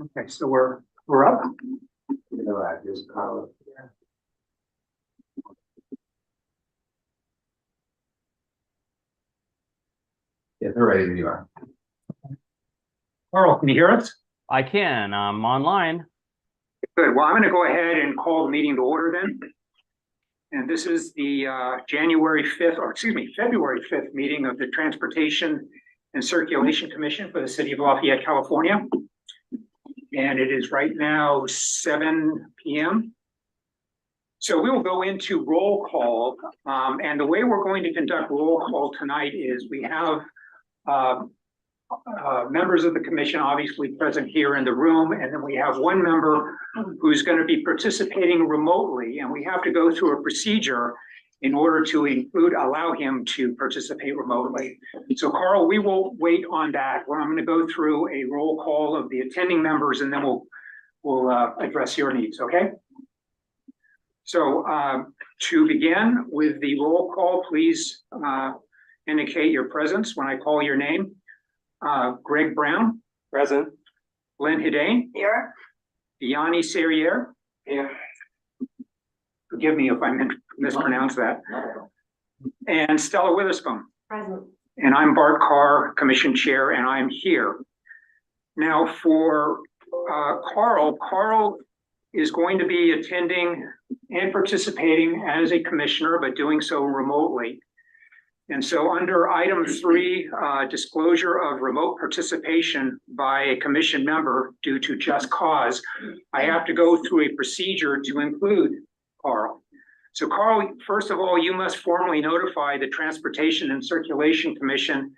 Okay, so we're up. You know, I just call Yeah, they're ready when you are. Carl, can you hear us? I can. I'm online. Good. Well, I'm going to go ahead and call the meeting to order then. And this is the February 5th meeting of the Transportation and Circulation Commission for the City of Lafayette, California. And it is right now 7 p.m. So we will go into roll call. And the way we're going to conduct roll call tonight is we have members of the commission obviously present here in the room, and then we have one member who's going to be participating remotely, and we have to go through a procedure in order to allow him to participate remotely. So Carl, we will wait on that. Well, I'm going to go through a roll call of the attending members, and then we'll address your needs, okay? So to begin with the roll call, please indicate your presence when I call your name. Greg Brown. Present. Lynn Hedane. Here. Yanni Serriere. Here. Forgive me if I mispronounce that. And Stella Witherspoon. Present. And I'm Bart Carr, Commission Chair, and I'm here. Now for Carl is going to be attending and participating as a commissioner, but doing so remotely. And so under item 3, disclosure of remote participation by a commission member due to just cause, I have to go through a procedure to include Carl. So Carl, first of all, you must formally notify the Transportation and Circulation Commission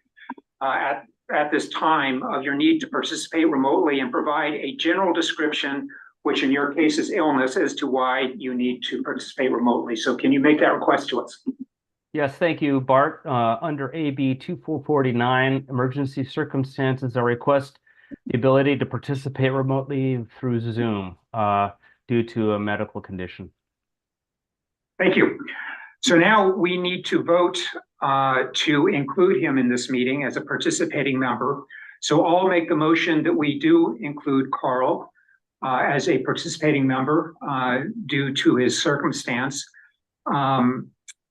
at this time of your need to participate remotely and provide a general description, which in your case is illness, as to why you need to participate remotely. So can you make that request to us? Yes, thank you, Bart. Under AB 2449, emergency circumstances, I request the ability to participate remotely through Zoom due to a medical condition. Thank you. So now we need to vote to include him in this meeting as a participating member. So I'll make the motion that we do include Carl as a participating member due to his circumstance.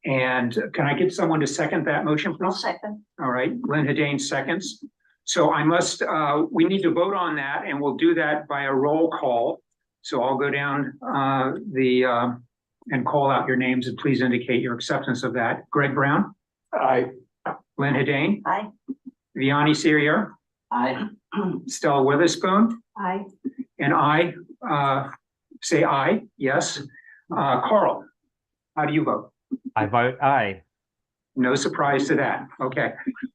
And can I get someone to second that motion, please? I'll second. All right, Lynn Hedane seconds. So we need to vote on that, and we'll do that by a roll call. So I'll go down and call out your names, and please indicate your acceptance of that. Greg Brown? Aye. Lynn Hedane? Aye. Yanni Serriere? Aye. Stella Witherspoon? Aye. And I say aye, yes. Carl, how do you vote? I vote aye. No surprise to that. Okay.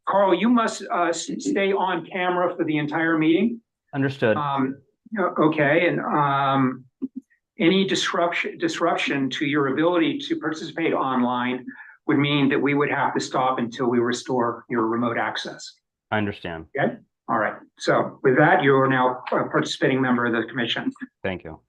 Carl, you must stay on camera for the entire meeting. Understood. Okay, and any disruption to your ability to participate online would mean that we would have to stop until we restore your remote access. I understand. Okay. All right. So with that, you are now a participating member of the commission. Thank you.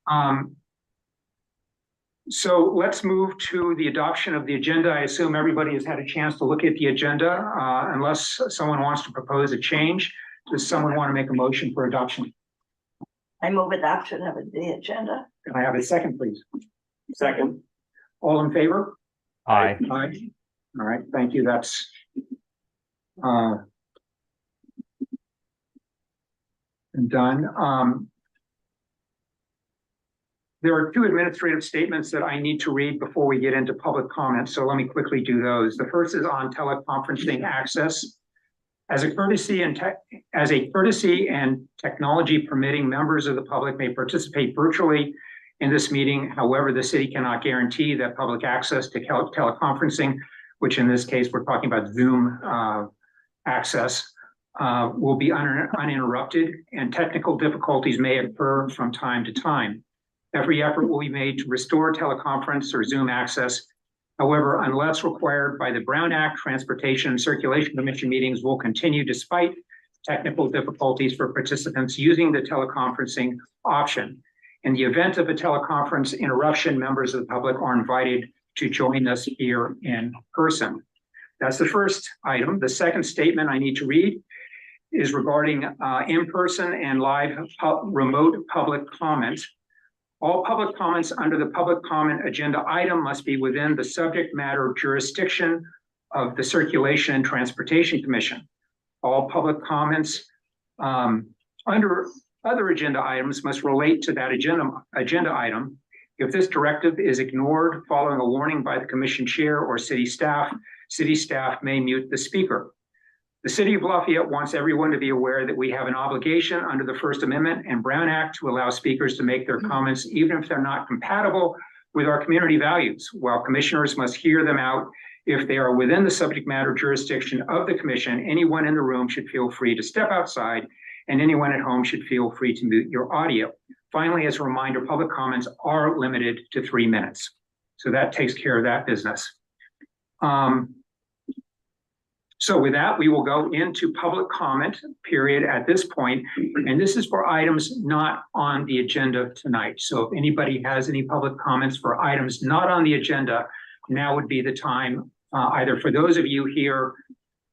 So let's move to the adoption of the agenda. I assume everybody has had a chance to look at the agenda, unless someone wants to propose a change. Does someone want to make a motion for adoption? I move adoption of the agenda. Can I have a second, please? Second. All in favor? Aye. Aye. All right, thank you. That's done. There are 2 administrative statements that I need to read before we get into public comment, so let me quickly do those. The first is on teleconferencing access. As a courtesy and technology permitting, members of the public may participate virtually in this meeting. However, the city cannot guarantee that public access to teleconferencing, which in this case we're talking about Zoom access, will be uninterrupted, and technical difficulties may occur from time to time. Every effort will be made to restore teleconference or Zoom access. However, unless required by the Brown Act, Transportation and Circulation Commission meetings will continue despite technical difficulties for participants using the teleconferencing option. In the event of a teleconference interruption, members of the public are invited to join us here in person. That's the first item. The second statement I need to read is regarding in-person and live remote public comments. All public comments under the public comment agenda item must be within the subject matter jurisdiction of the Circulation and Transportation Commission. All public comments under other agenda items must relate to that agenda item. If this directive is ignored following a warning by the commission chair or city staff may mute the speaker. The City of Lafayette wants everyone to be aware that we have an obligation under the First Amendment and Brown Act to allow speakers to make their comments even if they're not compatible with our community values, while commissioners must hear them out. If they are within the subject matter jurisdiction of the commission, anyone in the room should feel free to step outside, and anyone at home should feel free to mute your audio. Finally, as a reminder, public comments are limited to 3 minutes. So that takes care of that business. So with that, we will go into public comment period at this point, and this is for items not on the agenda tonight. So if anybody has any public comments for items not on the agenda, now would be the time, either for those of you here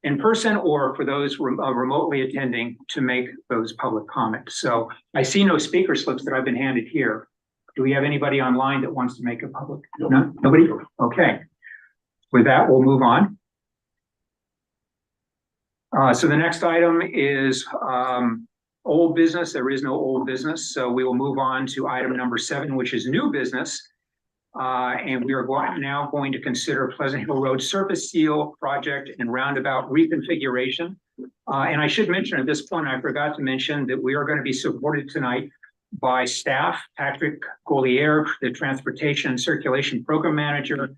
in person or for those remotely attending, to make those public comments. So I see no speaker slips that I've been handed here. Do we have anybody online that wants to make a public? No? Nobody? Okay. With that, we'll move on. So the next item is old business. There is no old business. So we will move on to item number 7, which is new business. And we are now going to consider Pleasant Hill Road surface seal project and roundabout reconfiguration. And I should mention at this point, I forgot to mention that we are going to be supported tonight by staff, Patrick Golier, the Transportation and Circulation Program Manager,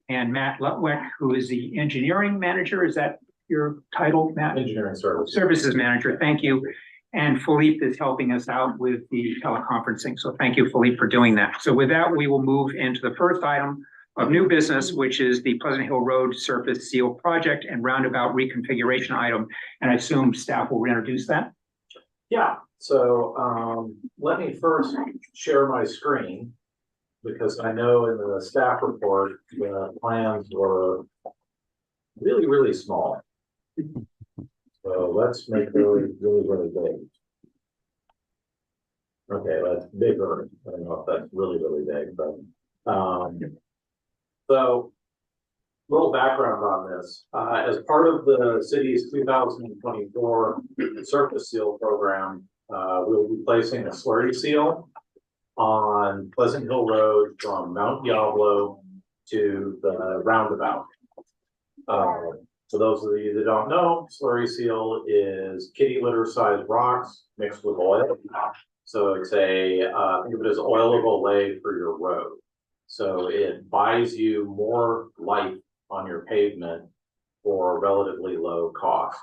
and Matt Lutwick, who is the Engineering Manager. Is that your title, Matt? Engineering Services Manager, thank you. And Philippe is helping us out with the teleconferencing. So thank you, Philippe, for doing that. So with that, we will move into the first item of new business, which is the Pleasant Hill Road surface seal project and roundabout reconfiguration item. And I assume staff will reintroduce that. Yeah, so let me first share my screen, because I know in the staff report, the plans were really, really small. So let's make it really, really, really big. Okay, that's bigger. I don't know if that's really, really big, but so little background on this. As part of the city's 2024 surface seal program, we'll be placing a slurry seal on Pleasant Hill Road from Mount Diablo to the roundabout. For those of you that don't know, slurry seal is kitty litter sized rocks mixed with oil. So it's a, think of it as oil of Olay for your road. So it buys you more life on your pavement for a relatively low cost.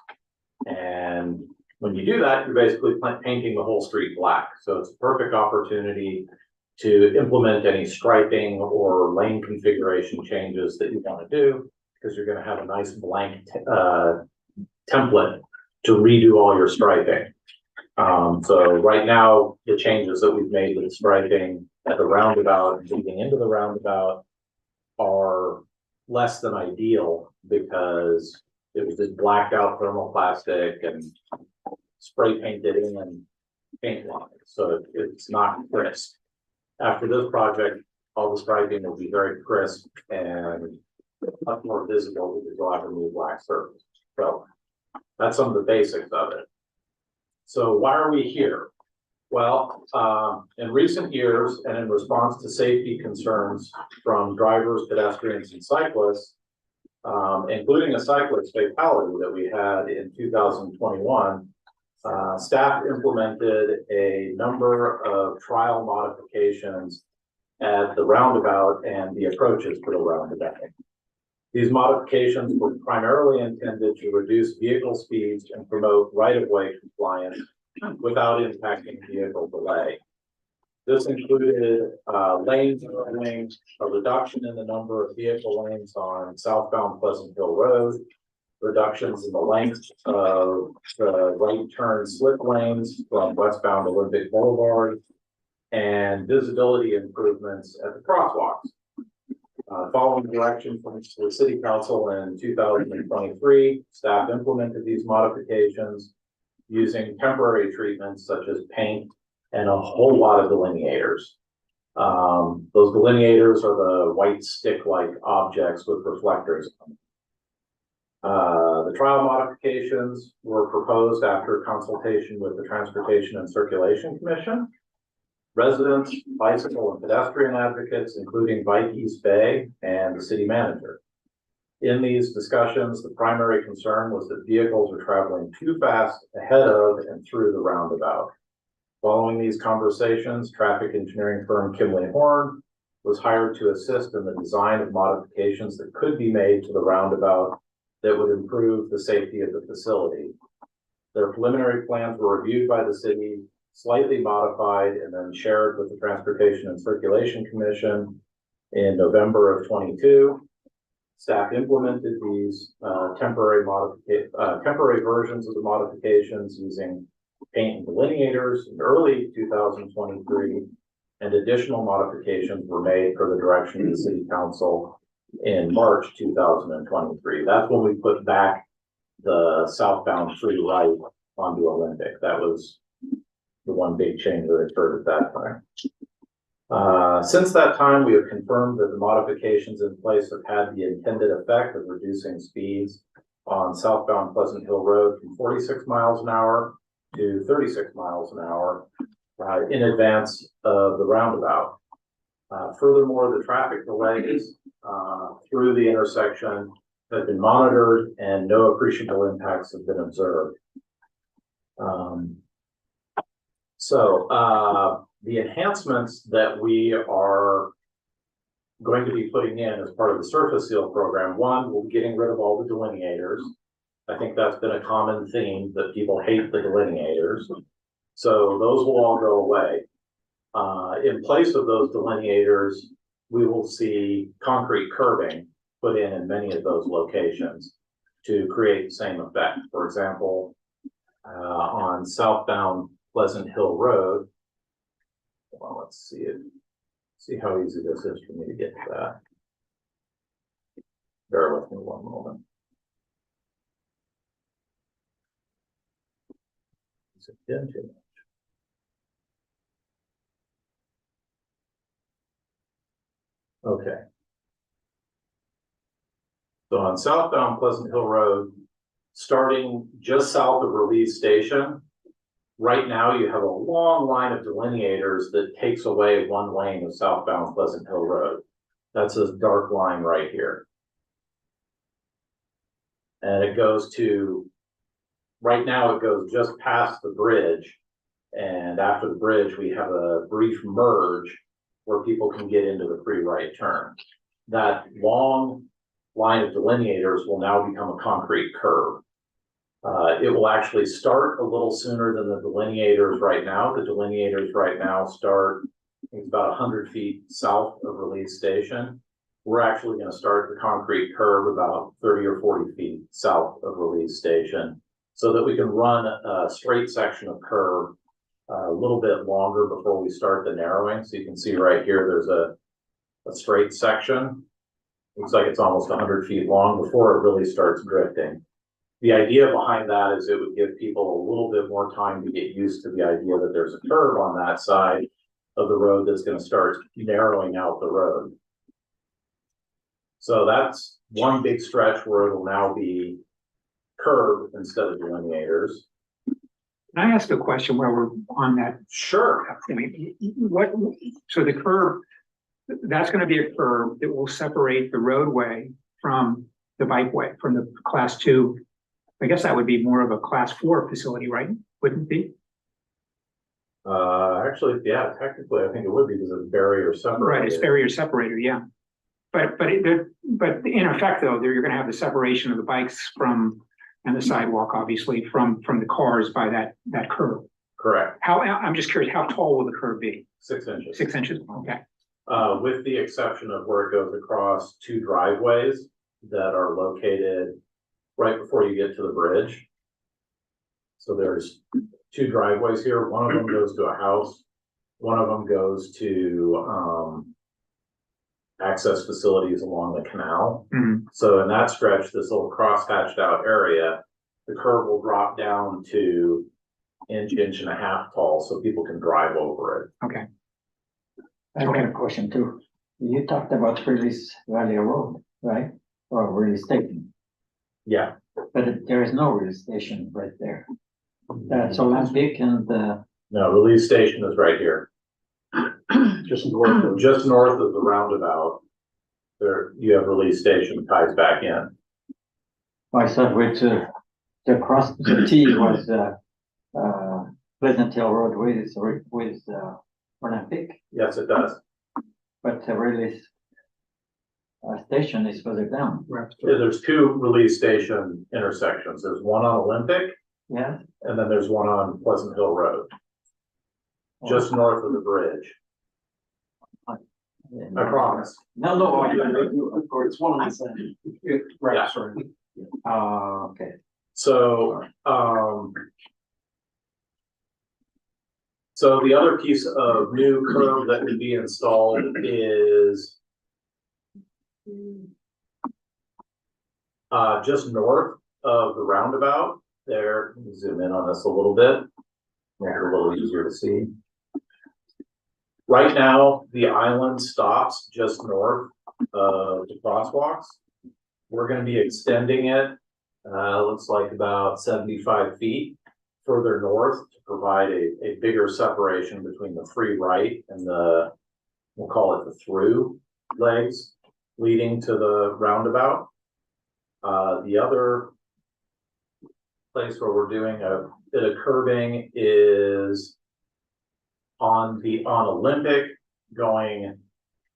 And when you do that, you're basically painting the whole street black. So it's a perfect opportunity to implement any striping or lane configuration changes that you want to do, because you're going to have a nice blank template to redo all your striping. So right now, the changes that we've made to the striping at the roundabout and leading into the roundabout are less than ideal, because it was just blacked out thermoplastic and spray painted in and paint lines. So it's not crisp. After this project, all the striping will be very crisp and much more visible, because you'll have a new black surface. So that's some of the basics of it. So why are we here? Well, in recent years, and in response to safety concerns from drivers, pedestrians, and cyclists, including a cyclist fatality that we had in 2021, staff implemented a number of trial modifications at the roundabout and the approaches to the roundabout. These modifications were primarily intended to reduce vehicle speeds and promote right-of-way compliance without impacting vehicle delay. This included lane narrowing, a reduction in the number of vehicle lanes on southbound Pleasant Hill Road, reductions in the length of the right turn slip lanes from westbound Olympic Boulevard, and visibility improvements at the crosswalks. Following direction from the City Council in 2023, staff implemented these modifications using temporary treatments such as paint and a whole lot of delineators. Those delineators are the white stick-like objects with reflectors on them. The trial modifications were proposed after consultation with the Transportation and Circulation Commission, residents, bicycle and pedestrian advocates, including Bike East Bay and the city manager. In these discussions, the primary concern was that vehicles are traveling too fast ahead of and through the roundabout. Following these conversations, traffic engineering firm Kimley Horn was hired to assist in the design of modifications that could be made to the roundabout that would improve the safety of the facility. Their preliminary plans were reviewed by the city, slightly modified, and then shared with the Transportation and Circulation Commission in November of 22. Staff implemented these temporary versions of the modifications using paint and delineators in early 2023, and additional modifications were made per the direction of the City Council in March 2023. That's when we put back the southbound free right onto Olympic. That was the one big change that occurred at that time. Since that time, we have confirmed that the modifications in place have had the intended effect of reducing speeds on southbound Pleasant Hill Road from 46 miles an hour to 36 miles an hour in advance of the roundabout. Furthermore, the traffic delays through the intersection have been monitored and no appreciable impacts have been observed. The enhancements that we are going to be putting in as part of the surface seal program, one, we'll be getting rid of all the delineators. I think that's been a common theme, that people hate the delineators. So those will all go away. In place of those delineators, we will see concrete curbing put in many of those locations to create the same effect. For example, on southbound Pleasant Hill Road, well, let's see how easy this is for me to get to that. Bear with me one moment. Is it too much? Okay. So on southbound Pleasant Hill Road, starting just south of Release Station, right now you have a long line of delineators that takes away one lane of southbound Pleasant Hill Road. That's this dark line right here. And it goes to, right now it goes just past the bridge. And after the bridge, we have a brief merge where people can get into the free right turn. That long line of delineators will now become a concrete curb. It will actually start a little sooner than the delineators right now. The delineators right now start, I think, about 100 feet south of Release Station. We're actually going to start the concrete curb about 30 or 40 feet south of Release Station so that we can run a straight section of curb a little bit longer before we start the narrowing. So you can see right here, there's a straight section. Looks like it's almost 100 feet long before it really starts drifting. The idea behind that is it would give people a little bit more time to get used to the idea that there's a curve on that side of the road that's going to start narrowing out the road. So that's one big stretch where it'll now be curved instead of delineators. Can I ask a question while we're on that? Sure. I mean, so the curb, that's going to be a curb that will separate the roadway from the bikeway, from the class 2. I guess that would be more of a class 4 facility, right? Wouldn't it be? Actually, yeah, technically, I think it would be because it's barrier separated. Right, it's barrier separator, yeah. But in effect, though, you're going to have the separation of the bikes from, and the sidewalk, obviously, from the cars by that curb. Correct. I'm just curious, how tall will the curb be? 6 inches. 6 inches, okay. With the exception of where it goes across 2 driveways that are located right before you get to the bridge. So there's 2 driveways here. One of them goes to a house. One of them goes to access facilities along the canal. Mm-hmm. So in that stretch, this little cross hatched out area, the curb will drop down to inch and a half tall, so people can drive over it. Okay. I got a question too. You talked about Release Valley Road, right? Or release station, Yeah, but there is no release station right there. That's Olympic and, no, release station is right here, Just north of. just north of the roundabout. There, you have release station ties back in. I thought with, the cross, the T was, Pleasant Hill Road with, Olympic, Yes, it does. but the release station is further down. There's two release station intersections. There's one on Olympic, Yeah. and then there's one on Pleasant Hill Road, just north of the bridge. I promise. No, It's one of the same. Right, Yeah. sorry. oh, okay. So, so the other piece of new curb that would be installed is just north of the roundabout there. Let me zoom in on this a little bit. Make it a little easier to see. Right now, the island stops just north of the crosswalks. We're gonna be extending it, looks like about 75 feet further north to provide a bigger separation between the free right and the, we'll call it the through legs leading to the roundabout. The other place where we're doing a bit of curbing is on Olympic going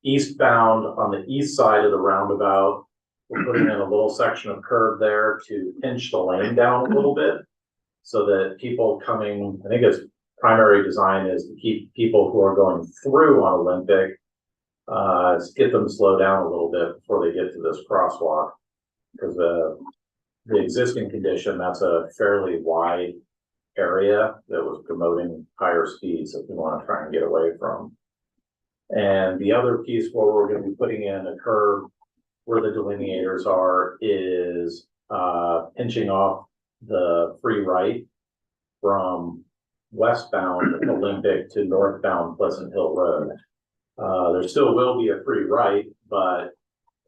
eastbound on the east side of the roundabout. We're putting in a little section of curb there to pinch the lane down a little bit so that people coming, I think its primary design is to keep people who are going through on Olympic, get them slow down a little bit before they get to this crosswalk. Because the existing condition, that's a fairly wide area that was promoting higher speeds that we want to try and get away from. And the other piece where we're going to be putting in a curb where the delineators are is pinching off the free right from westbound Olympic to northbound Pleasant Hill Road. There still will be a free right, but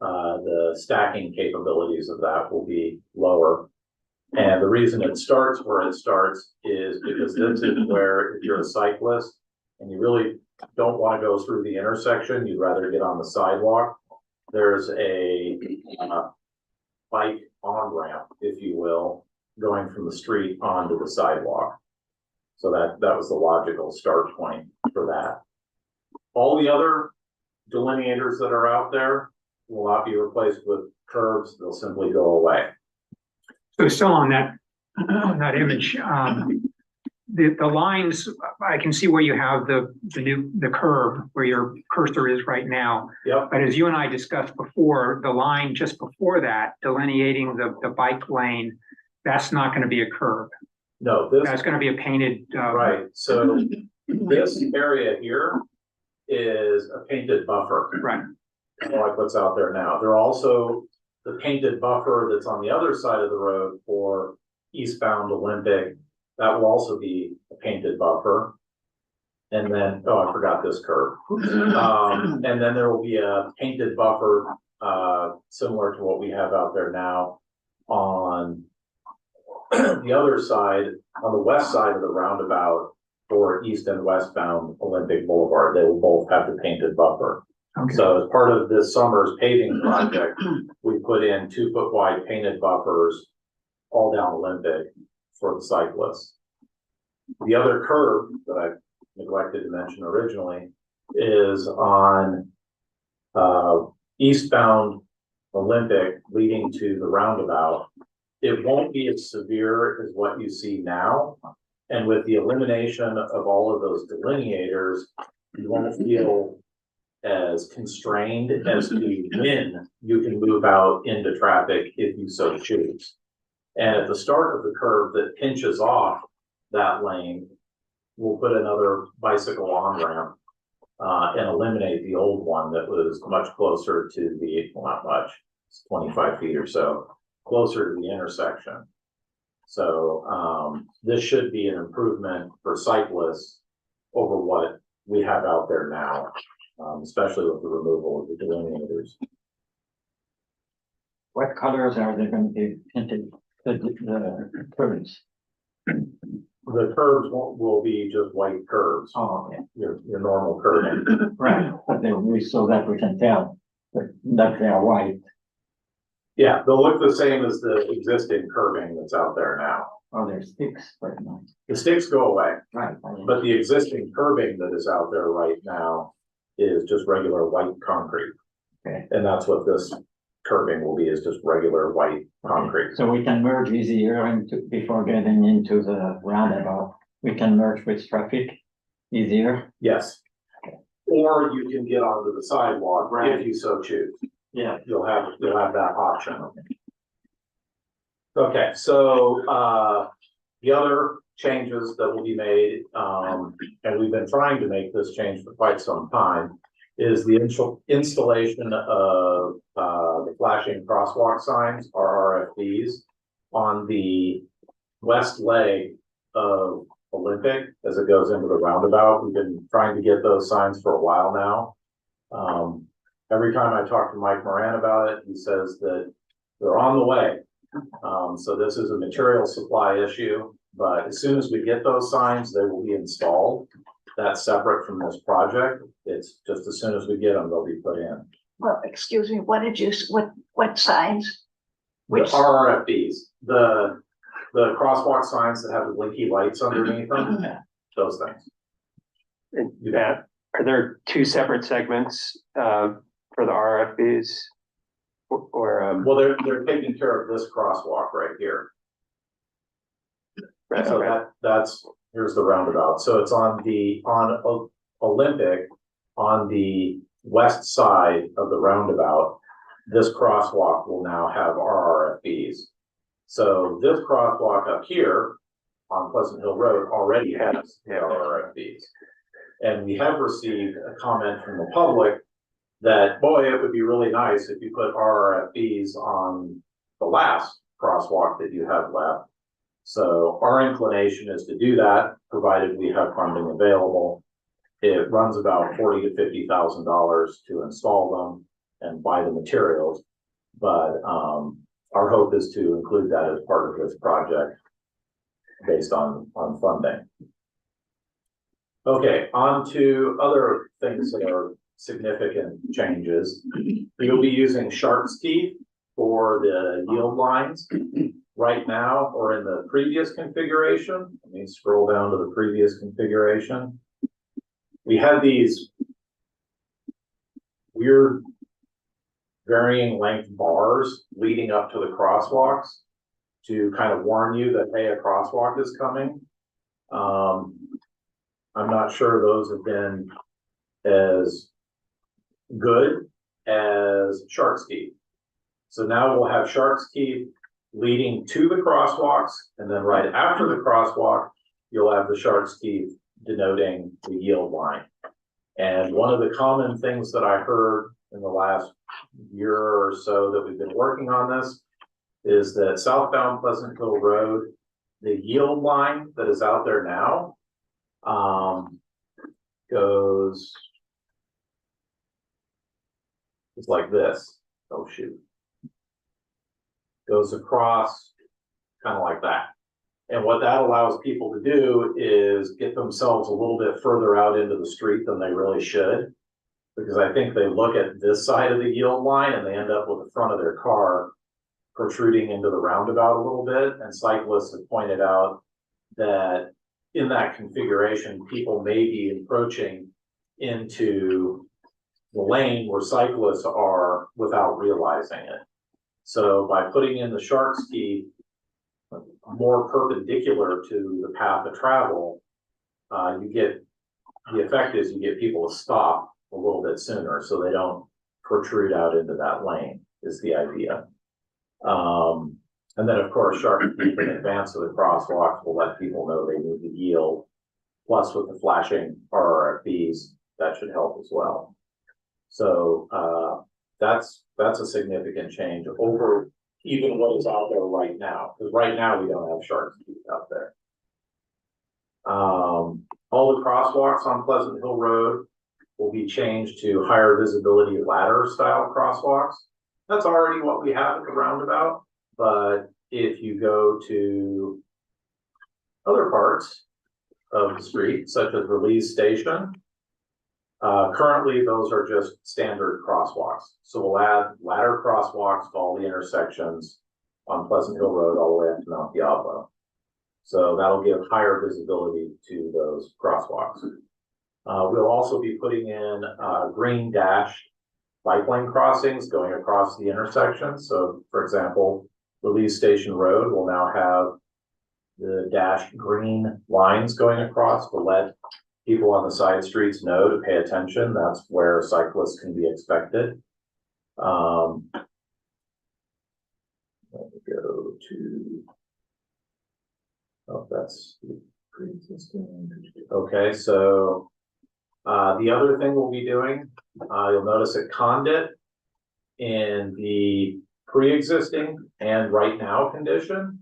the stacking capabilities of that will be lower. And the reason it starts where it starts is because this is where, if you're a cyclist and you really don't want to go through the intersection, you'd rather get on the sidewalk. There's a bike on-ramp, if you will, going from the street onto the sidewalk. So that was the logical start point for that. All the other delineators that are out there will not be replaced with curbs. They'll simply go away. So still on that image, the lines, I can see where you have the curve where your cursor is right now. Yep. But as you and I discussed before, the line just before that, delineating the bike lane, that's not going to be a curb. No, this, That's going to be a painted. right. So this area here is a painted buffer. Right. Kind of like what's out there now. There are also the painted buffer that's on the other side of the road for eastbound Olympic. That will also be a painted buffer. And then, oh, I forgot this curve. And then there will be a painted buffer, similar to what we have out there now on the other side, on the west side of the roundabout for east and westbound Olympic Boulevard. They will both have the painted buffer. Okay. So as part of this summer's paving project, we put in 2-foot wide painted buffers all down Olympic for the cyclists. The other curve that I neglected to mention originally is on eastbound Olympic leading to the roundabout. It won't be as severe as what you see now. And with the elimination of all of those delineators, you won't feel as constrained as to when you can move out into traffic if you so choose. And at the start of the curve that pinches off that lane, we'll put another bicycle on-ramp and eliminate the old one that was much closer to the, well, not much, it's 25 feet or so, closer to the intersection. So this this should be an improvement for cyclists over what we have out there now, especially with the removal of the delineators. What colors are they going to be painted, the curves? The curves will be just white curves, Oh, okay, your normal curving. right, but so that we can tell that they are white. Yeah, they'll look the same as the existing curving that's out there now. Oh, they're sticks, very nice. The sticks go away, Right. but the existing curbing that is out there right now is just regular white concrete. Okay. And that's what this curbing will be, is just regular white concrete. So we can merge easier before getting into the roundabout. We can merge with traffic easier. Yes. Or you can get onto the sidewalk Right. if you so choose. Yeah. You'll have that option. Okay, so, the other changes that will be made, and we've been trying to make this change for quite some time, is the installation of, the flashing crosswalk signs, or RFBs, on the west leg of Olympic as it goes into the roundabout. We've been trying to get those signs for a while now. Every time I talk to Mike Moran about it, he says that they're on the way. So this is a material supply issue, but as soon as we get those signs, they will be installed. That's separate from this project. It's just as soon as we get them, they'll be put in. Well, excuse me, what did you, what signs? The Which, RFBs, the crosswalk signs that have the blinky lights underneath them, those things. That, are there two separate segments, for the RFBs? Or, Well, they're taking care of this crosswalk right here. So that's, here's the roundabout. So it's on Olympic, on the west side of the roundabout. This crosswalk will now have our RFBs. So this crosswalk up here on Pleasant Hill Road already has the RFBs. And we have received a comment from the public that, boy, it would be really nice if you put RFBs on the last crosswalk that you have left. So our inclination is to do that, provided we have funding available. It runs about $40,000 to $50,000 to install them and buy the materials. But our hope is to include that as part of this project based on funding. Okay, on to other things that are significant changes. You'll be using Shark's teeth for the yield lines. Right now, or in the previous configuration, let me scroll down to the previous configuration. We had these weird varying length bars leading up to the crosswalks to kind of warn you that, hey, a crosswalk is coming. I'm not sure those have been as good as Shark's teeth. So now we'll have Shark's teeth leading to the crosswalks, and then right after the crosswalk, you'll have the Shark's teeth denoting the yield line. And one of the common things that I heard in the last year or so that we've been working on this is that southbound Pleasant Hill Road, the yield line that is out there now, goes, it's like this. Oh shoot. Goes across kind of like that. And what that allows people to do is get themselves a little bit further out into the street than they really should. Because I think they look at this side of the yield line and they end up with the front of their car protruding into the roundabout a little bit. And cyclists have pointed out that in that configuration, people may be encroaching into the lane where cyclists are without realizing it. So by putting in the Shark's teeth more perpendicular to the path of travel, you get, the effect is you get people to stop a little bit sooner so they don't protrude out into that lane is the idea. And then of course, Shark's teeth in advance of the crosswalk will let people know they need to yield. Plus with the flashing RRFBs, that should help as well. So that's a significant change over even what is out there right now. Because right now we don't have Shark's teeth out there. crosswalks on Pleasant Hill Road will be changed to higher visibility ladder style crosswalks. That's already what we have at the roundabout, but if you go to other parts of the street, such as Release Station, currently those are just standard crosswalks. So we'll add ladder crosswalks to all the intersections on Pleasant Hill Road all the way up to Mount Diablo. So that'll give higher visibility to those crosswalks. We'll also be putting in green dashed bike lane crossings going across the intersection. So for example, Release Station Road will now have the dashed green lines going across to let people on the side streets know to pay attention. That's where cyclists can be expected. Let me go to, oh, that's pre-existing. Okay, so the other thing we'll be doing, you'll notice at Condit in the pre-existing and right now condition,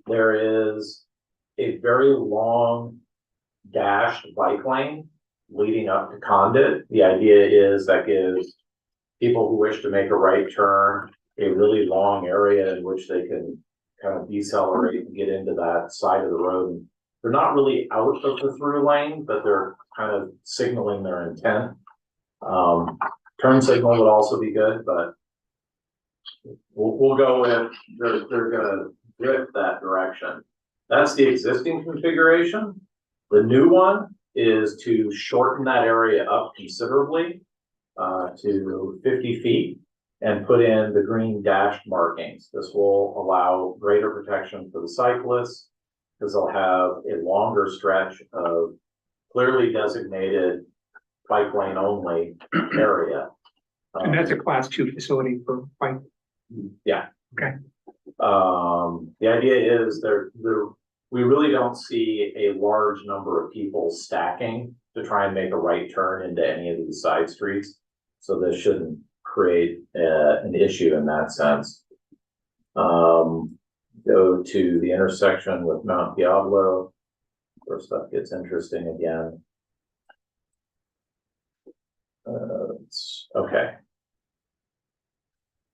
there is a very long dashed bike lane leading up to Condit. The idea is that gives people who wish to make a right turn a really long area in which they can kind of decelerate and get into that side of the road. And they're not really out of the through lane, but they're kind of signaling their intent. Turn signal would also be good, but we'll go with they're gonna drift that direction. That's the existing configuration. The new one is to shorten that area up considerably to 50 feet and put in the green dashed markings. This will allow greater protection for the cyclists because they'll have a longer stretch of clearly designated bike lane only area. And that's a class 2 facility for bike. Yeah. Okay. The idea is we really don't see a large number of people stacking to try and make a right turn into any of these side streets. So this shouldn't create an issue in that sense. Go to the intersection with Mount Diablo, where stuff gets interesting again. Okay.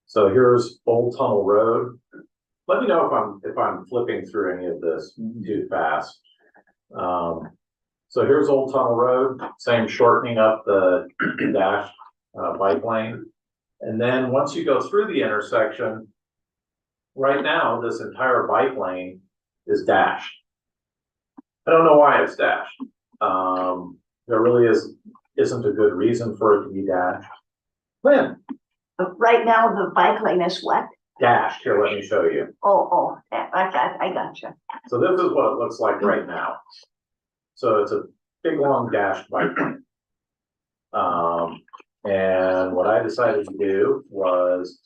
So here's Old Tunnel Road. Let me know if I'm flipping through any of this too fast. So here's Old Tunnel Road, same shortening up the dash bike lane. And then once you go through the intersection, right now, this entire bike lane is dashed. I don't know why it's dashed. There really isn't a good reason for it to be dashed. Lynn, Right now, the bike lane is what? dashed. Here, let me show you. Yeah, I gotcha. So this is what it looks like right now. So it's a big long dashed bike lane. And what I decided to do was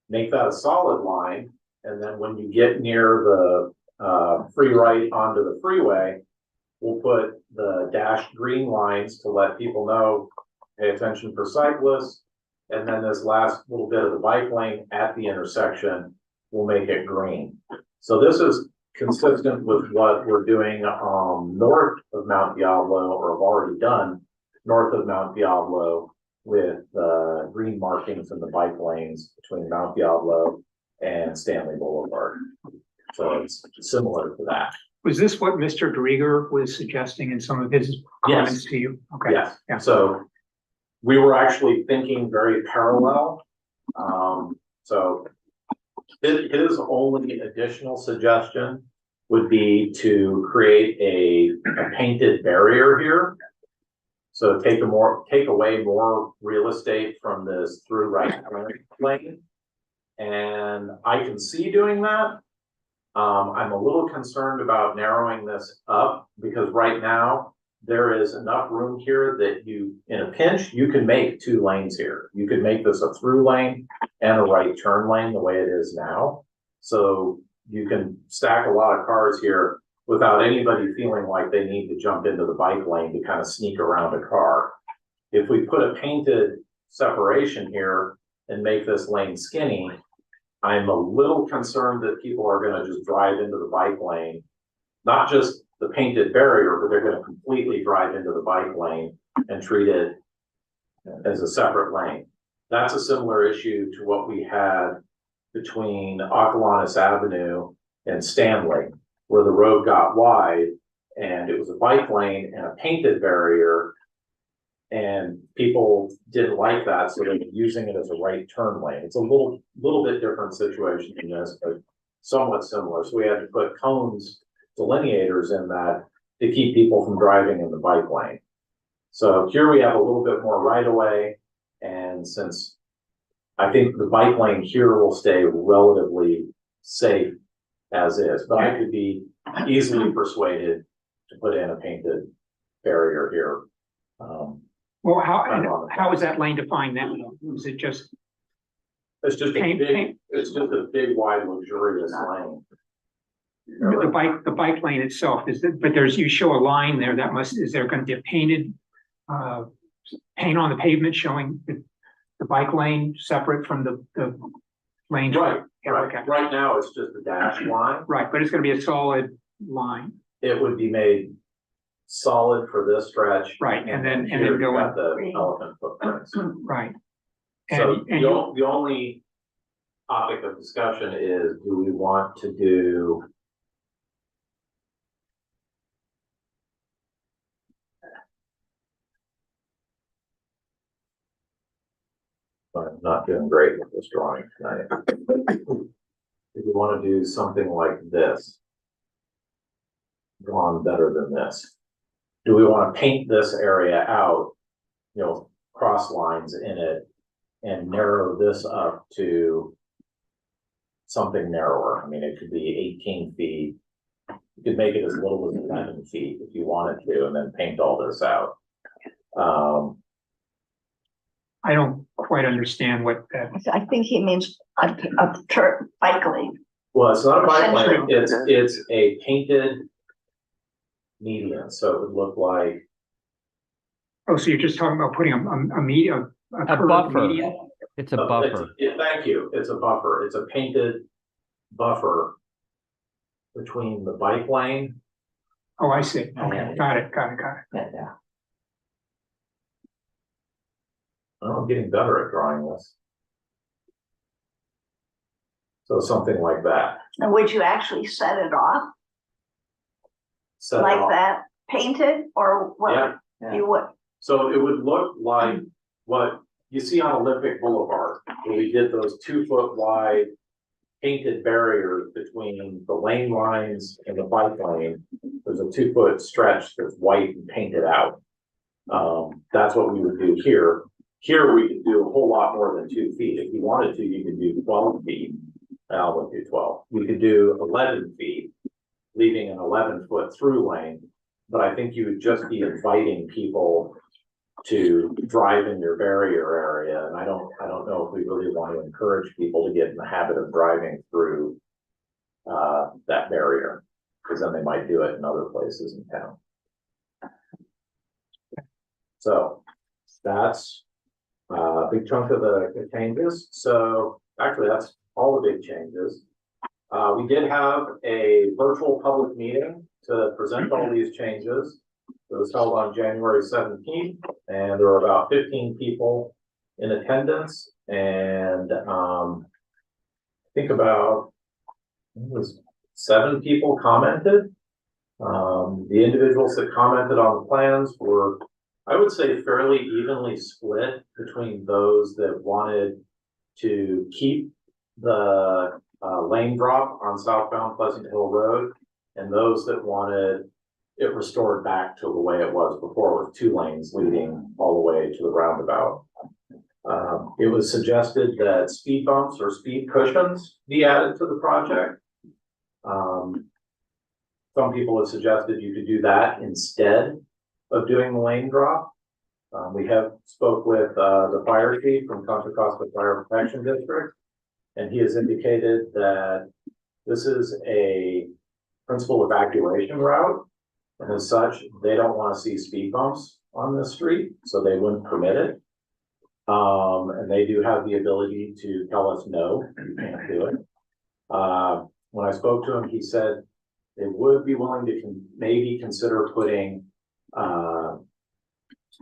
make that a solid line. And then when you get near the free right onto the freeway, we'll put the dashed green lines to let people know, pay attention for cyclists. And then this last little bit of the bike lane at the intersection will make it green. So this is consistent with what we're doing north of Mount Diablo, or have already done north of Mount Diablo with the green markings in the bike lanes between Mount Diablo and Stanley Boulevard. So it's similar to that. Was this what Mr. Drieger was suggesting in some of his comments to you? Okay. Yes. Yeah. So we were actually thinking very parallel. So his only additional suggestion would be to create a painted barrier here. So take away more real estate from this through right lane. And I can see doing that. I'm a little concerned about narrowing this up because right now there is enough room here that in a pinch, you can make 2 lanes here. You could make this a through lane and a right turn lane the way it is now. So you can stack a lot of cars here without anybody feeling like they need to jump into the bike lane to kind of sneak around a car. If we put a painted separation here and make this lane skinny, I'm a little concerned that people are going to just drive into the bike lane, not just the painted barrier, but they're gonna completely drive into the bike lane and treat it as a separate lane. That's a similar issue to what we had between Ocalanes Avenue and Stanley, where the road got wide and it was a bike lane and a painted barrier. And people didn't like that, so they were using it as a right turn lane. It's a little bit different situation than this, but somewhat similar. So we had to put cones, delineators in that to keep people from driving in the bike lane. So here we have a little bit more right of way, and since I think the bike lane here will stay relatively safe as is, but I could be easily persuaded to put in a painted barrier here. Well, how is that lane defined now? Is it just It's just a Paint- big, paint. it's just a big, wide, luxurious lane. the bike lane itself? But you show a line there is there going to be a painted paint on the pavement showing the bike lane separate from the lane? Right, Yeah, right. okay. Right now, it's just a dash line. Right, but it's going to be a solid line. It would be made solid for this stretch. Right, and then here you've go got the elephant footprints. Right. So And the only topic of discussion is, do we want to do I'm not doing great with this drawing tonight. If we want to do something like this, drawn better than this, do we want to paint this area out, cross lines in it, and narrow this up to something narrower? I mean, it could be 18 feet. You could make it as little as 11 feet if you wanted to, and then paint all this out. I don't quite understand what that. I think he means a bike lane. Well, it's not a bike lane, Essentially. it's a painted median, so it would look like, Oh, so you're just talking about putting a curved buffer. median? It's a buffer. Thank you, it's a buffer, it's a painted buffer between the bike lane. Oh, I see. Okay, got it. Yeah. I'm getting better at drawing this. So something like that. And would you actually set it off Set it like off. that, painted, or Yeah. what you would? So it would look like what you see on Olympic Boulevard, where we did those 2-foot wide painted barriers between the lane lines and the bike lane. There's a 2-foot stretch that's white and painted out. That's what we would do here. Here, we could do a whole lot more than 2 feet. If you wanted to, you could do 12 feet. I won't do 12. You could do 11 feet, leaving an 11-foot through lane. But I think you would just be inviting people to drive in your barrier area. And I don't know if we really want to encourage people to get in the habit of driving through that barrier, because then they might do it in other places in town. So that's a big chunk of the changes. So actually, that's all the big changes. We did have a virtual public meeting to present all these changes. It was held on January 17th, and there were about 15 people in attendance. And I think about 7 people commented. The individuals that commented on the plans were, I would say, fairly evenly split between those that wanted to keep the lane drop on southbound Pleasant Hill Road, and those that wanted it restored back to the way it was before, with 2 lanes leading all the way to the roundabout. It was suggested that speed bumps or speed cushions be added to the project. Some people have suggested you could do that instead of doing the lane drop. We have spoke with the fire chief from Contra Costa Fire Protection District, and he has indicated that this is a principal evacuation route, and as such, they don't want to see speed bumps on this street, so they wouldn't permit it. And they do have the ability to tell us, no, you can't do it. When I spoke to him, he said they would be willing to maybe consider putting,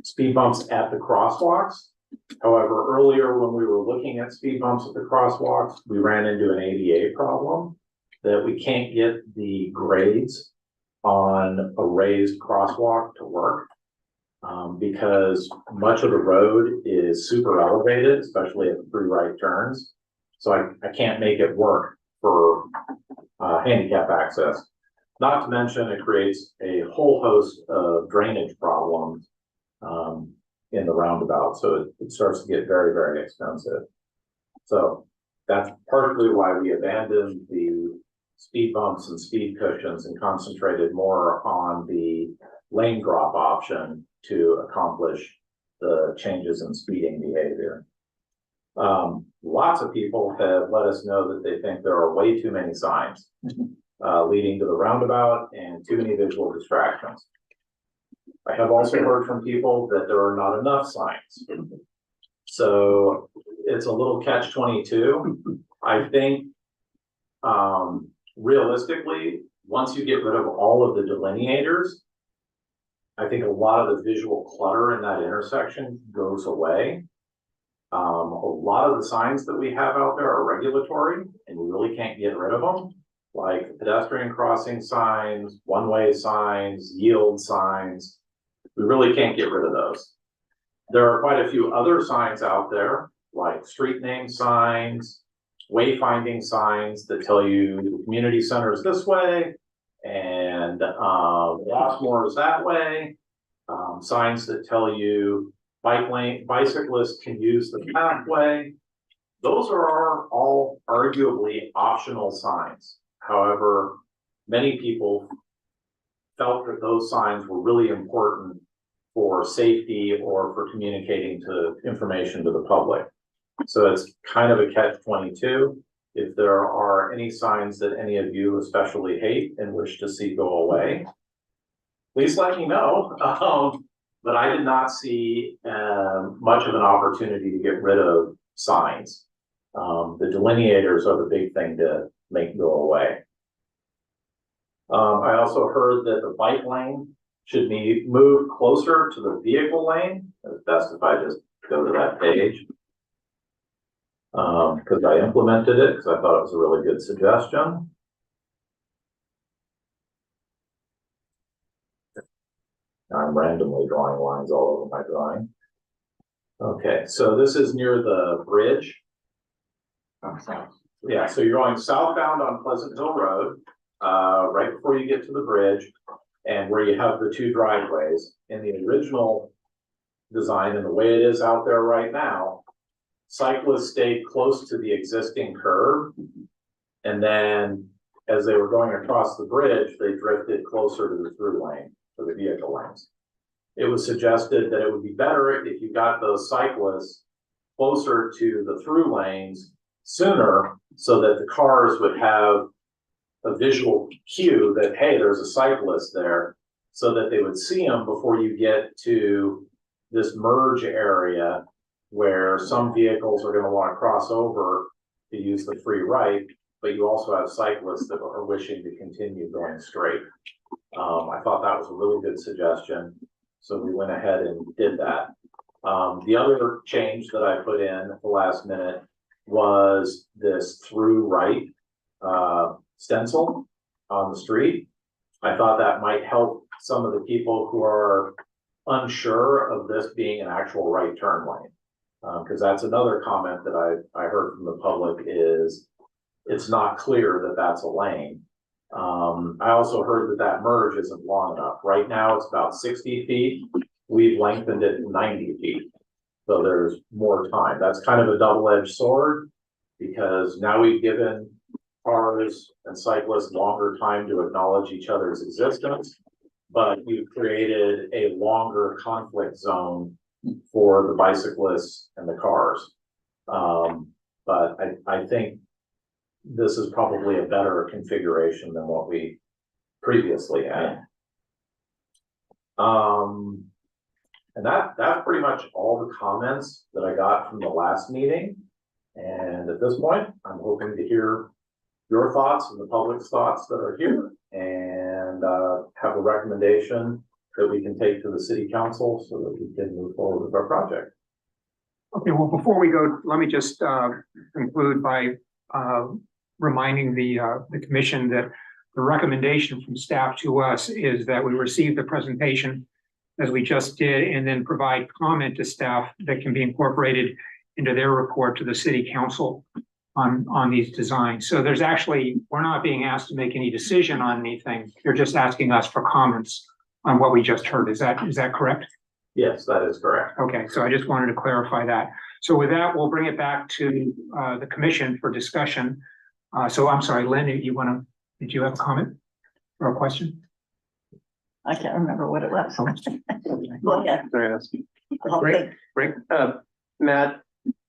speed bumps at the crosswalks. However, earlier when we were looking at speed bumps at the crosswalks, we ran into an ADA problem that we can't get the grades on a raised crosswalk to work. Because much of the road is super elevated, especially at the 3 right turns. So I can't make it work for handicap access. Not to mention it creates a whole host of drainage problems in the roundabout. So it starts to get very, very expensive. So that's partly why we abandoned the speed bumps and speed cushions and concentrated more on the lane drop option to accomplish the changes in speeding behavior. Lots of people have let us know that they think there are way too many signs leading to the roundabout and too many visual distractions. I have also heard from people that there are not enough signs. So it's a little catch-22. I think realistically, once you get rid of all of the delineators, I think a lot of the visual clutter in that intersection goes away. A lot of the signs that we have out there are regulatory and we really can't get rid of them, like pedestrian crossing signs, one-way signs, yield signs. We really can't get rid of those. There are quite a few other signs out there, like street name signs, wayfinding signs that tell you the community center is this way and Rossmore is that way. Signs that tell you bicyclists can use the pathway. Those are all arguably optional signs. However, many people felt that those signs were really important for safety or for communicating information to the public. So it's kind of a catch-22. If there are any signs that any of you especially hate and wish to see go away, please let me know. But I did not see much of an opportunity to get rid of signs. The delineators are the big thing to make go away. I also heard that the bike lane should be moved closer to the vehicle lane. It's best if I just go to that page. Because I implemented it because I thought it was a really good suggestion. I'm randomly drawing lines all over my drawing. Okay, so this is near the bridge. Yeah, so you're going southbound on Pleasant Hill Road, right before you get to the bridge, and where you have the 2 driveways. In the original design and the way it is out there right now, cyclists stayed close to the existing curb, and then as they were going across the bridge, they drifted closer to the through lane for the vehicle lanes. It was suggested that it would be better if you got those cyclists closer to the through lanes sooner so that the cars would have a visual cue that, hey, there's a cyclist there, so that they would see them before you get to this merge area where some vehicles are going to want to cross over to use the free right, but you also have cyclists that are wishing to continue going straight. I thought that was a really good suggestion, so we went ahead and did that. The other change that I put in at the last minute was this through right stencil on the street. I thought that might help some of the people who are unsure of this being an actual right turn lane. Because that's another comment that I heard from the public is it's not clear that that's a lane. I also heard that that merge isn't long enough. Right now it's about 60 feet. We've lengthened it to 90 feet. So there's more time. That's kind of a double-edged sword because now we've given cars and cyclists longer time to acknowledge each other's existence, but you've created a longer conflict zone for the bicyclists and the cars. But I think this is probably a better configuration than what we previously had. And that's pretty much all the comments that I got from the last meeting. And at this point, I'm hoping to hear your thoughts and the public's thoughts that are here. and, have a recommendation that we can take to the city council so that we can move forward with our project. Okay, well, before we go, let me just conclude by reminding the commission that the recommendation from staff to us is that we receive the presentation as we just did, and then provide comment to staff that can be incorporated into their report to the city council on these designs. So there's actually, we're not being asked to make any decision on anything. You're just asking us for comments on what we just heard. Is that correct? Yes, that is correct. Okay, so I just wanted to clarify that. So with that, we'll bring it back to the commission for discussion. So I'm sorry, Lynn, did you have a comment or a question? I can't remember what it was. Go ahead. Can I ask? Great, great. Matt,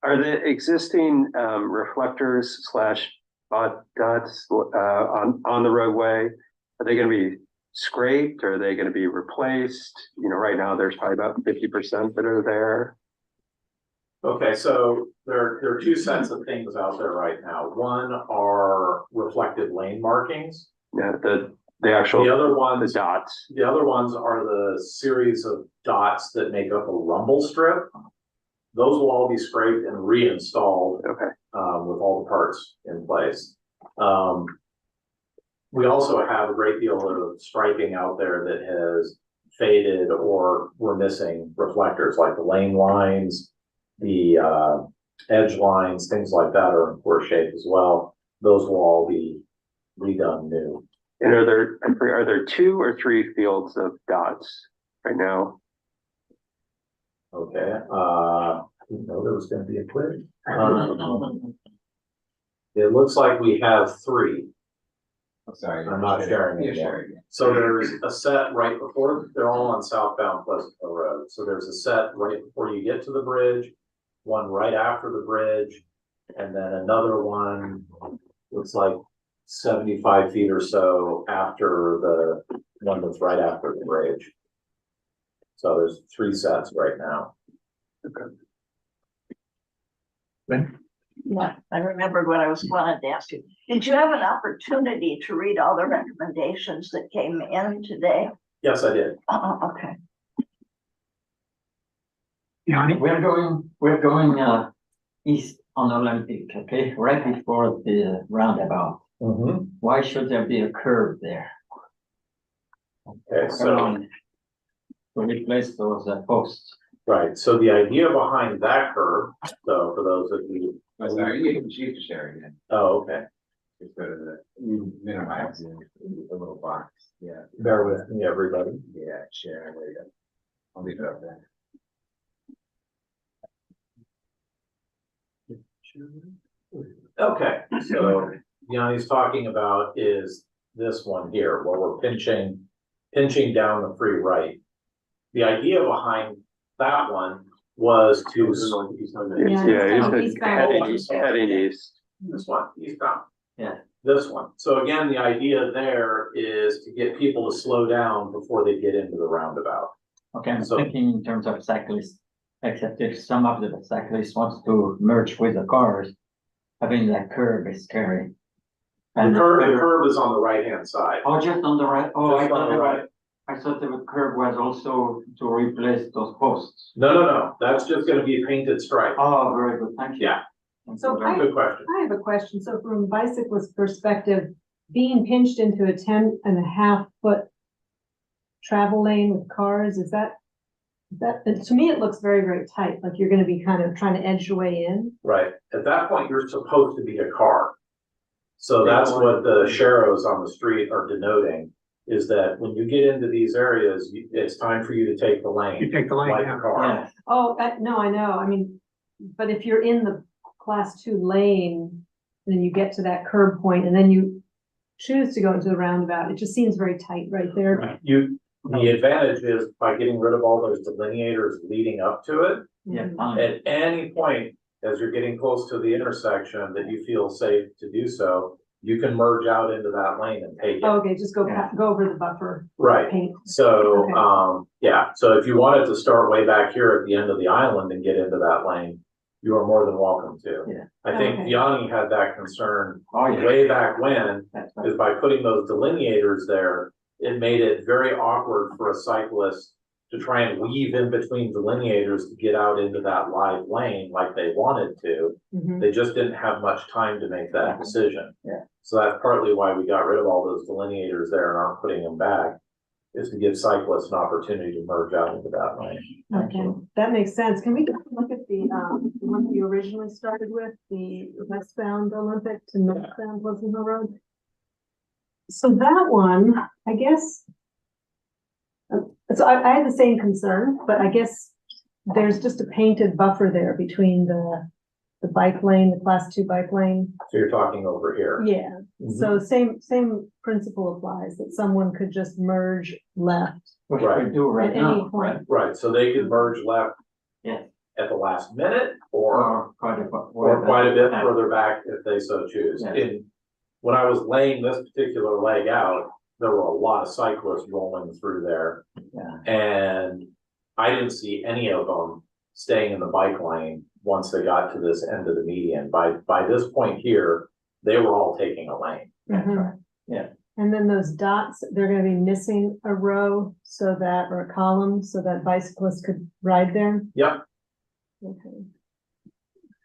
are the existing reflectors slash dots on the roadway, are they gonna be scraped? Or are they gonna be replaced? You know, right now, there's probably about 50% that are there. Okay, so there are two sets of things out there right now. One are reflective lane markings. Yeah, the actual, The other the ones, dots. the other ones are the series of dots that make up a rumble strip. Those will all be scraped and reinstalled, Okay, with all the parts in place. We also have a great deal of striping out there that has faded or we're missing reflectors, like the lane lines, the edge lines, things like that are in poor shape as well. Those will all be redone new. and are there 2 or 3 fields of dots right now? Okay, didn't know there was gonna be a quiz. It looks like we have 3. Sorry. I'm not sharing anymore. So there's a set right before, they're all on southbound Pleasantville Road. So there's a set right before you get to the bridge, one right after the bridge, and then another one looks like 75 feet or so after the one that's right after the bridge. So there's 3 sets right now. Yeah, I remembered what I wanted to ask you. Did you have an opportunity to read all the recommendations that came in today? Yes, I did. Okay. Yanni? We're going east on Olympic, okay, right before the roundabout. Why should there be a curve there? Okay, so. Around to replace those posts. Right, so the idea behind that curve, so for those of you. I'm sorry, you can share again. Oh, okay, Just go to the minimize the little box. Yeah. bear with me, everybody. Yeah, share. There you go. I'll leave it up there. Okay, so Yanni's talking about is this one here, where we're pinching down the free right. The idea behind that one was to. Yeah, heading east. This one, eastbound. Yeah. This one. So again, the idea there is to get people to slow down before they get into the roundabout. Okay, I'm So- thinking in terms of cyclists, except if some of the cyclists wants to merge with the cars, having that curve is scary. The And curve is on the right-hand side. Oh, just on the right, oh, Just on the right. I thought the curve was also to replace those posts. No, that's just gonna be painted stripe. Oh, very good, thank you. Yeah. Thank So you very Good question. I have a question. So from a bicyclist perspective, being pinched into a 10.5 foot travel lane with cars, is that, to me, it looks very, very tight, like you're gonna be kind of trying to edge your way in. Right, at that point, you're supposed to be a car. So that's what the sharrows on the street are denoting, is that when you get into these areas, it's time for you to take the You lane, take the lane, like yeah. a car. Yeah, Oh, no, I know. I mean, but if you're in the class 2 lane, then you get to that curb point and then you choose to go into the roundabout, it just seems very tight right there. The advantage is by getting rid of all those delineators leading up to it, yeah, Mhm. fine. at any point, as you're getting close to the intersection that you feel safe to do so, you can merge out into that lane and take it. Okay, just go, Yeah. go over the buffer Right. paint. So, Okay. yeah, so if you wanted to start way back here at the end of the island and get into that lane, you are more than welcome to. Yeah. I think Okay. Yanni had that concern Oh, yeah. way back when, That's right. is by putting those delineators there, it made it very awkward for a cyclist to try and weave in between delineators to get out into that live lane like they wanted to. Mhm. They just didn't have much time to make that decision. Yeah. So that's partly why we got rid of all those delineators there and aren't putting them back, is to give cyclists an opportunity to merge out into that lane. Okay, that makes sense. Can we look at the one that you originally started with, the westbound Olympic to northbound Pleasant Hill Road? So that one, I guess. So I had the same concern, but I guess there's just a painted buffer there between the bike lane, the class 2 bike lane. So you're talking over here. Yeah, so same principle applies, that someone could just merge left. Which Right. we do right At any now, point. right? Right, so they could merge left Yeah. at the last minute or Or quite a bit. or quite a bit further back if they so choose. Yeah. When I was laying this particular leg out, there were a lot of cyclists rolling through there. Yeah. And I didn't see any of them staying in the bike lane once they got to this end of the median. By this point here, they were all taking a lane. Mhm. Yeah. And then those dots, they're gonna be missing a row so that, or a column, so that bicyclists could ride there? Yep, Okay.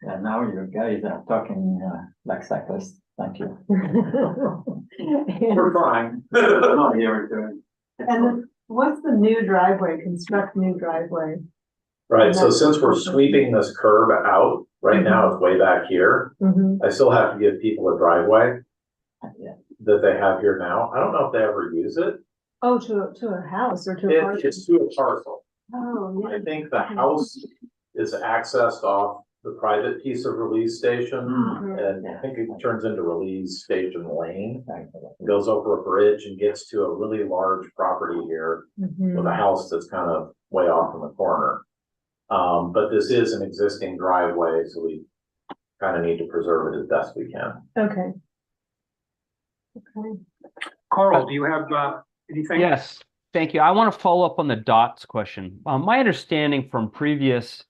Yeah, now you guys are talking like cyclists. Thank you. we're trying. No, you're doing. And then what's the new driveway, construct new driveway? Right, so since we're sweeping this curb out, right now it's way back here. Mhm. I still have to give people a driveway Yeah. that they have here now. I don't know if they ever use it. Oh, to a house or to a park? It's to a parcel. Oh, I yeah. think the house is accessed off the private piece of Release Station. Mm. And I think it turns into Release Station Lane, Thank you. goes over a bridge and gets to a really large property here Mhm. with a house that's kind of way off in the corner. But this is an existing driveway, so we kind of need to preserve it as best we can. Okay. Okay. Carl, do you have anything? Yes, thank you. I want to follow up on the dots question. My understanding from previous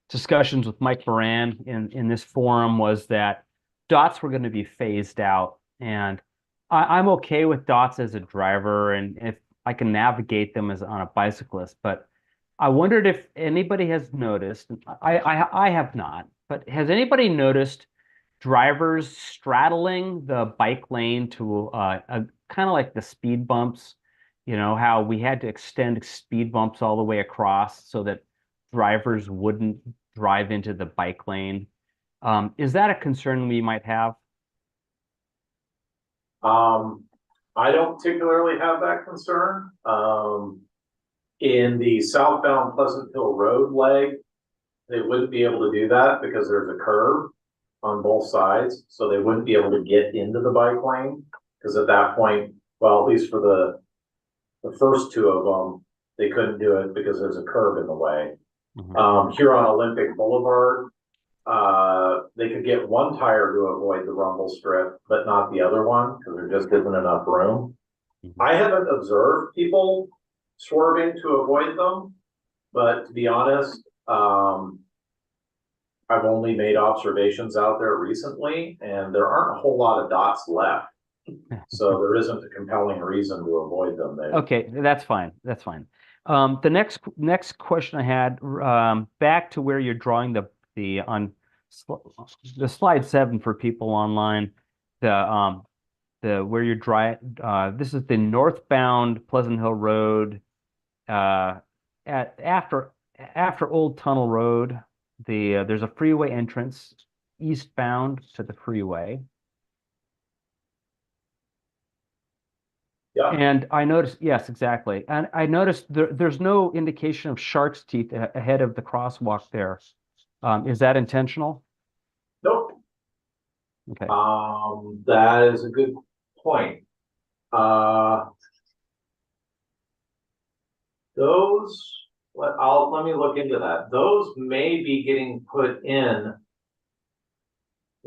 discussions with Mike Moran in this forum was that dots were going to be phased out. And I'm okay with dots as a driver and if I can navigate them as on a bicyclist. But I wondered if anybody has noticed, I have not, but has anybody noticed drivers straddling the bike lane to a kind of like the speed bumps, you know, how we had to extend speed bumps all the way across so that drivers wouldn't drive into the bike lane. Is that a concern we might have? I don't particularly have that concern. In the southbound Pleasant Hill Road leg, they wouldn't be able to do that because there's a curve on both sides, so they wouldn't be able to get into the bike lane. Because at that point, well, at least for the first two of them, they couldn't do it because there's a curb in the way. Here on Olympic Boulevard, they could get one tire to avoid the rumble strip, but not the other one because there just isn't enough room. I haven't observed people swerving to avoid them, but to be honest, I've only made observations out there recently, and there aren't a whole lot of dots left. So there isn't a compelling reason to avoid them. Okay, that's fine. That's fine. The next question I had, back to where you're drawing the on the slide 7 for people online, the where you're this is the northbound Pleasant Hill Road, after Old Tunnel Road. There's a freeway entrance eastbound to the freeway. Yeah. And I noticed, yes, exactly. And I noticed there's no indication of shark's teeth ahead of the crosswalk there. Is that intentional? Nope. Okay. That is a good point. Let me look into that. Those may be getting put in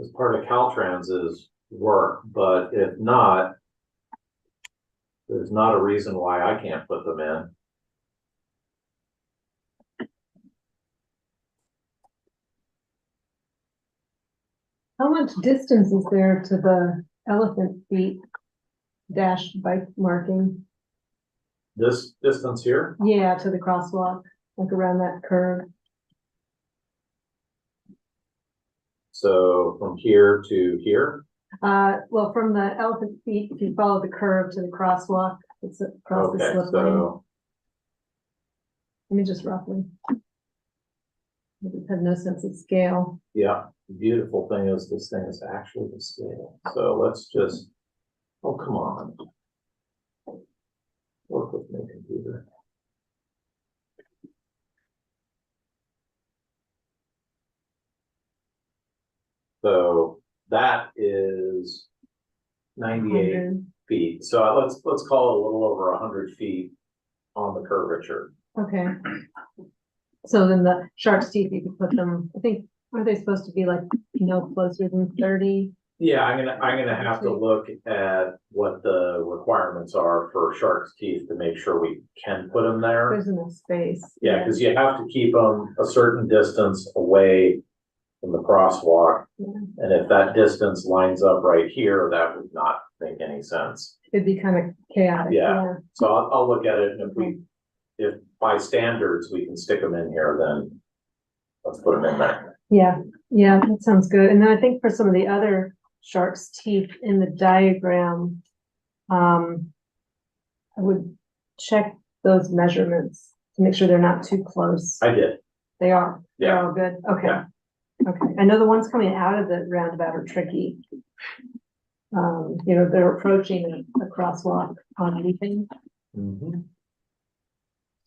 as part of Caltrans's work, but if not, there's not a reason why I can't put them in. How much distance is there to the elephant feet dash bike marking? This distance here, Yeah, to the crosswalk, like around that curve. so from here to here, Well, from the elephant feet, if you follow the curve to the crosswalk, it's across the okay, slip lane. so, Let me just roughly. It has no sense of scale. yeah, the beautiful thing is this thing is actually the scale, so let's just, oh, come on. Work with me, computer. So that is 98 100. feet. So let's call it a little over 100 feet on the curvature. Okay. So then the shark's teeth, you could put them, I think, are they supposed to be like, no closer than 30? Yeah, I'm gonna have to look at what the requirements are for shark's teeth to make sure we can put them there. There's enough space. Yeah, because you have to keep them a certain distance away from the crosswalk. Yeah. And if that distance lines up right here, that would not make any sense. It'd be kind of chaotic. Yeah. So I'll look at it, and if by standards we can stick them in here, then let's put them in there. Yeah, yeah, that sounds good. And then I think for some of the other shark's teeth in the diagram, I would check those measurements to make sure they're not too close. I did. They are. They're Yeah. all good. Okay. Yeah. Okay. I know the ones coming out of the roundabout are tricky. They're approaching a crosswalk on anything. Mhm.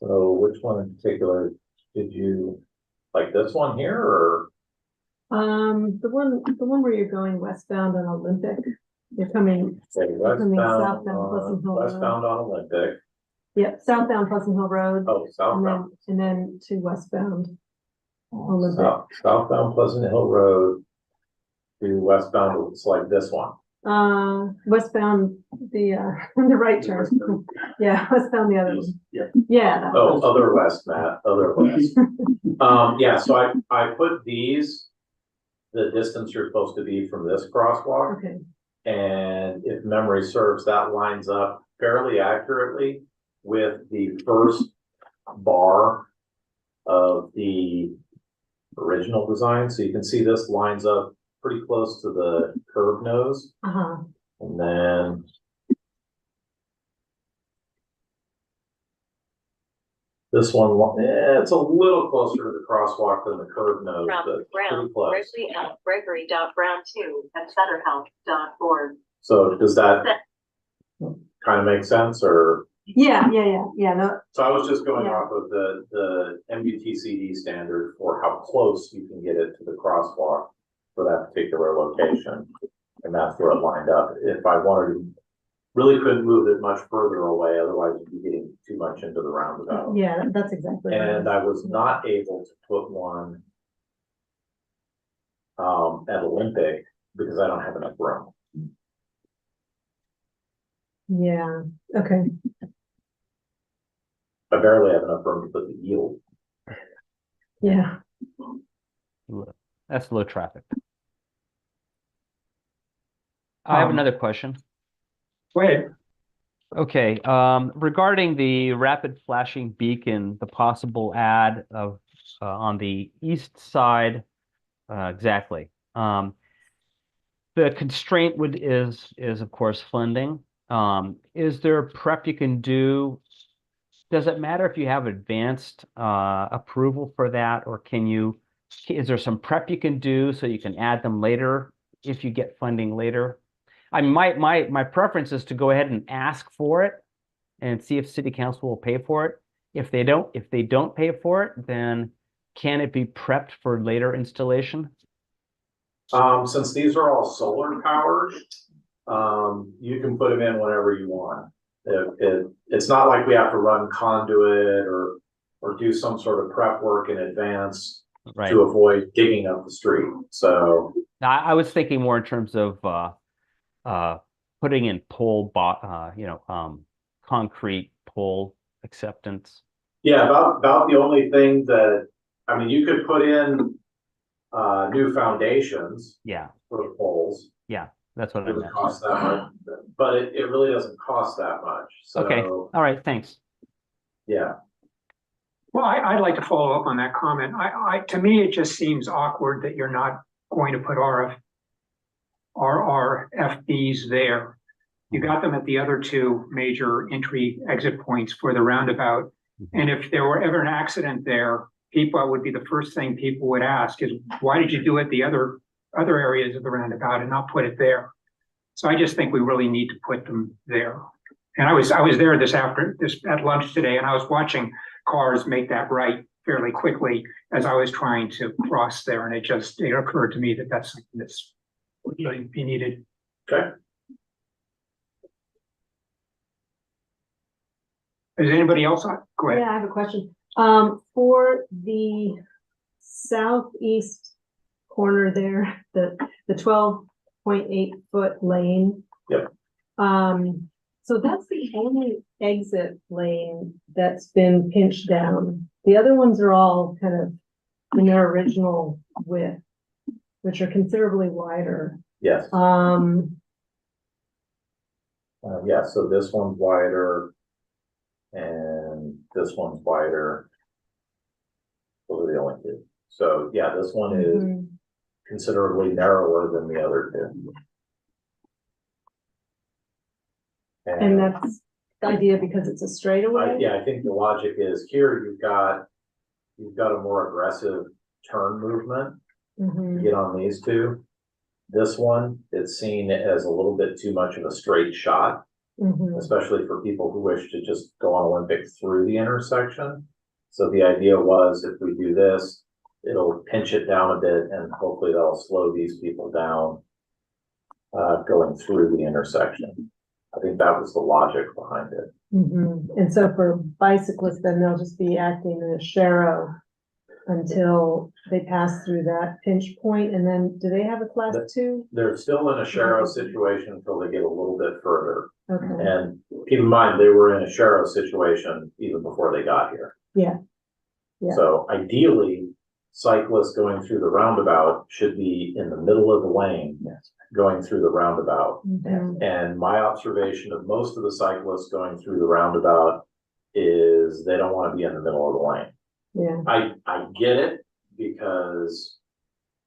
So which one in particular did you, like this one here, or? The one where you're going westbound on Olympic, you're coming, Say Coming westbound southbound Pleasant Hill on, Road. westbound on Olympic, yep, southbound Pleasant Hill Road, oh, southbound. and then to westbound Olympic. Southbound Pleasant Hill Road to westbound, it's like this one. Westbound, the right turn. Yeah, westbound the other one. Yeah. Yeah. that Oh, one. other west, Matt, other west. Yeah, so I put these, the distance you're supposed to be from this crosswalk. Okay, And if memory serves, that lines up fairly accurately with the first bar of the original design. So you can see this lines up pretty close to the curve nose. uh-huh, And then this one, it's a little closer to the crosswalk than the curve nose, but pretty close. Gregory.brown2@fetterhealth.org. So does that kind of make sense, or? yeah, no, So I was just going Yeah. off of the MUTCD standard for how close you can get it to the crosswalk for that particular location. And that's where it lined up. If I wanted to, really couldn't move it much further away, otherwise you'd be getting too much into the roundabout. yeah, that's exactly. what it And is. I was not able to put one at Olympic because I don't have enough room. Yeah, okay, I barely have enough room to put the yield. yeah, That's low traffic. I have another question. Go ahead. Okay, regarding the rapid flashing beacon, the possible add of on the east side, exactly. The constraint is of course funding. Is there prep you can do? Does it matter if you have advanced approval for that, or is there some prep you can do so you can add them later if you get funding later? My preference is to go ahead and ask for it and see if city council will pay for it. If they don't pay for it, then can it be prepped for later installation? Since these are all solar powered, you can put them in whenever you want. It's not like we have to run conduit or do some sort of prep work in advance Right. to avoid digging up the street. So I was thinking more in terms of putting in concrete pole acceptance. yeah, about the only thing that, I mean, you could put in new foundations. Yeah. for the poles. That's what It I doesn't meant. cost that much, but it really doesn't cost that much, Okay, so, all right, thanks. yeah. Well, I'd like to follow up on that comment. To me, it just seems awkward that you're not going to put RFBs there. You got them at the other two major entry exit points for the roundabout. And if there were ever an accident there, people would be the first thing people would ask is, why did you do it the other areas of the roundabout and not put it there? So I just think we really need to put them there. And I was there at lunch today, and I was watching cars make that right fairly quickly as I was trying to cross there, and it occurred to me that that's something that's would really be needed. Okay. Is anybody else on? Go ahead. Yeah, I have a question. For the southeast corner there, the 12.8-foot lane. Yep. So that's the only exit lane that's been pinched down. The other ones are all kind of in their original width, which are considerably wider. Yes, yeah, so this one's wider. And this one's wider. Those are the only two. So, yeah, this one is Mhm. considerably narrower than the other two. And that's the idea because it's a straightaway? yeah, I think the logic is here you've got a more aggressive turn movement to Mhm. get on these two. This one, it's seen as a little bit too much of a straight shot, Mhm. especially for people who wish to just go on Olympic through the intersection. So the idea was if we do this, it'll pinch it down a bit and hopefully that'll slow these people down going through the intersection. I think that was the logic behind it. Mhm. And so for bicyclists, then they'll just be acting in a sharrow until they pass through that pinch point, and then do they have a class two? They're still in a sharrow situation until they get a little bit further. Okay, And keep in mind, they were in a sharrow situation even before they got here. yeah. Yeah. So ideally, cyclists going through the roundabout should be in the middle of the lane, going through the roundabout. Mhm. And my observation of most of the cyclists going through the roundabout is they don't want to be in the middle of the lane. Yeah, I get it because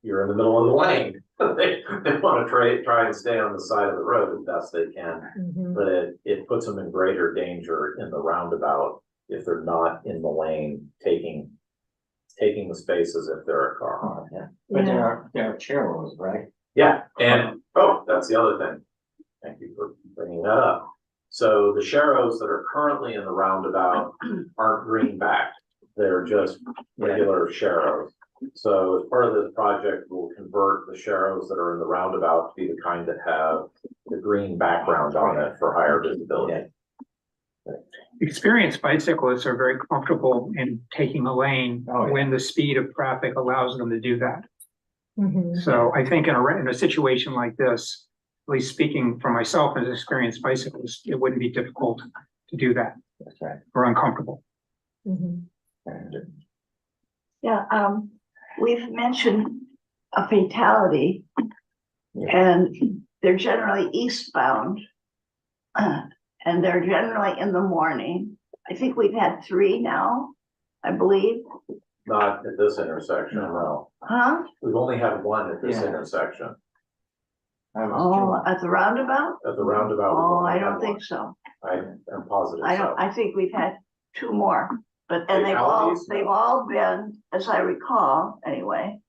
you're in the middle of the lane. They want to try and stay on the side of the road as best they can. Mhm. But it puts them in greater danger in the roundabout if they're not in the lane taking the spaces if they're a car. Yeah, but Yeah. there are churros, right? Yeah, and, that's the other thing. Thank you for bringing that up. So the sharrows that are currently in the roundabout aren't greenbacked. They're just regular sharrows. So as part of this project, we'll convert the sharrows that are in the roundabout to be the kind that have the green background on it for higher visibility. Experienced bicyclists are very comfortable in taking a lane Oh, yeah. when the speed of traffic allows them to do that. Mhm. So I think in a situation like this, at least speaking for myself as an experienced bicyclist, it wouldn't be difficult to do that That's right. or uncomfortable. Mhm. Yeah, we've mentioned a fatality. Yeah. And they're generally eastbound. And they're generally in the morning. I think we've had 3 now, I believe, Not at this intersection, no. huh? We've only had one at this Yeah. intersection. I was Oh, at the roundabout? At the roundabout. we've Oh, only I had don't one. think so. I am positive. so. I think we've had 2 more, and Fatalities? they've all been, as I recall, anyway.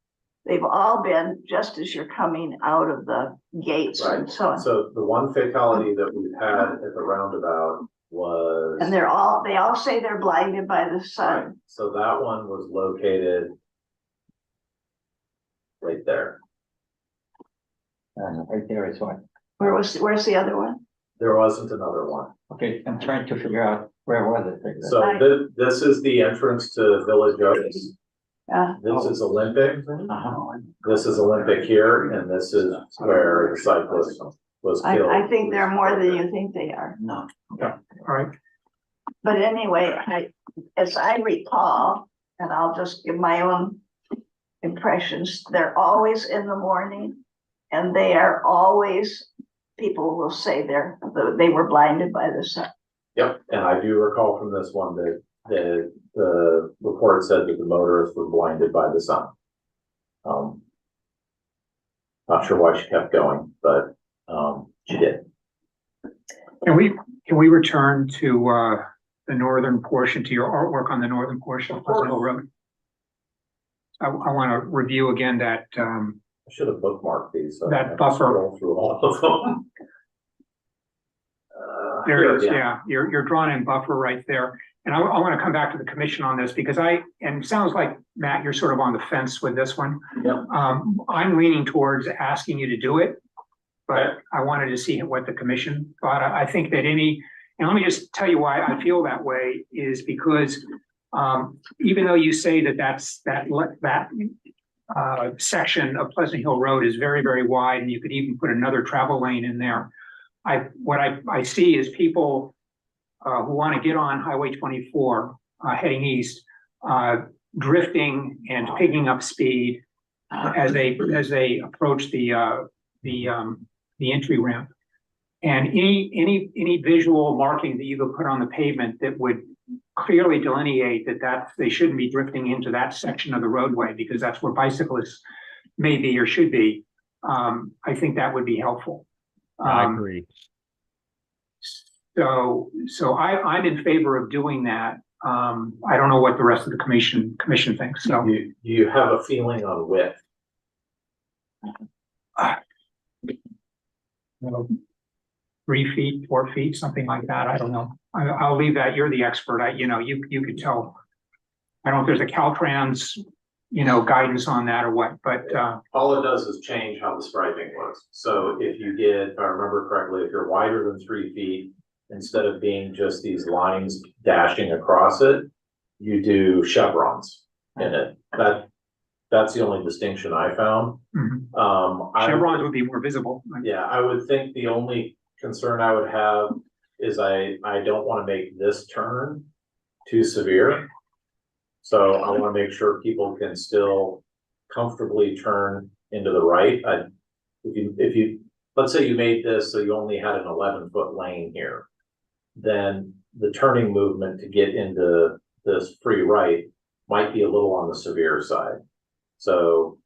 They've all been just as you're coming out of the gates and Right. so on. So the one fatality that we've had at the roundabout was. And they all say they're blinded by the Right, sun. so that one was located right there. right there is one. Where's the other one? There wasn't another one. Okay, I'm trying to figure out where was it. exactly? So this is the entrance to Village Oaks. Yeah. This is Olympic. Uh-huh. This is Olympic here, and this is where the cyclist was killed. I think they're more than you think they are. No. All right. But anyway, as I recall, and I'll just give my own impressions, they're always in the morning. And they are always, people will say they were blinded by the sun. Yep, and I do recall from this one that the report said that the motorists were blinded by the sun. Not sure why she kept going, but she did. Can we return to the northern portion, to your artwork on the northern portion of Pleasant Hill Road? I want to review again that I should have bookmarked these. So I That don't have to buffer. scroll through all of them. there it is, yeah, you're drawn in buffer right there. And I want to come back to the commission on this because and it sounds like, Matt, you're sort of on the fence with this one. Yep. I'm leaning towards asking you to do it, but I wanted to see what the commission thought. I think that and let me just tell you why I feel that way is because even though you say that section of Pleasant Hill Road is very, very wide, and you could even put another travel lane in there. What I see is people who want to get on Highway 24 heading east, drifting and picking up speed as they approach the entry ramp. And any visual marking that you could put on the pavement that would clearly delineate that they shouldn't be drifting into that section of the roadway because that's where bicyclists may be or should be. I think that would be helpful. I agree. So I'm in favor of doing that. I don't know what the rest of the commission thinks. So You have a feeling on width. 3 feet, 4 feet, something like that. I don't know. I'll leave that. You're the expert. You could tell. I don't know if there's a Caltrans, guidance on that or what, but All it does is change how the striping works. So if you get, if I remember correctly, if you're wider than 3 feet, instead of being just these lines dashing across it, you do chevrons in it. That's the only distinction I found. chevrons would be more visible. Yeah, I would think the only concern I would have is I don't want to make this turn too severe. So I want to make sure people can still comfortably turn into the right. If you let's say you made this so you only had an 11-foot lane here, then the turning movement to get into this free right might be a little on the severe side. So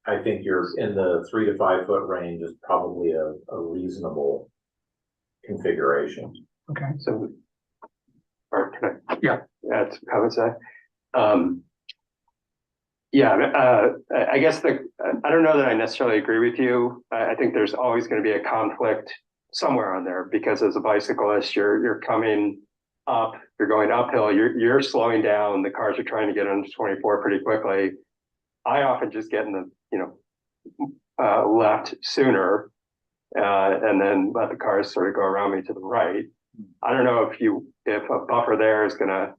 I think you're in the 3 to 5 foot range is probably a reasonable configuration. Okay. So, or can I? Yeah. Add some comments to that. I guess I don't know that I necessarily agree with you. I think there's always going to be a conflict somewhere on there because as a bicyclist, you're coming up, you're going uphill, you're slowing down. The cars are trying to get under 24 pretty quickly. I often just get in the left sooner and then let the cars sort of go around me to the right. I don't know if a buffer there is going to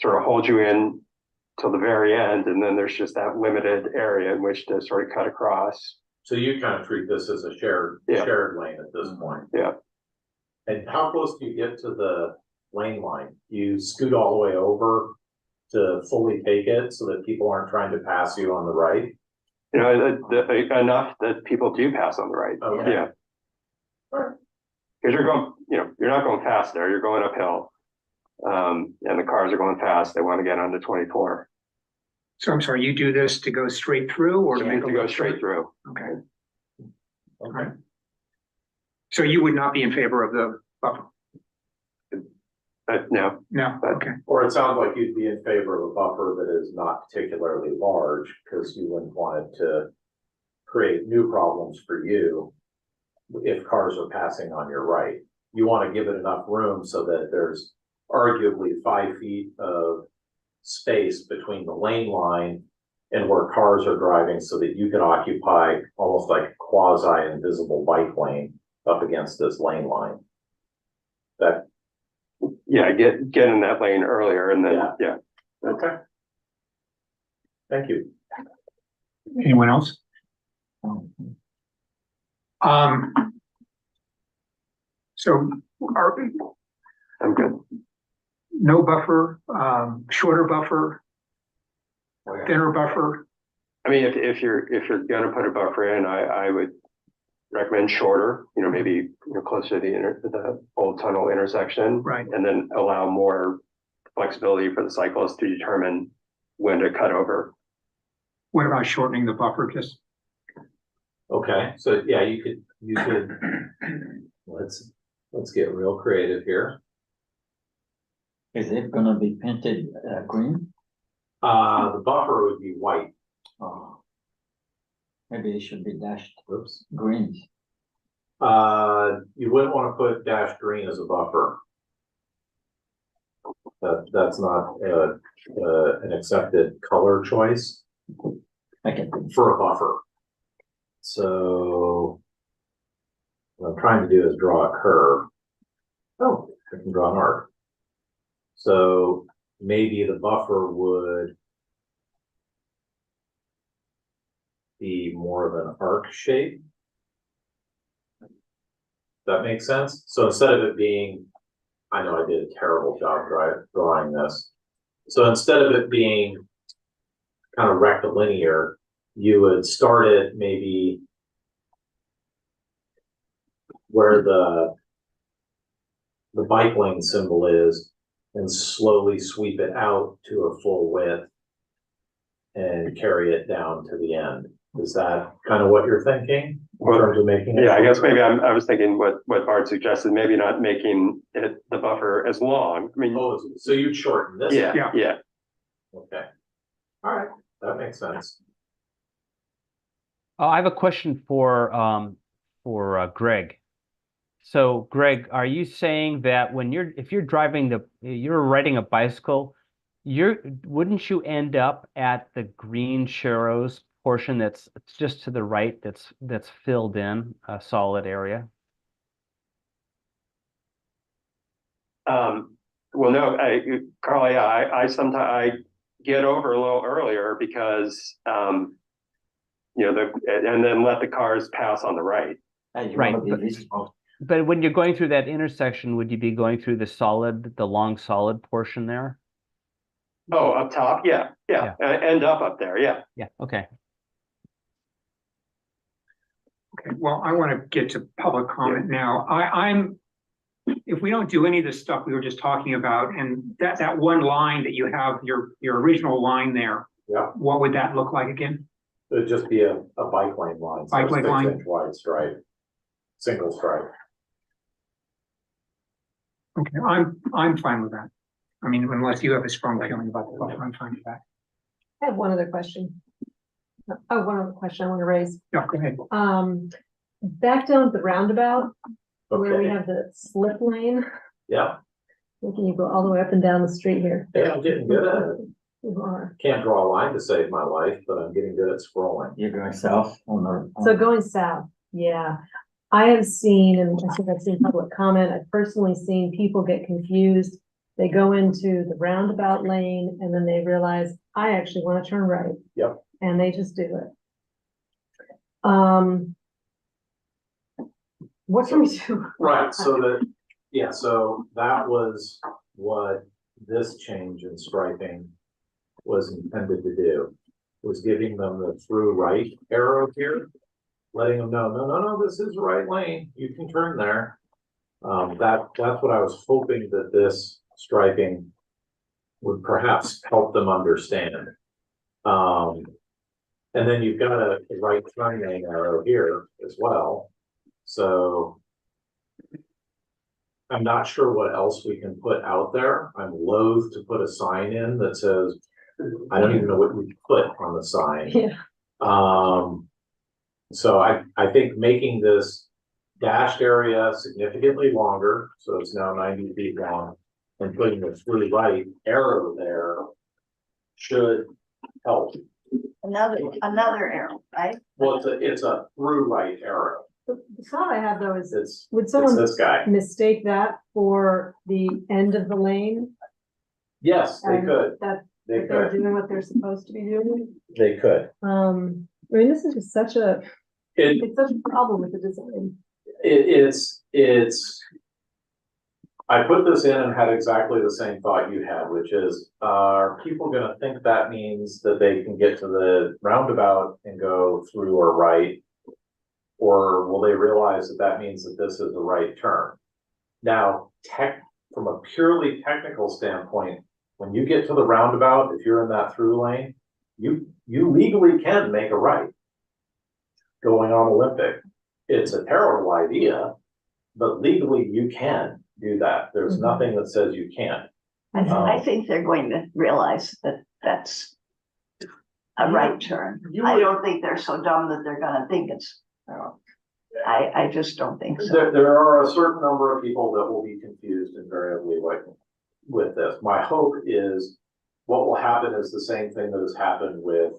sort of hold you in till the very end, and then there's just that limited area in which to sort of cut across. So you kind of treat this as a shared lane at this point. Yeah. And how close do you get to the lane line? You scoot all the way over to fully take it so that people aren't trying to pass you on the right? Enough that people do pass on the right. Okay. Yeah. Because you're going, you're not going fast there, you're going uphill. And the cars are going fast, they want to get onto 24. So I'm sorry, you do this to go straight through or to make To go straight through. Okay. All right. So you would not be in favor of the buffer? No. No, okay. Or it sounds like you'd be in favor of a buffer that is not particularly large because you wouldn't want it to create new problems for you if cars are passing on your right. You want to give it enough room so that there's arguably 5 feet of space between the lane line and where cars are driving so that you can occupy almost like a quasi invisible bike lane up against this lane line. Get in that lane earlier and then, Okay. Thank you. Anyone else? So I'm good. no buffer, shorter buffer, thinner buffer. I mean, if you're gonna put a buffer in, I would recommend shorter, maybe, closer to the old tunnel intersection. Right. And then allow more flexibility for the cyclist to determine when to cut over. What about shortening the buffer just? Okay, so yeah, you could, let's get real creative here. Is it gonna be painted green? The buffer would be white. Oh. Maybe it should be dashed Oops. greens. You wouldn't want to put dash green as a buffer. That's not an accepted color choice Okay. for a buffer. So what I'm trying to do is draw a curve. Oh, I can draw an arc. So maybe the buffer would be more of an arc shape. That makes sense? So instead of it being, I know I did a terrible job drawing this. So instead of it being kind of rectilinear, you would start it maybe where the bike lane symbol is and slowly sweep it out to a full width and carry it down to the end. Is that kind of what you're thinking in terms of making it? Yeah, I guess maybe I was thinking what Bart suggested, maybe not making it the buffer as long. I mean, Oh, so you'd shorten this? yeah, Yeah. yeah. Okay. All right, that makes sense. I have a question for Greg. So Greg, are you saying that if you're riding a bicycle, wouldn't you end up at the green Sharrows portion that's just to the right, that's filled in a solid area? Well, no, Carl, yeah, I sometimes I get over a little earlier because, and then let the cars pass on the right. You Right, wanna be visible. But when you're going through that intersection, would you be going through the long solid portion there? Oh, up top, yeah. End up there, yeah. Yeah, okay. Okay, well, I want to get to public comment now. If we don't do any of this stuff we were just talking about, and that one line that you have, your original line there. Yeah. What would that look like again? It'd just be a bike lane line. So Bike lane line. 6-inch wide stripe, single stripe. Okay, I'm fine with that. I mean, unless you have a strong feeling about the buffer, I'm fine with that. I have one other question. Oh, one other question I want to raise. Yeah, go ahead. Back down at the roundabout, where we Okay, have the slip lane, yeah, making you go all the way up and down the street here. yeah, I'm getting good at it. You are. Can't draw a line to save my life, but I'm getting good at scrolling. You're going south on the. So going south, yeah. I have seen, and I think I've seen public comment, I've personally seen people get confused. They go into the roundabout lane and then they realize, I actually want to turn right. Yep. And they just do it. What can we do? Right, so that was what this change in striping was intended to do. Was giving them the through right arrow here, letting them know, no, this is the right lane, you can turn there. That's what I was hoping that this striping would perhaps help them understand. And then you've got a right turn lane arrow here as well. So I'm not sure what else we can put out there. I'm loath to put a sign in that says, I don't even know what we put on the sign. Yeah. So I think making this dashed area significantly longer, so it's now 90 feet long, and putting the through right arrow there should help. Another arrow, right? Well, it's a through right arrow. The thought I have though is, would It's someone this guy. mistake that for the end of the lane? Yes, they And could. That They they're could. doing what they're supposed to be doing? They could. I mean, this is just such a, It, it's such a problem with the design. it's I put this in and had exactly the same thought you had, which is, are people gonna think that means that they can get to the roundabout and go through or right? Or will they realize that that means that this is the right turn? Now, from a purely technical standpoint, when you get to the roundabout, if you're in that through lane, you legally can make a right going on Olympic. It's a terrible idea, but legally you can do that. There's nothing that says you can't. I think they're going to realize that that's a right turn. You I would- don't think they're so dumb that they're gonna think it's, I just don't think so. There are a certain number of people that will be confused invariably with this. My hope is what will happen is the same thing that has happened with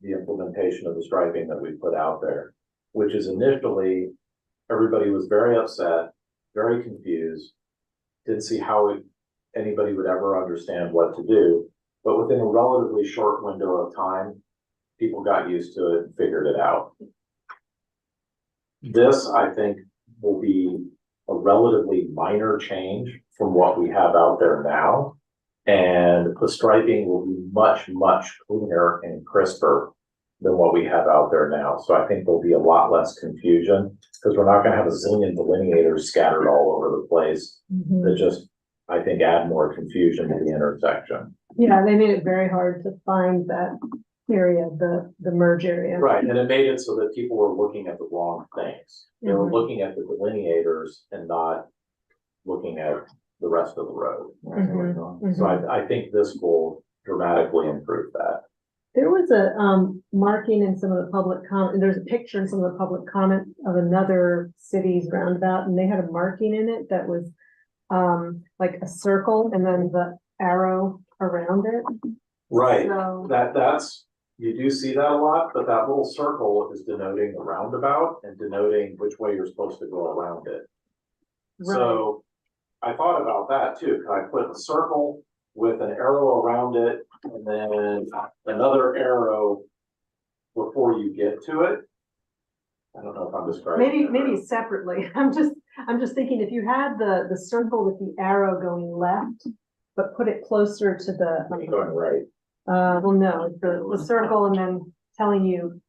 the implementation of the striping that we put out there, which is initially everybody was very upset, very confused, didn't see how anybody would ever understand what to do. But within a relatively short window of time, people got used to it and figured it out. This, I think, will be a relatively minor change from what we have out there now. And the striping will be much, much cleaner and crisper than what we have out there now. So I think there'll be a lot less confusion because we're not gonna have a zillion delineators scattered all over the place that just, I think, add more confusion to the intersection. Yeah, they made it very hard to find that area, the merge area. Right, and it made it so that people were looking at the wrong things. They were Mhm. looking at the delineators and not looking at the rest of the road. So I think this will dramatically improve that. There was a marking in some of the public comment, there's a picture in some of the public comment of another city's roundabout, and they had a marking in it that was like a circle and then the arrow around it. Right, So, that's, you do see that a lot, but that little circle is denoting the roundabout and denoting which way you're supposed to go around it. right, So I thought about that too. Could I put a circle with an arrow around it and then another arrow before you get to it? I don't know if I'm describing. maybe separately. I'm just thinking if you had the circle with the arrow going left, but put it closer to the, Going right. well, no, it's the circle and then telling you,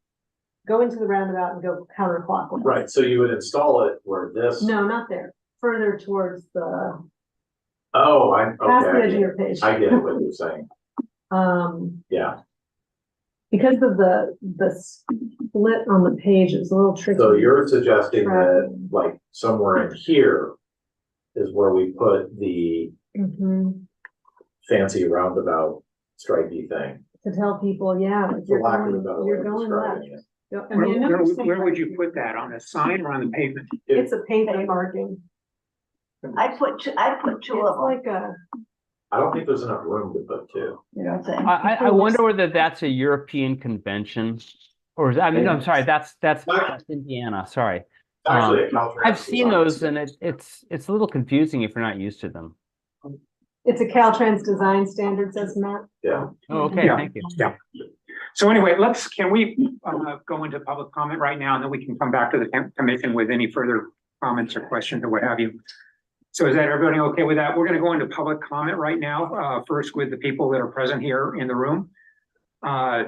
go into the roundabout and go counterclockwise. Right, so you would install it where this. No, not there, further towards the, Oh, past the edge of okay. your page. I get what you're saying. Yeah, Because of the split on the page, it's a little tricky. so you're suggesting that Tracking. like somewhere in here is where we put the Mhm. fancy roundabout stripey thing. To tell people, yeah, if For you're lack of a going, better way you're of going left. describing it. Yeah, I mean, I know Where, you're saying where would right. you put that, on a sign or on the pavement? It's a pavement marking. I put two It's of them, like a, I don't think there's enough room to put two. you know what I'm saying? I wonder whether that's a European convention or is, I mean, I'm sorry, that's Indiana, sorry. Actually, a Caltrans I've seen design. those and it's a little confusing if you're not used to them. it's a Caltrans design standard, says Matt. Yeah, Oh, okay, Yeah. thank you. Yeah. So anyway, can we go into public comment right now, and then we can come back to the commission with any further comments or questions or what have you. So is that everybody okay with that? We're gonna go into public comment right now, first with the people that are present here in the room.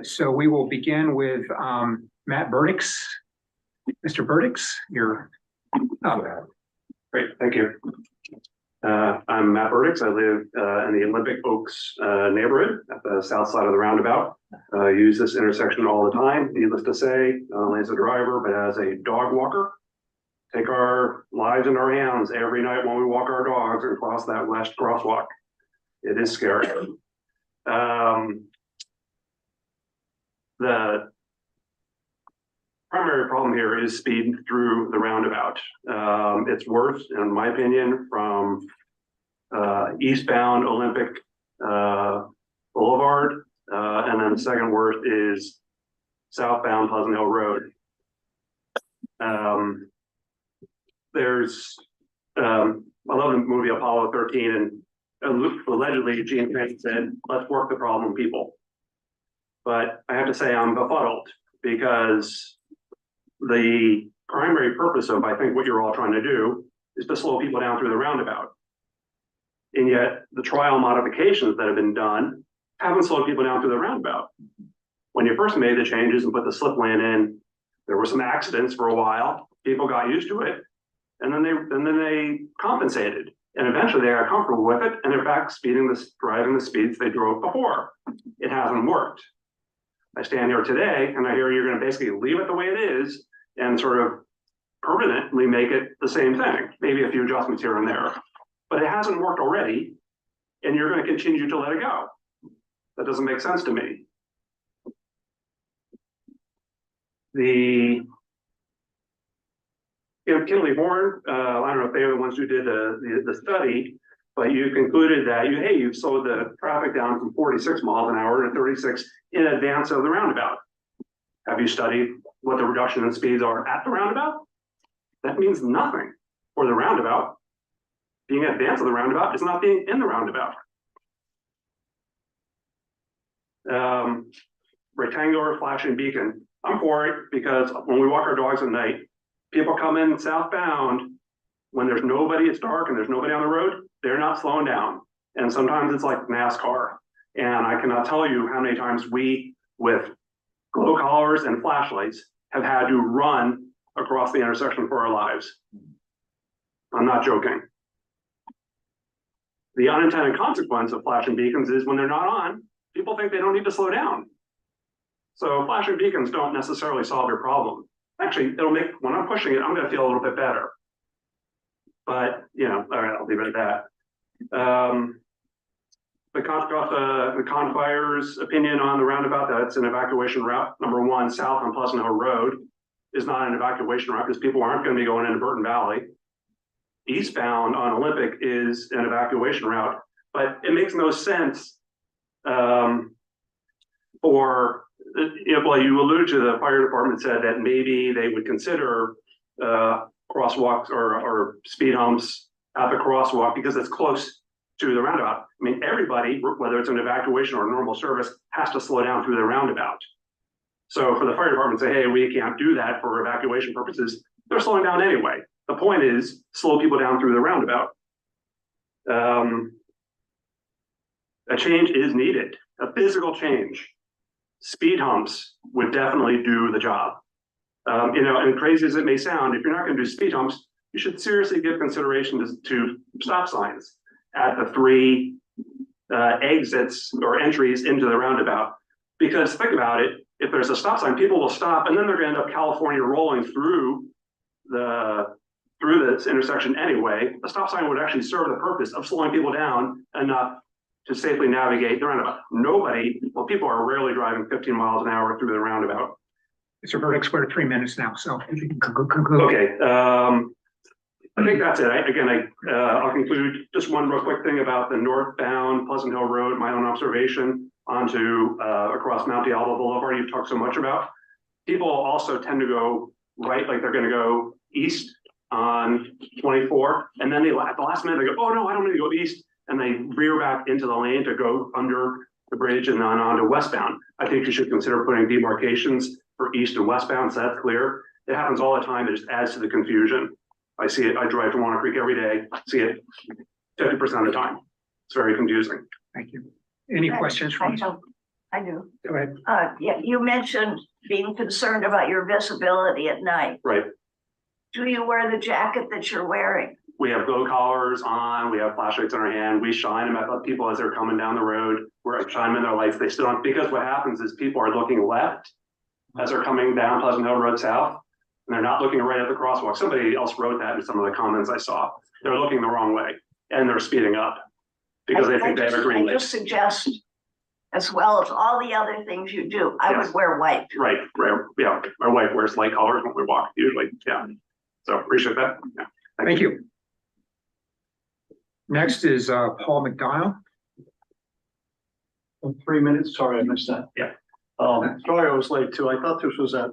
So we will begin with Matt Burdix. Mr. Burdix, you're up. Great, thank you. I'm Matt Burdix. I live in the Olympic Oaks neighborhood at the south side of the roundabout. Use this intersection all the time, needless to say, not only as a driver, but as a dog walker. Take our lives in our hands every night when we walk our dogs across that last crosswalk. It is scary. The primary problem here is speed through the roundabout. It's worse, in my opinion, from eastbound Olympic Boulevard, and then the second worst is southbound Pleasant Hill Road. I love the movie Apollo 13, and allegedly Gene Kranz said, "Let's work the problem, people." But I have to say I'm befuddled because the primary purpose of, I think, what you're all trying to do is to slow people down through the roundabout. And yet the trial modifications that have been done haven't slowed people down through the roundabout. When you first made the changes and put the slip lane in, there were some accidents for a while. People got used to it, and then they compensated, and eventually they got comfortable with it, and they're back driving the speeds they drove before. It hasn't worked. I stand here today, and I hear you're going to basically leave it the way it is and sort of permanently make it the same thing. Maybe a few adjustments here and there, but it hasn't worked already, and you're going to continue to let it go. That doesn't make sense to me. Kinley Horn, I don't know if they were the ones who did the study, but you concluded that you've slowed the traffic down from 46 miles an hour to 36 in advance of the roundabout. Have you studied what the reduction in speeds are at the roundabout? That means nothing for the roundabout. Being in advance of the roundabout is not being in the roundabout. Rectangular flashing beacon. I'm for it because when we walk our dogs at night, people come in southbound when there's nobody, it's dark and there's nobody on the road, they're not slowing down. And sometimes it's like NASCAR. And I cannot tell you how many times we, with glow collars and flashlights, have had to run across the intersection for our lives. I'm not joking. The unintended consequence of flashing beacons is when they're not on, people think they don't need to slow down. So flashing beacons don't necessarily solve your problem. Actually, it'll make, when I'm pushing it, I'm going to feel a little bit better. But, all right, I'll leave it at that. The Confire's opinion on the roundabout that it's an evacuation route. Number one, south on Pleasant Hill Road is not an evacuation route because people aren't going to be going into Burton Valley. Eastbound on Olympic is an evacuation route, but it makes no sense you alluded to the fire department said that maybe they would consider crosswalks or speed humps at the crosswalk because it's close to the roundabout. I mean, everybody, whether it's an evacuation or a normal service, has to slow down through the roundabout. So for the fire department to say, hey, we can't do that for evacuation purposes, they're slowing down anyway. The point is slow people down through the roundabout. A change is needed, a physical change. Speed humps would definitely do the job. And crazy as it may sound, if you're not going to do speed humps, you should seriously give consideration to stop signs at the three exits or entries into the roundabout. Because think about it, if there's a stop sign, people will stop and then they're going to end up California rolling through this intersection anyway. The stop sign would actually serve the purpose of slowing people down and not to safely navigate the roundabout. People are rarely driving 15 miles an hour through the roundabout. Mr. Burdick's, we're at 3 minutes now, so if you can conclude. Okay, I think that's it. I'll conclude just one real quick thing about the northbound Pleasant Hill Road, my own observation onto across Mount Diablo Boulevard you've talked so much about. People also tend to go right, like they're going to go east on 24, and then at the last minute they go, oh no, I don't need to go east, and they rear back into the lane to go under the bridge and then onto westbound. I think you should consider putting demarcations for east and westbound, so that's clear. It happens all the time. It just adds to the confusion. I see it. I drive to Walnut Creek every day. See it 50% of the time. It's very confusing. Thank you. Any questions from? I do. Go ahead. Yeah, you mentioned being concerned about your visibility at night. Right. Do you wear the jacket that you're wearing? We have glow collars on. We have flashlights in our hand. We shine them at people as they're coming down the road. We're shining them in their lights. They still don't, because what happens is people are looking left as they're coming down Pleasant Hill Road south, and they're not looking right at the crosswalk. Somebody else wrote that in some of the comments I saw. They're looking the wrong way and they're speeding up because they think they have a green light. I just suggest, as well as all the other things you do, I Yes. would wear white. Right. Yeah. My wife wears light colors when we walk usually. Yeah. So appreciate that. Yeah. Thank you. Next is Paul McDonough. 3 minutes, sorry, I missed that. Yeah. Sorry I was late too. I thought this was at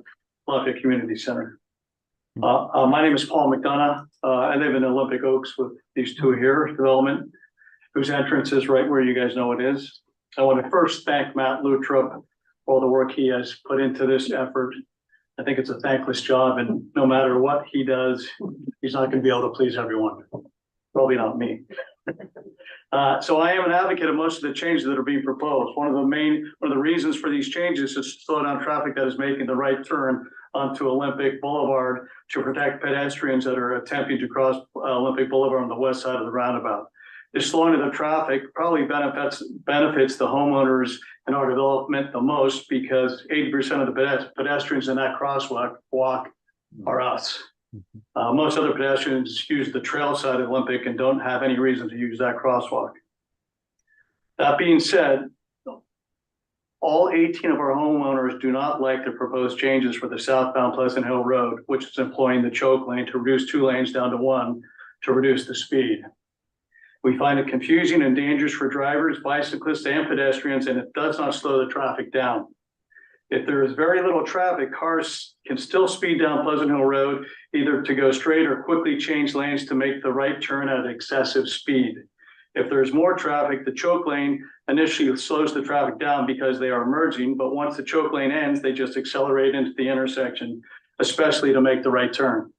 Lafayette Community Center. My name is Paul McDonough. I live in Olympic Oaks with these two here, development, whose entrance is right where you guys know it is. I want to first thank Matt Lutrop for all the work he has put into this effort. I think it's a thankless job, and no matter what he does, he's not going to be able to please everyone. Probably not me. So I am an advocate of most of the changes that are being proposed. One of the reasons for these changes is to slow down traffic that is making the right turn onto Olympic Boulevard to protect pedestrians that are attempting to cross Olympic Boulevard on the west side of the roundabout. This slowing of the traffic probably benefits the homeowners in our development the most because 80% of the pedestrians in that crosswalk are us. Most other pedestrians use the trail side of Olympic and don't have any reason to use that crosswalk. That being said, all 18 of our homeowners do not like the proposed changes for the southbound Pleasant Hill Road, which is employing the choke lane to reduce 2 lanes down to 1 to reduce the speed. We find it confusing and dangerous for drivers, bicyclists, and pedestrians, and it does not slow the traffic down. If there is very little traffic, cars can still speed down Pleasant Hill Road, either to go straight or quickly change lanes to make the right turn at excessive speed. If there's more traffic, the choke lane initially slows the traffic down because they are merging, but once the choke lane ends, they just accelerate into the intersection, especially to make the right turn.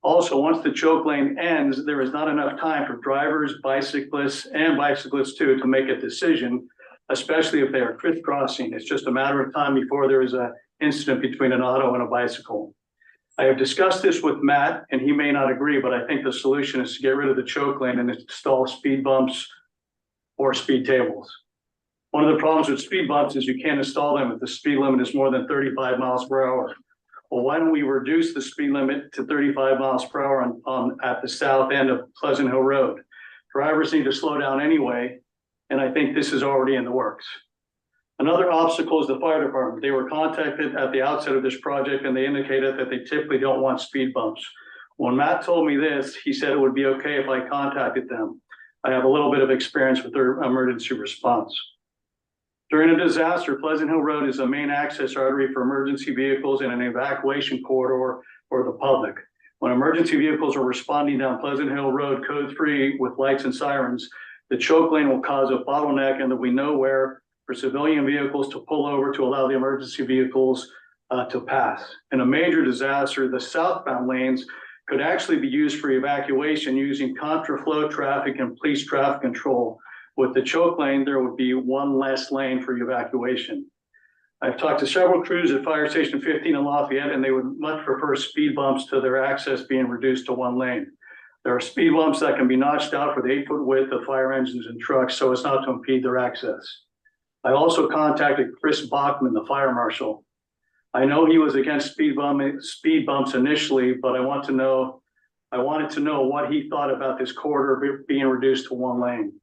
Also, once the choke lane ends, there is not enough time for drivers, bicyclists, and bicyclists too to make a decision, especially if they are crisscrossing. It's just a matter of time before there is an incident between an auto and a bicycle. I have discussed this with Matt, and he may not agree, but I think the solution is to get rid of the choke lane and install speed bumps or speed tables. One of the problems with speed bumps is you can't install them if the speed limit is more than 35 miles per hour. Well, why don't we reduce the speed limit to 35 miles per hour at the south end of Pleasant Hill Road? Drivers need to slow down anyway, and I think this is already in the works. Another obstacle is the fire department. They were contacted at the outset of this project, and they indicated that they typically don't want speed bumps. When Matt told me this, he said it would be okay if I contacted them. I have a little bit of experience with their emergency response. During a disaster, Pleasant Hill Road is a main access artery for emergency vehicles and an evacuation corridor for the public. When emergency vehicles are responding down Pleasant Hill Road Code 3 with lights and sirens, the choke lane will cause a bottleneck and that we know where for civilian vehicles to pull over to allow the emergency vehicles to pass. In a major disaster, the southbound lanes could actually be used for evacuation using contraflow traffic and police traffic control. With the choke lane, there would be 1 less lane for evacuation. I've talked to several crews at Fire Station 15 in Lafayette, and they would much prefer speed bumps to their access being reduced to 1 lane. There are speed bumps that can be notched out for the 8-foot width of fire engines and trucks so as not to impede their access. I also contacted Chris Bachman, the fire marshal. I know he was against speed bumps initially, but I wanted to know what he thought about this corridor being reduced to 1 lane.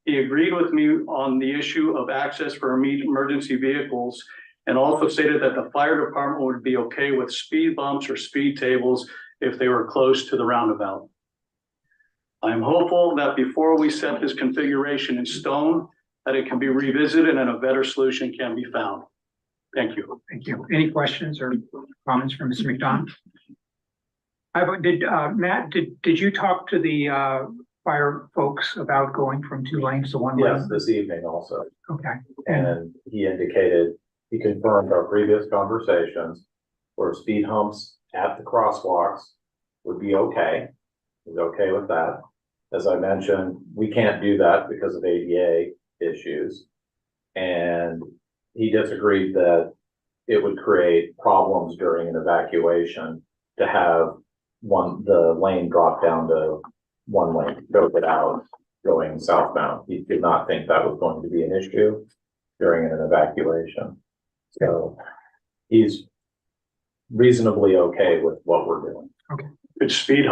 He agreed with me on the issue of access for emergency vehicles and also stated that the fire department would be okay with speed bumps or speed tables if they were close to the roundabout. I'm hopeful that before we set this configuration in stone, that it can be revisited and a better solution can be found. Thank you. Thank you. Any questions or comments from Mr. McDonough? Matt, did you talk to the fire folks about going from 2 lanes to 1 lane? Yes, this evening also. Okay. And he confirmed our previous conversations where speed humps at the crosswalks would be okay. He's okay with that. As I mentioned, we can't do that because of ADA issues. And he disagreed that it would create problems during an evacuation to have the lane drop down to 1 lane, choke it out going southbound. He did not think that was going to be an issue during an evacuation. So he's reasonably okay with what we're doing. Okay. Could speed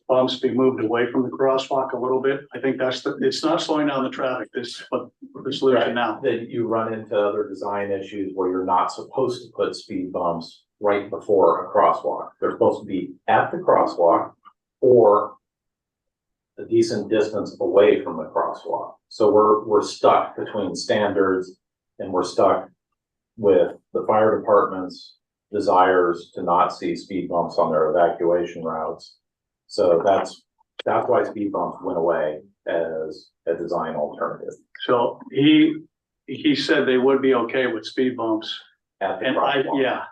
bumps be moved away from the crosswalk a little bit? I think it's not slowing down the traffic, the solution now. That you run into other design issues where you're not supposed to put speed bumps right before a crosswalk. They're supposed to be at the crosswalk or a decent distance away from the crosswalk. So we're stuck between standards, and we're stuck with the fire department's desires to not see speed bumps on their evacuation routes. So that's why speed bumps went away as a design alternative. So he said they would be okay with speed bumps. At the And crosswalk.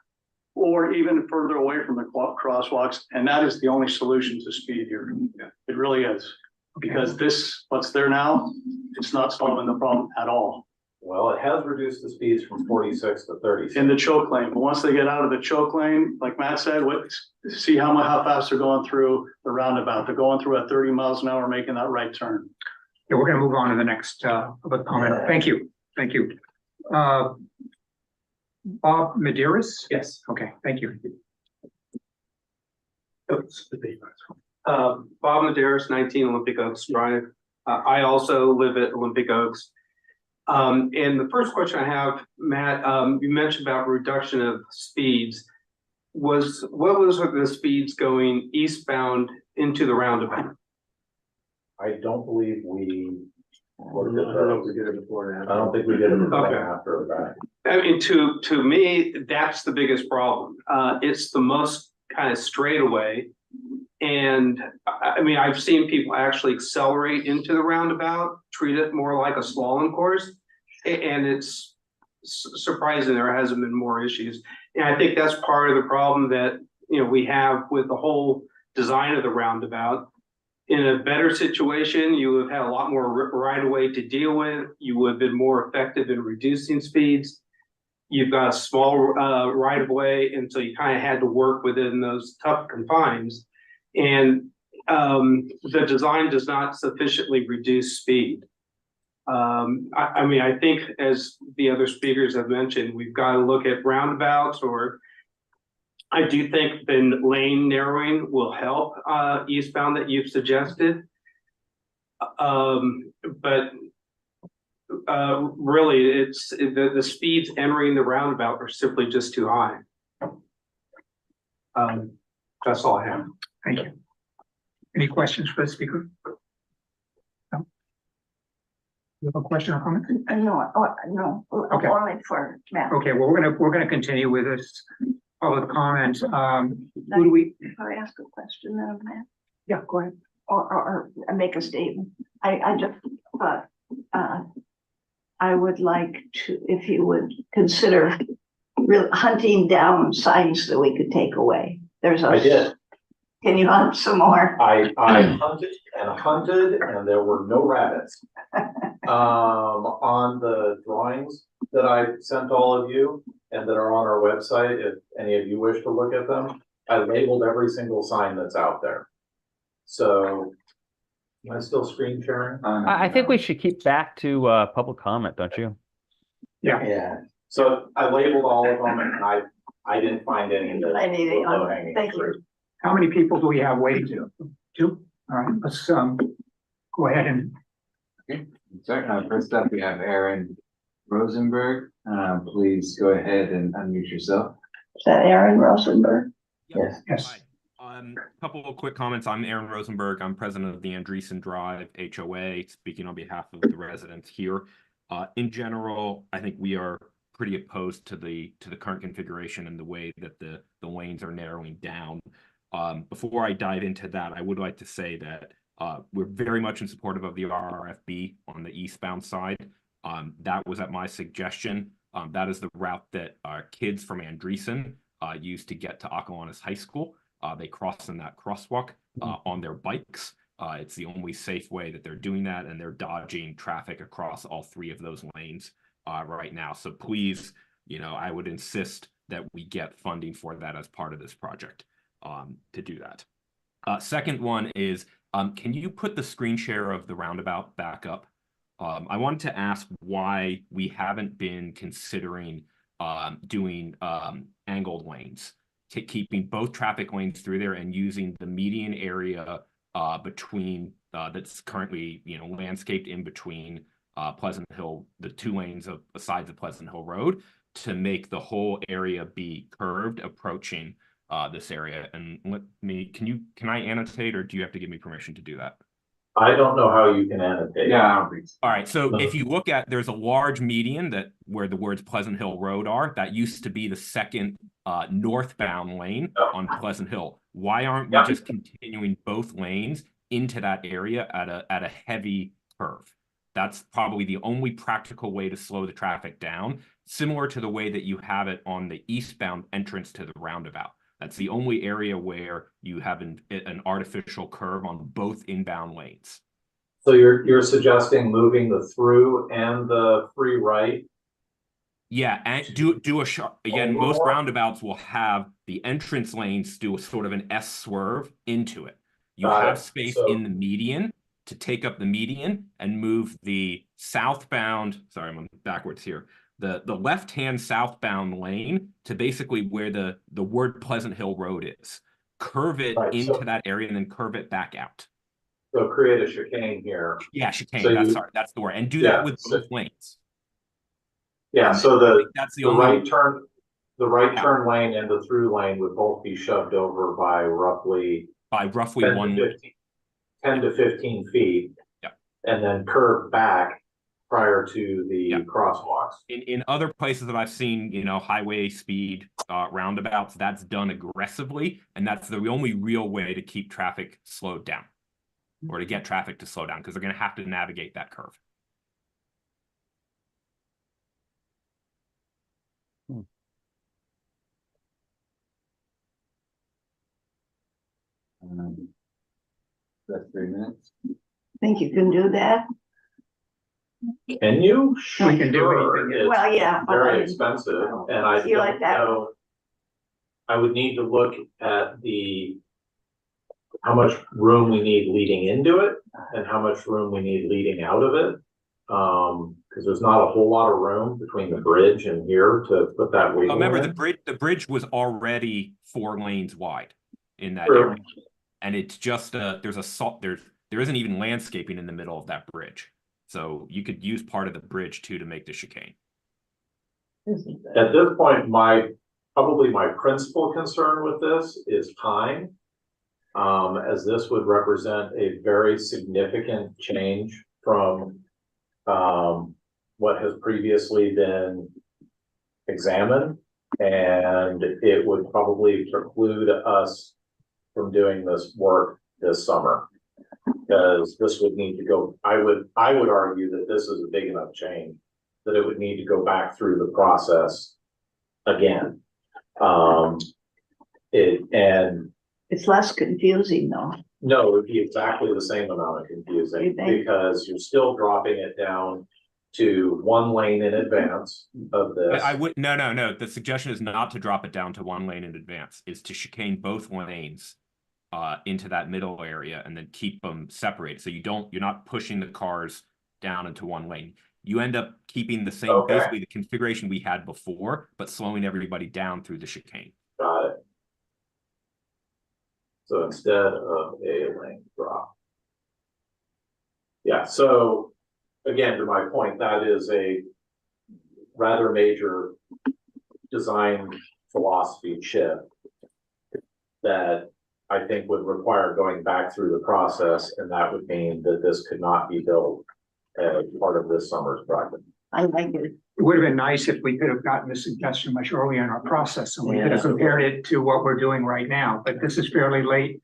or even further away from the crosswalks. And that is the only solution to speed here. It really is. Because this, what's there now, it's not solving the problem at all. Well, it has reduced the speeds from 46 to 36. In the choke lane, but once they get out of the choke lane, like Matt said, see how fast they're going through the roundabout. They're going through at 30 miles an hour, making that right turn. Yeah, we're gonna move on to the next public comment. Thank you, thank you. Bob Medeiros? Yes. Okay, thank you. Bob Medeiros, 19 Olympic Oaks Drive. I also live at Olympic Oaks. And the first question I have, Matt, you mentioned about reduction of speeds. What was the speeds going eastbound into the roundabout? I don't believe we looked at I don't know if those. we did it before and I don't think we did it before Okay. and after that. I mean, to me, that's the biggest problem. It's the most kind of straightaway. And I mean, I've seen people actually accelerate into the roundabout, treat it more like a slalom course. And it's surprising there hasn't been more issues. And I think that's part of the problem that, we have with the whole design of the roundabout. In a better situation, you would have had a lot more right of way to deal with. You would have been more effective in reducing speeds. You've got a small right of way, and so you kind of had to work within those tough confines. And the design does not sufficiently reduce speed. I mean, I think as the other speakers have mentioned, we've got to look at roundabouts, or I do think the lane narrowing will help eastbound that you've suggested. But really, it's the speeds entering the roundabout are simply just too high. That's all I have. Thank you. Any questions for the speaker? No? You have a question or comment? No, no, Okay. only for Matt. Okay, well, we're gonna continue with this public comment. Who do we? Can I ask a question then, Matt? Yeah, go ahead. Or make a statement? I just, I would like to, if you would consider hunting down signs that we could take away. I did. Can you hunt some more? I hunted and there were no rabbits. On the drawings that I sent all of you and that are on our website, if any of you wish to look at them, I labeled every single sign that's out there. So, am I still screen sharing? I think we should keep back to public comment, don't you? Yeah. So I labeled all of them and I didn't find any that. Anything were on, low-hanging thank fruit. you. How many people do we have waiting to? Two? All right, let's go ahead and First up, we have Aaron Rosenberg. Please go ahead and unmute yourself. Is that Aaron Rosenberg? Yes. yes. Couple of quick comments. I'm Aaron Rosenberg. I'm president of the Andreessen Drive HOA, speaking on behalf of the residents here. In general, I think we are pretty opposed to the current configuration and the way that the lanes are narrowing down. Before I dive into that, I would like to say that we're very much in support of the RRFB on the eastbound side. That was at my suggestion. That is the route that kids from Andreessen use to get to Acalanes High School. They cross in that crosswalk on their bikes. It's the only safe way that they're doing that, and they're dodging traffic across all three of those lanes right now. So please, I would insist that we get funding for that as part of this project to do that. Second one is, can you put the screen share of the roundabout back up? I wanted to ask why we haven't been considering doing angled lanes, keeping both traffic lanes through there and using the median area between that's currently landscaped in between Pleasant Hill, the two lanes of sides of Pleasant Hill Road, to make the whole area be curved approaching this area. And can I annotate, or do you have to give me permission to do that? I don't know how you can annotate. Yeah, I don't think so. All right, so if you look at, there's a large median where the words Pleasant Hill Road are. That used to be the second northbound lane on Pleasant Hill. Why aren't we just continuing both lanes into that area at a heavy curve? That's probably the only practical way to slow the traffic down, similar to the way that you have it on the eastbound entrance to the roundabout. That's the only area where you have an artificial curve on both inbound lanes. So you're suggesting moving the through and the free right? Yeah, and do a sharp again. Oh, Most more? roundabouts will have the entrance lanes do a sort of an S swerve into it. You Got have it. space So- in the median to take up the median and move the southbound. Sorry, I'm backwards here. The left-hand southbound lane to basically where the word Pleasant Hill Road is. Curve it Right, into so- that area and then curve it back out. So create a chicane here. Yeah, chicane. So That's you- sorry, that's the word. And do Yeah, that with so- both lanes. Yeah, so I the, think that's the the only right turn, the right Yeah. turn lane and the through lane would both be shoved over by roughly by roughly 10 one. to 15, 10 to 15 feet. Yeah. And then curve back prior to the Yeah. crosswalks. In other places that I've seen, highway speed roundabouts, that's done aggressively, and that's the only real way to keep traffic slowed down, or to get traffic to slow down, because they're going to have to navigate that curve. That's 3 minutes. Think you can do that? Can you? We can do Sure. anything. It's Well, yeah, but I very mean, expensive, and I feel like don't that- know. I would need to look at how much room we need leading into it and how much room we need leading out of it. Because there's not a whole lot of room between the bridge and here to put that wiggle Remember, in. the bridge was already 4 lanes wide in that True. area, and it's just there isn't even landscaping in the middle of that bridge, so you could use part of the bridge too to make the chicane. At this point, probably my principal concern with this is time. As this would represent a very significant change from what has previously been examined. And it would probably preclude us from doing this work this summer. Because this would need to go, I would argue that this is a big enough change that it would need to go back through the process again. It's less confusing though. No, it would be exactly the same amount of You confusing think? because you're still dropping it down to 1 lane in advance of this. I would no. The suggestion is not to drop it down to 1 lane in advance. Is to chicane both lanes into that middle area and then keep them separated. So you're not pushing the cars down into 1 lane. You end up keeping the same, Okay. basically the configuration we had before, but slowing everybody down through the chicane. Got it. So instead of a lane drop. Yeah, so again, to my point, that is a rather major design philosophy shift that I think would require going back through the process, and that would mean that this could not be built as part of this summer's project. I like it. It would have been nice if we could have gotten the suggestion much earlier in our process, and we could have Yeah. compared it to what we're doing right now, but this is fairly late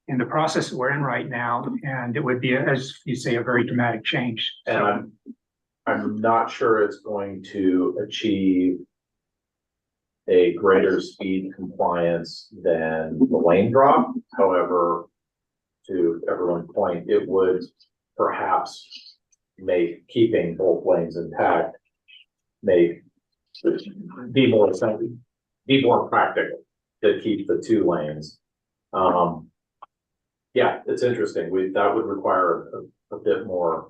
in the process that we're in right now, and it would be, as you say, a very dramatic change. And I'm not sure it's going to achieve a greater speed compliance than the lane drop. However, to everyone's point, it would perhaps make keeping both lanes intact, be more practical to keep the 2 lanes. Yeah, it's interesting. That would require a bit more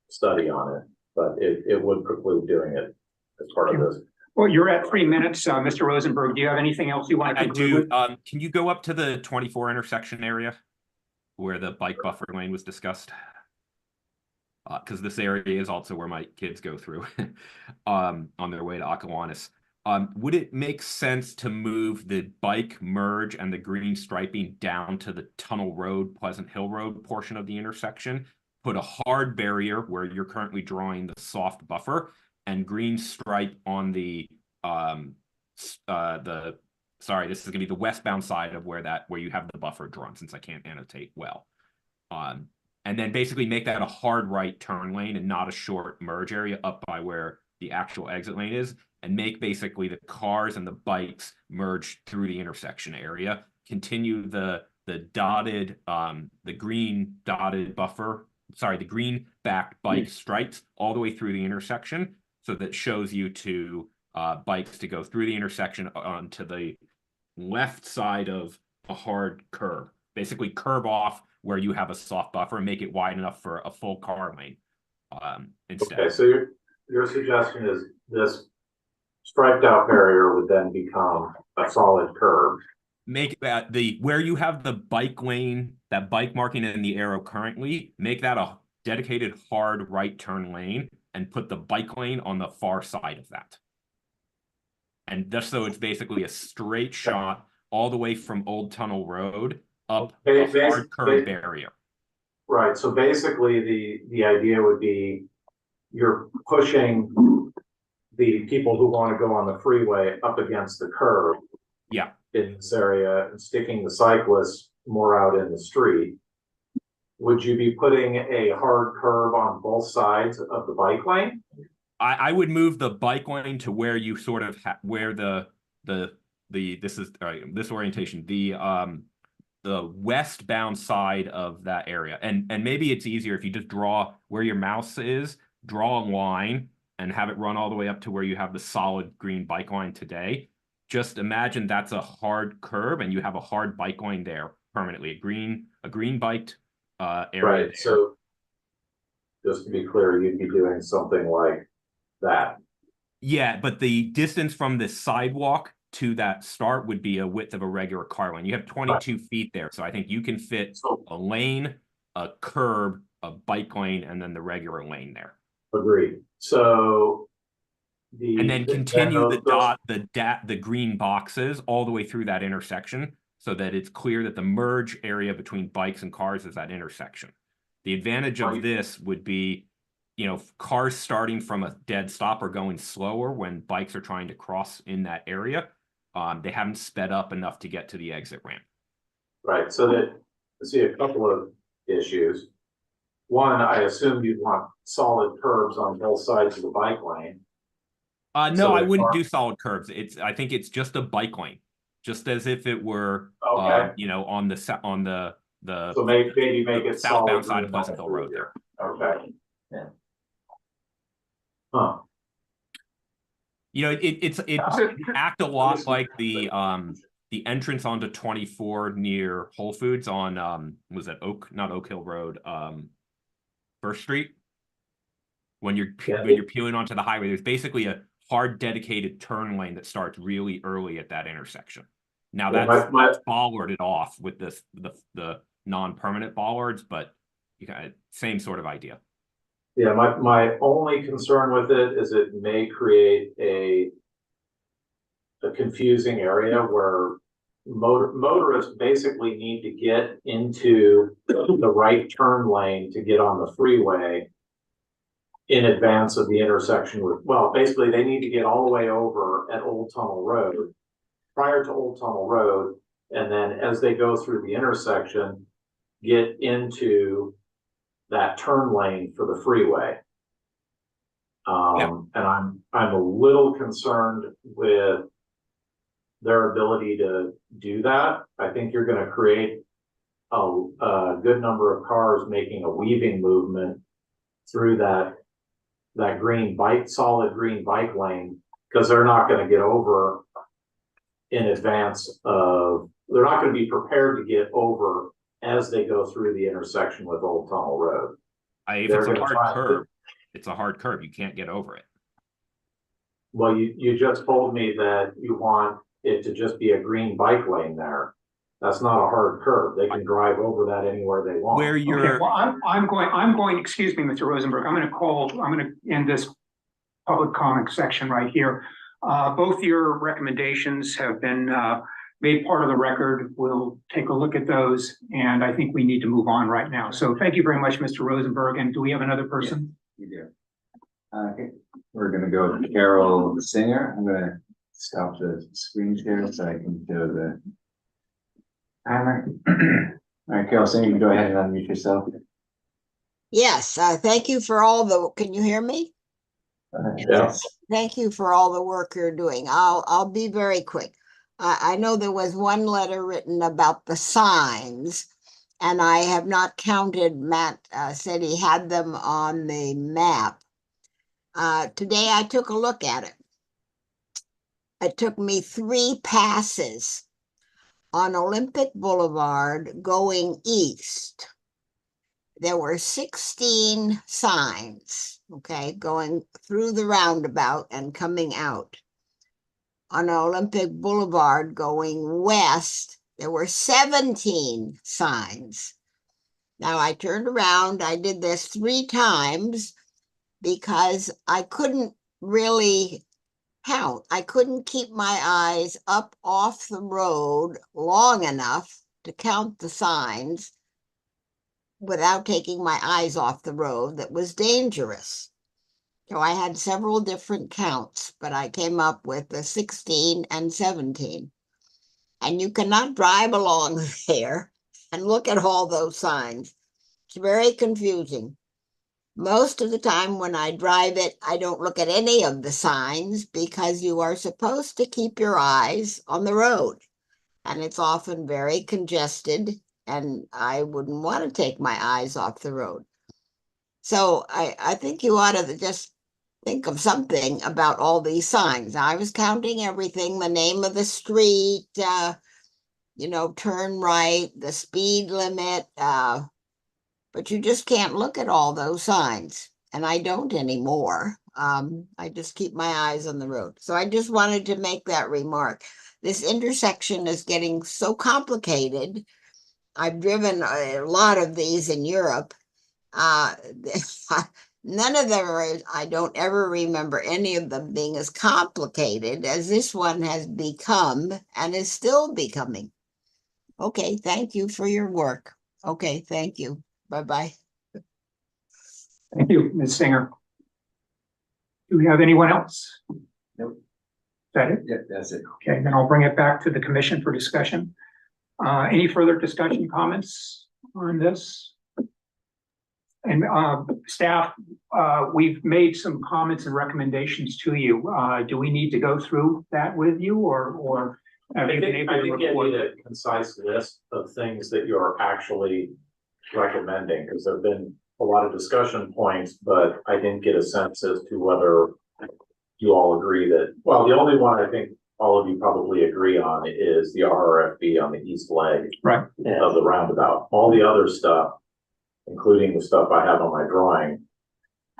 study on it, but it would preclude doing it as part of this. Well, you're at 3 minutes, Mr. Rosenberg. Do you have anything else you want to I conclude do. with? Can you go up to the 24 intersection area where the bike buffer lane was discussed? Because this area is also where my kids go through on their way to Occowanus. Would it make sense to move the bike merge and the green striping down to the Tunnel Road, Pleasant Hill Road portion of the intersection? Put a hard barrier where you're currently drawing the soft buffer, and green stripe on the sorry, this is gonna be the westbound side of where you have the buffer drawn, since I can't annotate well. And then basically make that a hard right turn lane and not a short merge area up by where the actual exit lane is, and make basically the cars and the bikes merge through the intersection area. Continue the dotted, the green dotted buffer sorry, the green backed bike stripes all the way through the intersection. So that shows you to bikes to go through the intersection onto the left side of a hard curb. Basically curb off where you have a soft buffer and make it wide enough for a full car lane instead. Okay, so your suggestion is this striped out barrier would then become a solid curb. Make that where you have the bike lane, that bike marking in the arrow currently, make that a dedicated hard right turn lane and put the bike lane on the far side of that. And just so it's basically a straight shot all the way from Old Tunnel Road up a hard curb barrier. Right, so basically the idea would be you're pushing the people who want to go on the freeway up against the curb. Yeah. In this area and sticking the cyclists more out in the street. Would you be putting a hard curb on both sides of the bike lane? I would move the bike lane to where you sort of where this orientation, the westbound side of that area. And maybe it's easier if you just draw where your mouse is, draw a line and have it run all the way up to where you have the solid green bike line today. Just imagine that's a hard curb and you have a hard bike lane there permanently, a green biked area. Right, there. so just to be clear, you'd be doing something like that. Yeah, but the distance from the sidewalk to that start would be a width of a regular car lane. You have 22 feet there, so I think you can fit a lane, a curb, a bike lane, and then the regular lane there. Agreed. So and then continue the green boxes all the way through that intersection so that it's clear that the merge area between bikes and cars is that intersection. The advantage of this would be, you know, cars starting from a dead stop are going slower when bikes are trying to cross in that area. They haven't sped up enough to get to the exit ramp. Right, so that, I see a couple of issues. One, I assume you'd want solid curbs on both sides of the bike lane. No, So I wouldn't do solid curbs. I think it's just a bike lane, just as if it were, you know, on the so maybe make it southbound side of Pleasantville Road there. Okay. Yeah. Huh. You know, it act a lot like the entrance onto 24 near Whole Foods on was that not Oak Hill Road, First Street. When you're peeling onto the highway, there's basically a hard dedicated turn lane that starts really early at that intersection. Now that's bollarded off with the non-permanent bollards, but you got same sort of idea. Yeah, my only concern with it is it may create a confusing area where motorists basically need to get into the right turn lane to get on the freeway in advance of the intersection with, well, basically they need to get all the way over at Old Tunnel Road, prior to Old Tunnel Road, and then as they go through the intersection, get into that turn lane for the freeway. And I'm a little concerned with their ability to do that. I think you're going to create a good number of cars making a weaving movement through that solid green bike lane, because they're not going to get over in advance of, they're not going to be prepared to get over as they go through the intersection with Old Tunnel Road. If it's a hard curb, it's a hard curb. You can't get over it. Well, you just told me that you want it to just be a green bike lane there. That's not a hard curb. They can drive over that anywhere they want. Where you're, Okay, well, I'm going, excuse me, Mr. Rosenberg, I'm going to end this public comment section right here. Both your recommendations have been made part of the record. We'll take a look at those, and I think we need to move on right now. So thank you very much, Mr. Rosenberg. And do we have another person? You do. Okay, we're gonna go with Carol Singer. I'm gonna stop the screen share so I can show the timer. All right, Carol Singer, you can go ahead and unmute yourself. Yes, thank you for all the, can you hear me? Yes. Thank you for all the work you're doing. I'll be very quick. I know there was one letter written about the signs, and I have not counted. Matt said he had them on the map. Today I took a look at it. It took me 3 passes on Olympic Boulevard going east. There were 16 signs, okay, going through the roundabout and coming out. On Olympic Boulevard going west, there were 17 signs. Now I turned around, I did this 3 times because I couldn't really count. I couldn't keep my eyes up off the road long enough to count the signs without taking my eyes off the road. That was dangerous. So I had several different counts, but I came up with the 16 and 17. And you cannot drive along there and look at all those signs. It's very confusing. Most of the time when I drive it, I don't look at any of the signs because you are supposed to keep your eyes on the road. And it's often very congested, and I wouldn't want to take my eyes off the road. So I think you ought to just think of something about all these signs. I was counting everything, the name of the street, turn right, the speed limit, but you just can't look at all those signs, and I don't anymore. I just keep my eyes on the road. So I just wanted to make that remark. This intersection is getting so complicated. I've driven a lot of these in Europe. None of them I don't ever remember any of them being as complicated as this one has become and is still becoming. Okay, thank you for your work. Okay, thank you. Bye-bye. Thank you, Ms. Singer. Do we have anyone else? Nope. Is that it? Yeah, that's it. Okay, then I'll bring it back to the commission for discussion. Any further discussion, comments on this? And staff, we've made some comments and recommendations to you. Do we need to go through that with you, or have you been able to I think you report? need a concise list of things that you're actually recommending, because there have been a lot of discussion points, but I didn't get a sense as to whether you all agree that, well, the only one I think all of you probably agree on is the RRFB on the east leg Right. of the roundabout. All the other stuff, including the stuff I have on my drawing,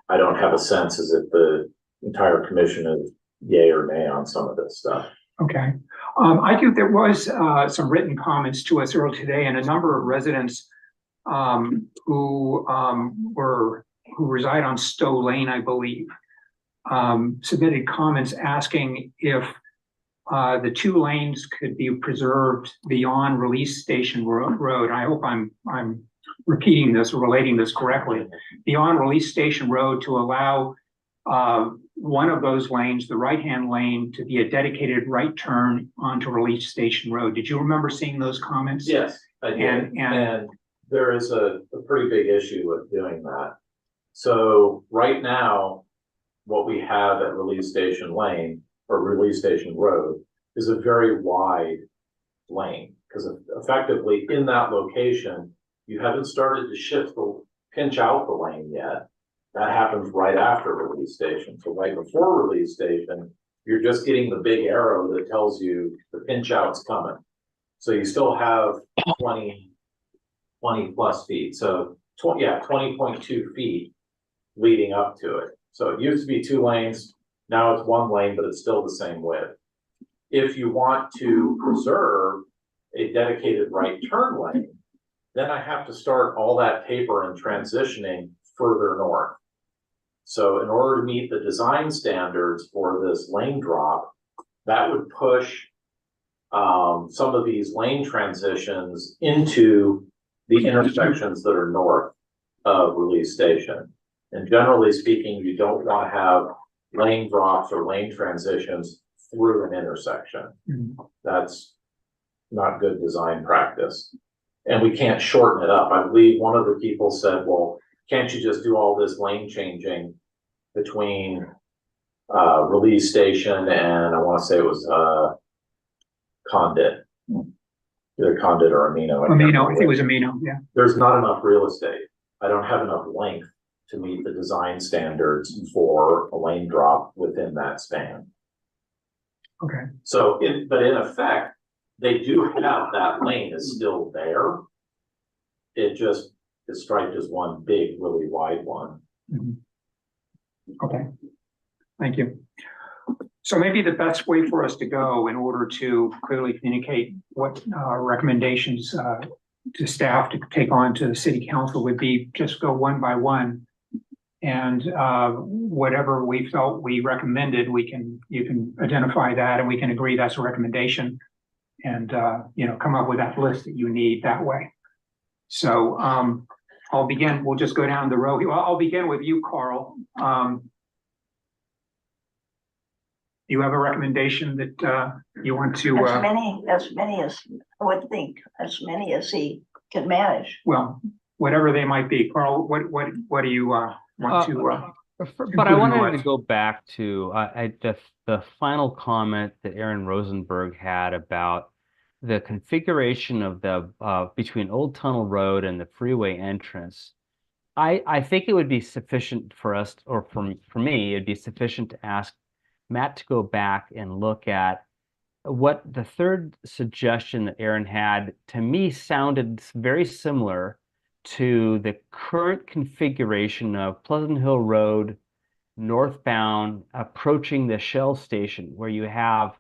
I don't have a sense as if the entire commission is yay or nay on some of this stuff. Okay. I think there was some written comments to us earlier today, and a number of residents who reside on Stowe Lane, I believe, submitted comments asking if the 2 lanes could be preserved beyond Release Station Road. I hope I'm repeating this or relating this correctly. Beyond Release Station Road to allow one of those lanes, the right-hand lane, to be a dedicated right turn onto Release Station Road. Did you remember seeing those comments? Yes, I did. And there is a pretty big issue with doing that. So right now, what we have at Release Station Lane or Release Station Road is a very wide lane, because effectively in that location, you haven't started to pinch out the lane yet. That happens right after Release Station. So right before Release Station, you're just getting the big arrow that tells you the pinch out's coming. So you still have 20 plus feet. So 20.2 feet leading up to it. So it used to be 2 lanes. Now it's 1 lane, but it's still the same width. If you want to preserve a dedicated right turn lane, then I have to start all that taper and transitioning further north. So in order to meet the design standards for this lane drop, that would push some of these lane transitions into the intersections that are north of Release Station. And generally speaking, you don't want to have lane drops or lane transitions through an intersection. Mm-hmm. That's not good design practice. And we can't shorten it up. I believe one of the people said, well, can't you just do all this lane changing between Release Station and I want to say it was Condit. Either Condit or Amino. Amino, I think it was Amino, yeah. There's not enough real estate. I don't have enough length to meet the design standards for a lane drop within that span. Okay, So but in effect, they do have that lane is still there. It just is striped as one big, really wide one. okay. Thank you. So maybe the best way for us to go in order to clearly communicate what recommendations to staff to take on to the city council would be just go one by one. And whatever we felt we recommended, you can identify that and we can agree that's a recommendation. And come up with that list that you need that way. So I'll begin, we'll just go down the row. Well, I'll begin with you, Carl. You have a recommendation that you want to As many as I would think, as many as he can manage. well, whatever they might be. Carl, what do you want to But I wanted with? to go back to the final comment that Aaron Rosenberg had about the configuration of the between Old Tunnel Road and the freeway entrance. I think it would be sufficient for us, or for me, it'd be sufficient to ask Matt to go back and look at what the third suggestion that Aaron had, to me, sounded very similar to the current configuration of Pleasant Hill Road northbound approaching the Shell station, where you have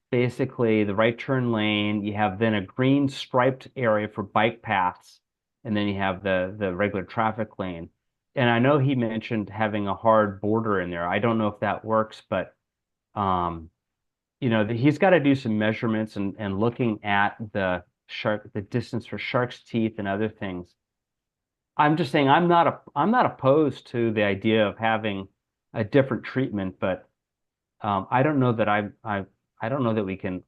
basically the right turn lane, you have then a green striped area for bike paths, and then you have the regular traffic lane. And I know he mentioned having a hard border in there. I don't know if that works, but he's got to do some measurements and looking at the distance for Shark's Teeth and other things. I'm just saying I'm not opposed to the idea of having a different treatment, but I don't know that I don't know that we can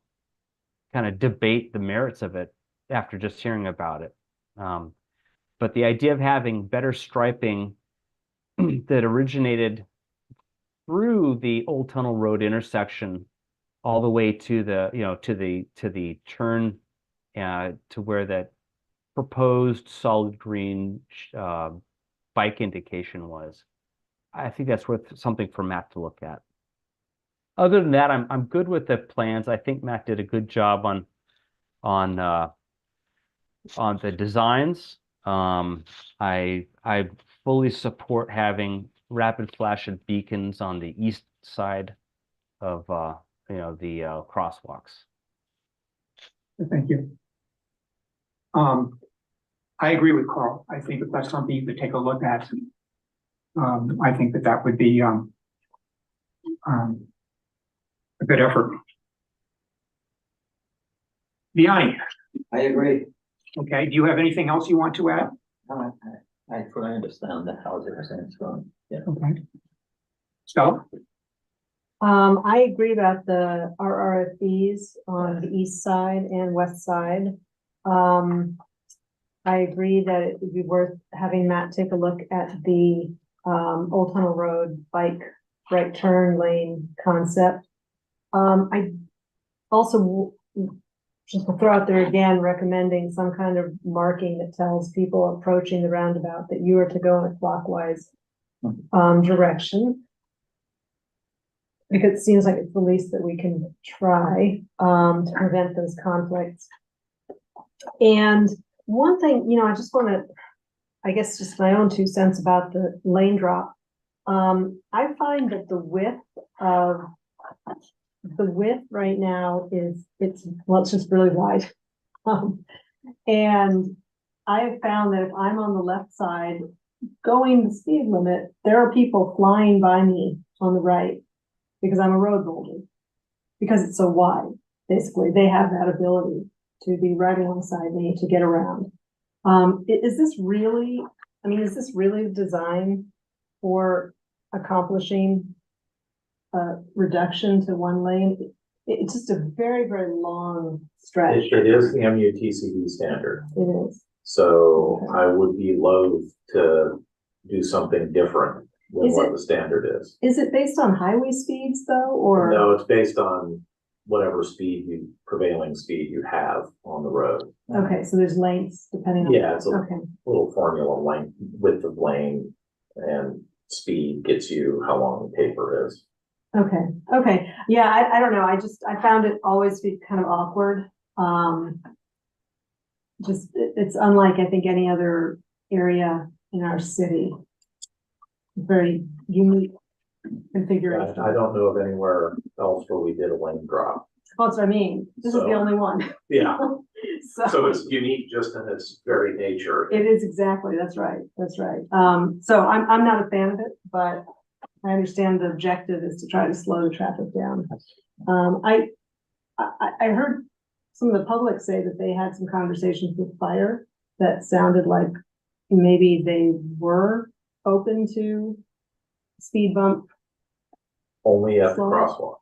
kind of debate the merits of it after just hearing about it. But the idea of having better striping that originated through the Old Tunnel Road intersection all the way to the to the turn to where that proposed solid green bike indication was. I think that's worth something for Matt to look at. Other than that, I'm good with the plans. I think Matt did a good job on the designs. I fully support having rapid flashing beacons on the east side of the crosswalks. Thank you. I agree with Carl. I think if that's something you could take a look at, I think that would be a good effort. Vianney. I agree. Okay, do you have anything else you want to add? I fully understand the how the percentage going. Yeah. Okay. So, I agree about the RRFBs on the east side and west side. I agree that it would be worth having Matt take a look at the Old Tunnel Road bike right turn lane concept. I also just will throw out there again, recommending some kind of marking that tells people approaching the roundabout that you are to go in a clockwise direction. Because it seems like it's the least that we can try to prevent those conflicts. And one thing, I just want to, I guess just my own 2 cents about the lane drop. I find that the width right now it's just really wide. And I have found that if I'm on the left side going the speed limit, there are people flying by me on the right because I'm a road boulder, because it's so wide. Basically, they have that ability to be right alongside me to get around. Is this really designed for accomplishing reduction to one lane? It's just a very, very long stretch. It is the MUTCD standard. It is. So I would be loath to do something different than what the standard is. Is it based on highway speeds though, or? No, it's based on whatever prevailing speed you have on the road. Okay, so there's lengths depending on. Yeah, it's a Okay, little formula, length, width of lane and speed gets you how long the taper is. okay, yeah, I don't know, I found it always to be kind of awkward. It's unlike, I think, any other area in our city. Very unique configuration. I don't know of anywhere else where we did a lane drop. That's what I mean, this is the So- only one. Yeah, So so it's unique just in its very nature. it is exactly, that's right. So I'm not a fan of it, but I understand the objective is to try to slow the traffic down. I heard some of the public say that they had some conversations with fire that sounded like maybe they were open to speed bump. Only at the Slow. crosswalks.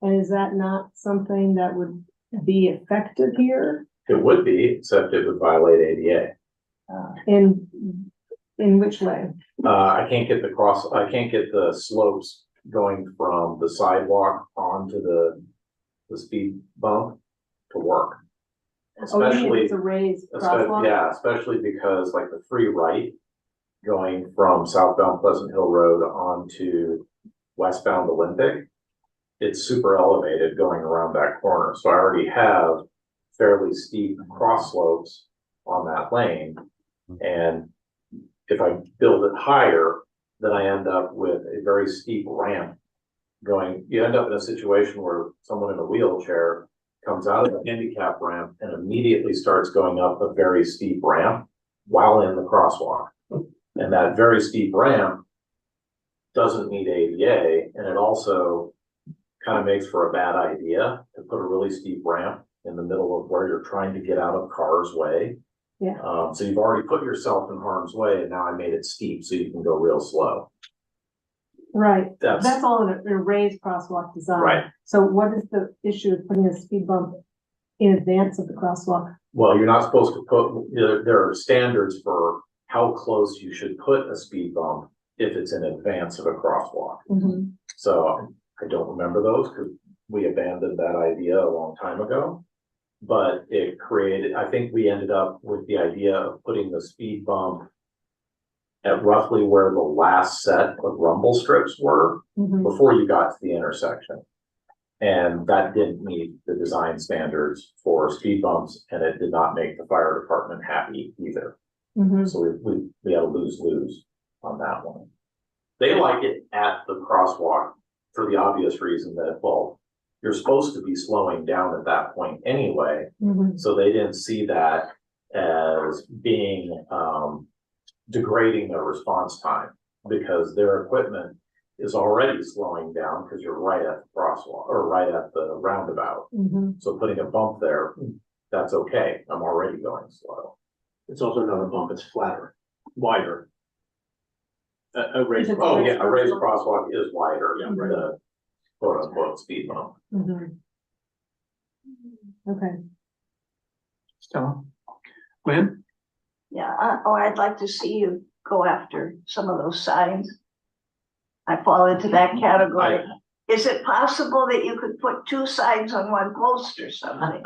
And is that not something that would be effective here? It would be, except it would violate ADA. In which way? I can't get the slopes going from the sidewalk onto the speed bump to work. Oh, you mean Especially, it's a raised crosswalk? yeah, especially because like the free right going from southbound Pleasant Hill Road onto westbound Olympic, it's super elevated going around that corner. So I already have fairly steep cross slopes on that lane. And if I build it higher, then I end up with a very steep ramp going. You end up in a situation where someone in a wheelchair comes out of the handicap ramp and immediately starts going up a very steep ramp while in the crosswalk. And that very steep ramp doesn't meet ADA, and it also kind of makes for a bad idea to put a really steep ramp in the middle of where you're trying to get out of car's way. Yeah. So you've already put yourself in harm's way, and now I made it steep so you can go real slow. Right, That's that's all in a raised crosswalk design. right. So what is the issue of putting a speed bump in advance of the crosswalk? Well, you're not supposed to put, there are standards for how close you should put a speed bump if it's in advance of a crosswalk. Mhm. So I don't remember those because we abandoned that idea a long time ago. But it created, I think we ended up with the idea of putting the speed bump at roughly where the last set of rumble strips were Mhm. before you got to the intersection. And that didn't meet the design standards for speed bumps, and it did not make the fire department happy either. Mhm. So we had a lose-lose on that one. They like it at the crosswalk for the obvious reason that, well, you're supposed to be slowing down at that point anyway. Mhm. So they didn't see that as being, degrading their response time because their equipment is already slowing down because you're right at the crosswalk or right at the roundabout. Mhm. So putting a bump there, that's okay. I'm already going slow. It's also not a bump, it's flatter, wider. A raised. Is it Oh, raised yeah, a raised crosswalk? crosswalk is wider Yeah, than right. the quote unquote speed bump. Mhm. Okay. Stella? Gwen? Yeah, or I'd like to see you go after some of those signs. I fall into that category. Is it possible that you could put two signs on one post or something?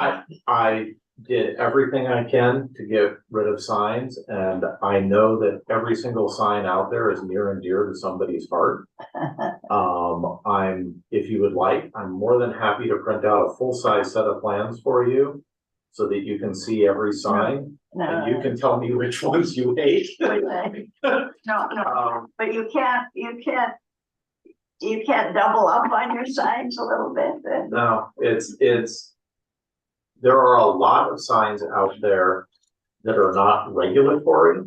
I did everything I can to get rid of signs, and I know that every single sign out there is near and dear to somebody's heart. If you would like, I'm more than happy to print out a full-size set of plans for you so that you can see every sign, and you can tell me which ones you hate. No, but you can't double up on your signs a little bit then? No, there are a lot of signs out there that are not regulatory,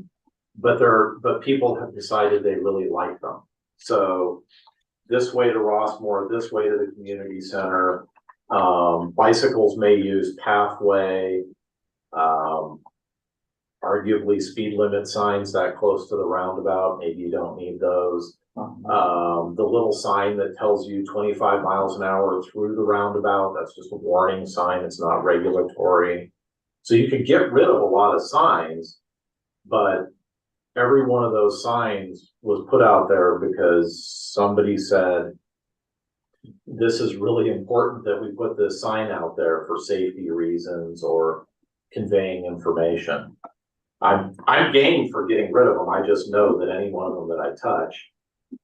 but people have decided they really like them. So this way to Rossmore, this way to the community center, bicycles may use pathway, arguably speed limit signs that close to the roundabout, maybe you don't need those. The little sign that tells you 25 miles an hour through the roundabout, that's just a warning sign, it's not regulatory. So you could get rid of a lot of signs, but every one of those signs was put out there because somebody said, this is really important that we put this sign out there for safety reasons or conveying information. I'm game for getting rid of them. I just know that any one of them that I touch,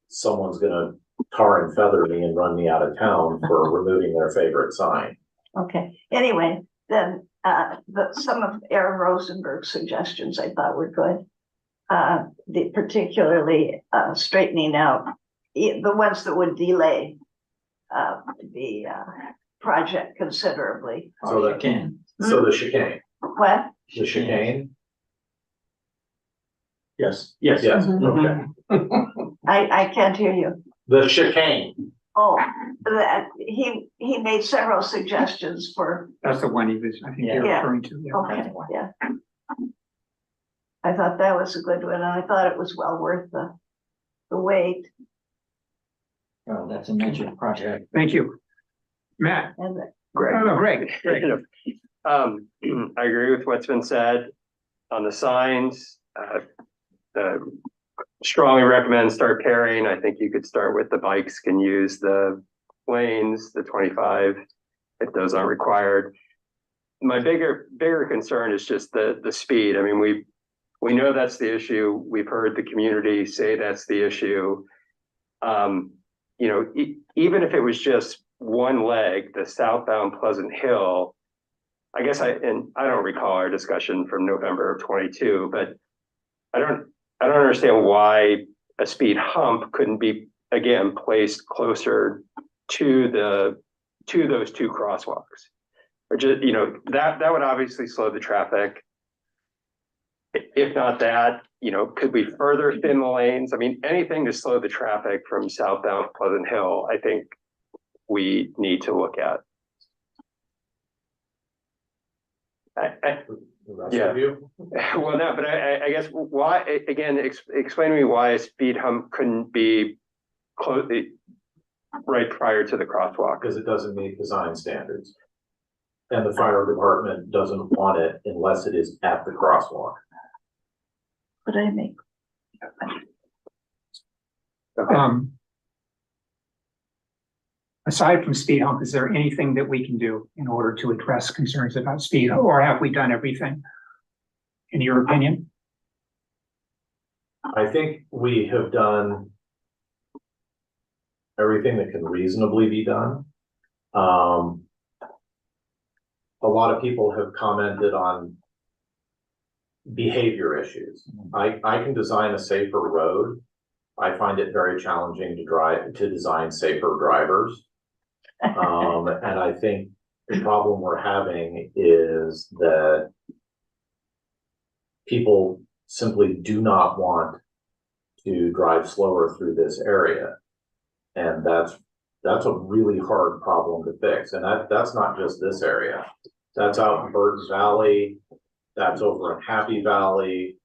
someone's gonna tar and feather me and run me out of town for removing their favorite sign. Okay, anyway, then, some of Aaron Rosenberg's suggestions I thought were good. Particularly, straightening out the ones that would delay, the, project considerably. So that Again, So the chicane, What? the chicane, Yes, yes. yes, Mhm. okay. I can't hear you. The chicane, Oh, that, he made several suggestions for, That's the one he was, I think you're Yeah. referring to. Yeah. okay, yeah. I thought that was a good one, and I thought it was well worth the wait, well, that's a major project. Thank you. Matt, and Greg. I agree with what's been said on the signs. Strongly recommend start pairing. I think you could start with the bikes can use the lanes, the 25, if those aren't required. My bigger concern is just the speed. I mean, we know that's the issue. We've heard the community say that's the issue. You know, even if it was just one leg, the southbound Pleasant Hill, I guess I don't recall our discussion from November of 22, but I don't understand why a speed hump couldn't be, again, placed closer to those two crosswalks. Or just, you know, that would obviously slow the traffic. If not that, you know, could we further thin the lanes? I mean, anything to slow the traffic from southbound Pleasant Hill, I think we need to look at. the rest Yeah. of you, Well, no, but I guess why, again, explain to me why a speed hump couldn't be close, right prior to the crosswalk. because it doesn't meet design standards. And the fire department doesn't want it unless it is at the crosswalk. what did I make? Aside from speed hump, is there anything that we can do in order to address concerns about speed, or have we done everything? In your opinion? I think we have done everything that can reasonably be done. A lot of people have commented on behavior issues. I can design a safer road. I find it very challenging to design safer drivers. And I think the problem we're having is that people simply do not want to drive slower through this area. And that's a really hard problem to fix. And that's not just this area. That's out in Burton Valley. That's over in Happy Valley.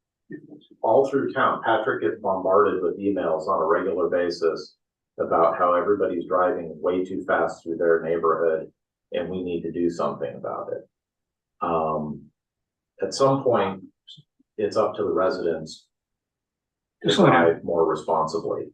All through town, Patrick gets bombarded with emails on a regular basis about how everybody's driving way too fast through their neighborhood, and we need to do something about it. At some point, it's up to the residents to drive more responsibly.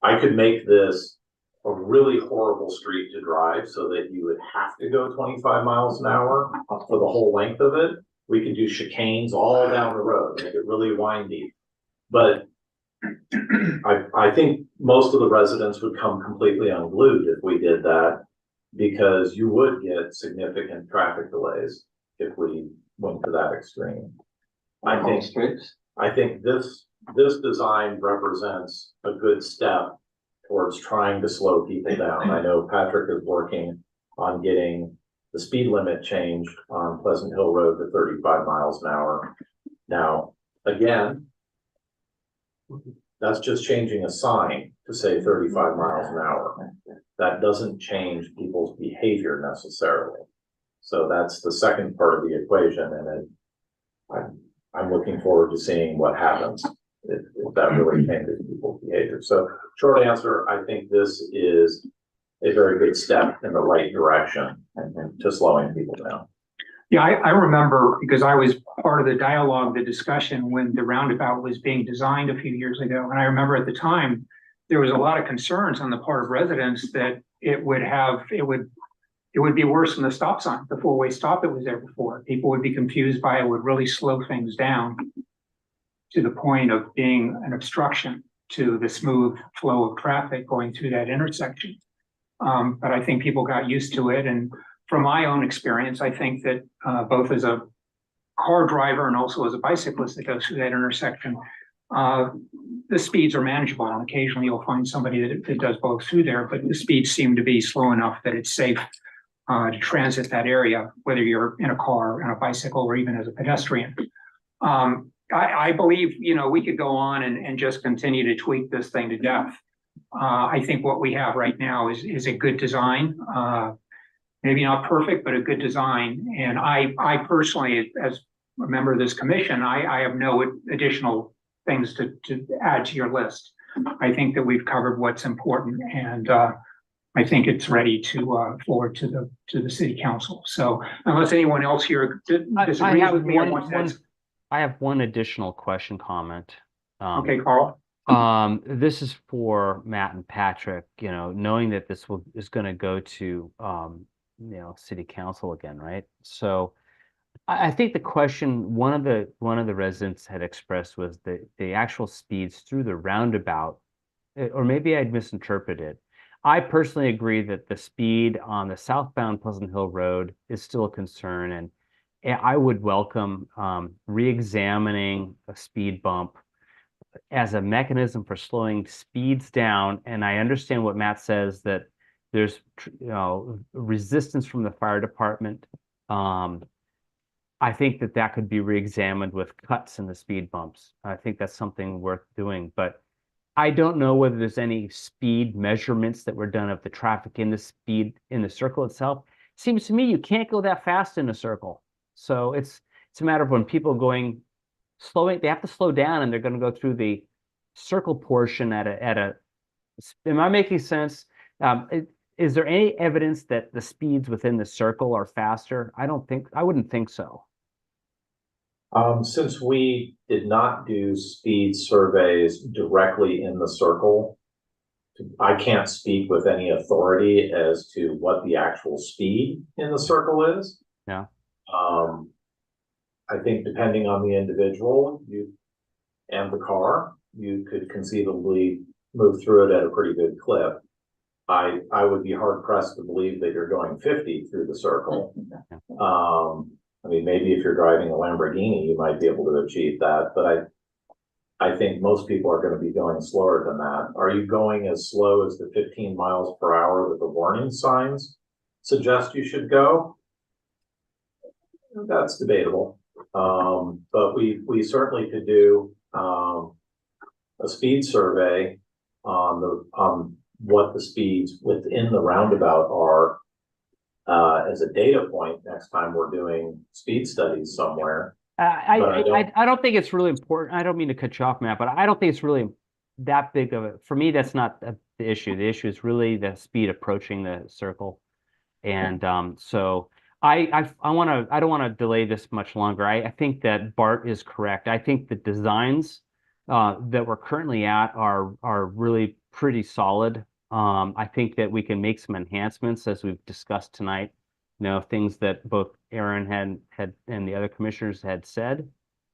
I could make this a really horrible street to drive so that you would have to go 25 miles an hour for the whole length of it. We could do chicanes all down the road, make it really windy. But I think most of the residents would come completely unglued if we did that, because you would get significant traffic delays if we went to that extreme. I think this design represents a good step towards trying to slow people down. I know Patrick is working on getting the speed limit changed on Pleasant Hill Road to 35 miles an hour. Now, again, that's just changing a sign to say 35 miles an hour. That doesn't change people's behavior necessarily. So that's the second part of the equation, and I'm looking forward to seeing what happens if that really changes people's behavior. So short answer, I think this is a very good step in the right direction and to slowing people down. Yeah, I remember, because I was part of the dialogue, the discussion when the roundabout was being designed a few years ago. And I remember at the time, there was a lot of concerns on the part of residents that it would be worse than the stop sign, the four-way stop that was there before. People would be confused by it, would really slow things down to the point of being an obstruction to the smooth flow of traffic going through that intersection. But I think people got used to it. And from my own experience, I think that both as a car driver and also as a bicyclist that goes through that intersection, the speeds are manageable. And occasionally you'll find somebody that does both through there, but the speeds seem to be slow enough that it's safe to transit that area, whether you're in a car, on a bicycle, or even as a pedestrian. I believe, we could go on and just continue to tweak this thing to death. I think what we have right now is a good design. Maybe not perfect, but a good design. And I personally, as a member of this commission, I have no additional things to add to your list. I think that we've covered what's important, and I think it's ready to forward to the city council. So unless anyone else here disagrees with me or wants to. I have one additional comment. Okay, Carl. This is for Matt and Patrick, knowing that this is going to go to, city council again, right? So I think the question one of the residents had expressed was the actual speeds through the roundabout, or maybe I'd misinterpreted. I personally agree that the speed on the southbound Pleasant Hill Road is still a concern, and I would welcome re-examining a speed bump as a mechanism for slowing speeds down. And I understand what Matt says, that there's resistance from the fire department. I think that could be re-examined with cuts in the speed bumps. I think that's something worth doing, but I don't know whether there's any speed measurements that were done of the traffic in the speed in the circle itself. Seems to me you can't go that fast in a circle. So it's a matter of when people slowing, they have to slow down, and they're going to go through the circle portion at a. Am I making sense? Is there any evidence that the speeds within the circle are faster? I wouldn't think so. Since we did not do speed surveys directly in the circle, I can't speak with any authority as to what the actual speed in the circle is. Yeah. I think depending on the individual and the car, you could conceivably move through it at a pretty good clip. I would be hard pressed to believe that you're going 50 through the circle. Maybe if you're driving a Lamborghini, you might be able to achieve that, but I think most people are going to be going slower than that. Are you going as slow as the 15 miles per hour that the warning signs suggest you should go? That's debatable. But we certainly could do a speed survey on what the speeds within the roundabout are as a data point next time we're doing speed studies somewhere. I don't think it's really important. I don't mean to cut you off, Matt, but I don't think it's really that big of a, for me, that's not the issue. The issue is really the speed approaching the circle. And so I don't want to delay this much longer. I think that Bart is correct. I think the designs that we're currently at are really pretty solid. I think that we can make some enhancements, as we've discussed tonight. Things that both Aaron had and the other commissioners had said.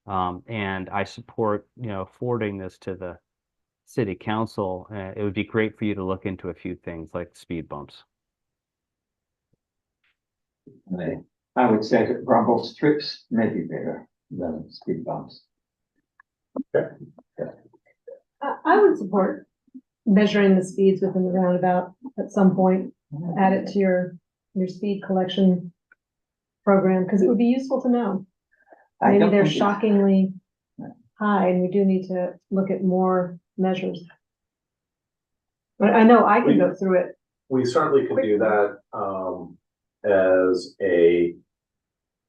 And I support, forwarding this to the city council. It would be great for you to look into a few things like speed bumps. I would say that rumble strips may be better than speed bumps. Okay. I would support measuring the speeds within the roundabout at some point. Add it to your speed collection program, because it would be useful to know. Maybe they're shockingly high, and we do need to look at more measures. But I know I can go through it. We certainly could do that as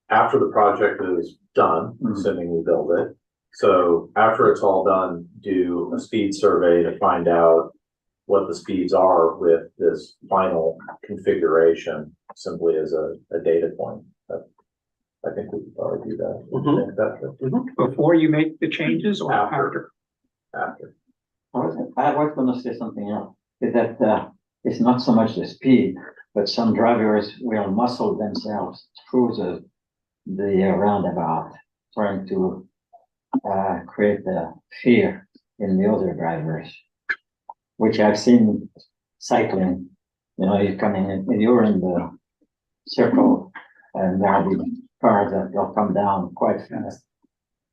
after the project is done, assuming we build it. So after it's all done, do a speed survey to find out what the speeds are with this final configuration, simply as a data point. I think we could probably do that. Before you make the changes or after? After. I was gonna say something else, is that, it's not so much the speed, but some drivers will muscle themselves through the roundabout, trying to, create the fear in the other drivers, which I've seen cycling, you're coming in, and you're in the circle, and there'll be cars that will come down quite fast.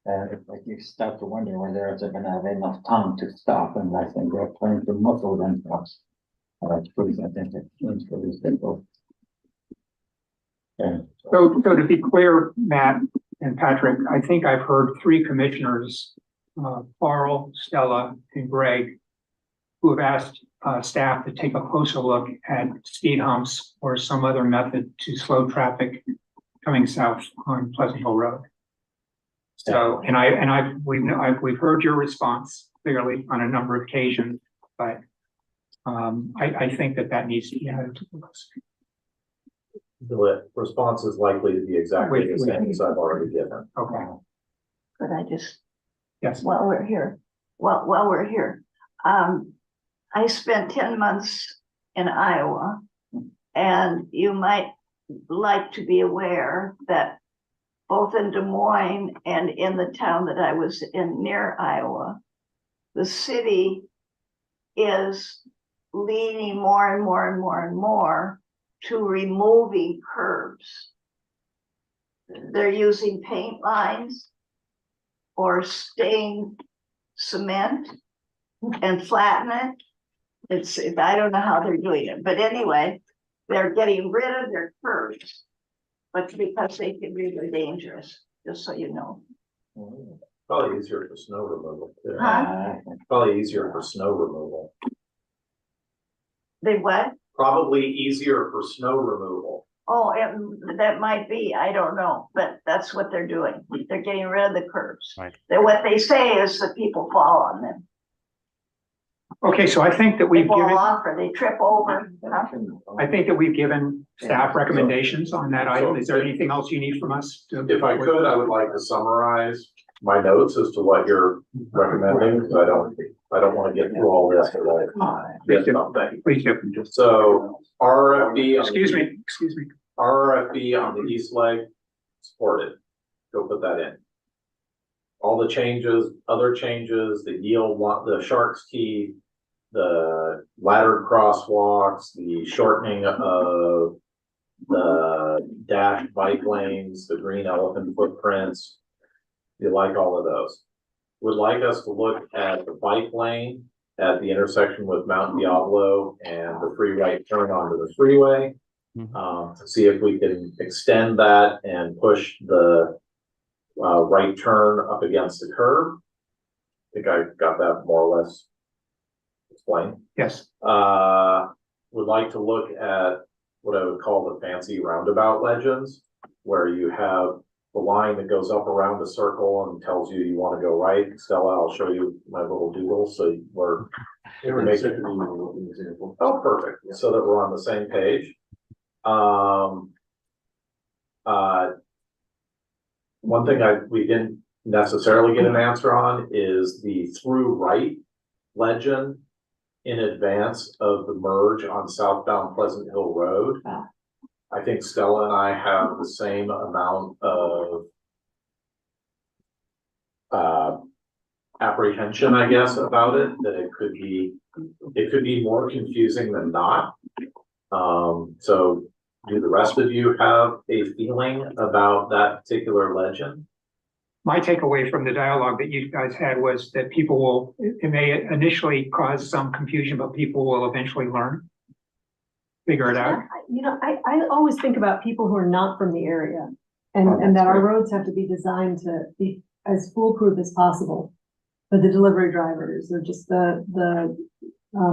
Like you start to wonder whether they're gonna have enough time to stop, and I think they're trying to muscle themselves. That's pretty, I think it's pretty simple. Yeah. So to be clear, Matt and Patrick, I think I've heard three commissioners, Carl, Stella, and Greg, who have asked staff to take a closer look at speed humps or some other method to slow traffic coming south on Pleasant Hill Road. So, we've heard your response clearly on a number of occasions, but I think that needs to be added to the list. The response is likely to be exactly the same as I've already given. Okay. But I just, Yes. while we're here, I spent 10 months in Iowa, and you might like to be aware that both in Des Moines and in the town that I was in near Iowa, the city is leaning more and more and more and more to removing curbs. They're using paint lines or stained cement and flatten it. I don't know how they're doing it, but anyway, they're getting rid of their curbs, but because they can be really dangerous, just so you know. Probably easier for snow removal. Too. Huh? Probably easier for snow removal. They what? Probably easier for snow removal. Oh, that might be, I don't know, but that's what they're doing. They're getting rid of the curbs. Right. What they say is that people fall on them. Okay, so I think that They we've fall given, off or they trip over. I think that we've given staff recommendations on that item. Is there anything else you need from us? If I could, I would like to summarize my notes as to what you're recommending, because I don't want to get through all this. Please do. So RFB. Excuse me. RFB on the east leg, supported. Go put that in. All the changes, other changes, the yield, the Shark's Key, the laddered crosswalks, the shortening of the dashed bike lanes, the green elephant footprints. You like all of those. Would like us to look at the bike lane at the intersection with Mount Diablo and the free right turn onto the freeway. To see if we can extend that and push the right turn up against the curb. I think I got that more or less explained. Yes. Would like to look at what I would call the fancy roundabout legends, where you have the line that goes up around a circle and tells you you want to go right. Stella, I'll show you my little doodle so we're making an example. Oh, perfect. Yeah. So that we're on the same page. One thing we didn't necessarily get an answer on is the through right legend in advance of the merge on southbound Pleasant Hill Road. I think Stella and I have the same amount of apprehension, I guess, about it, that it could be more confusing than not. So do the rest of you have a feeling about that particular legend? My takeaway from the dialogue that you guys had was that it may initially cause some confusion, but people will eventually figure it out. I always think about people who are not from the area, and that our roads have to be designed to be as foolproof as possible for the delivery drivers or just the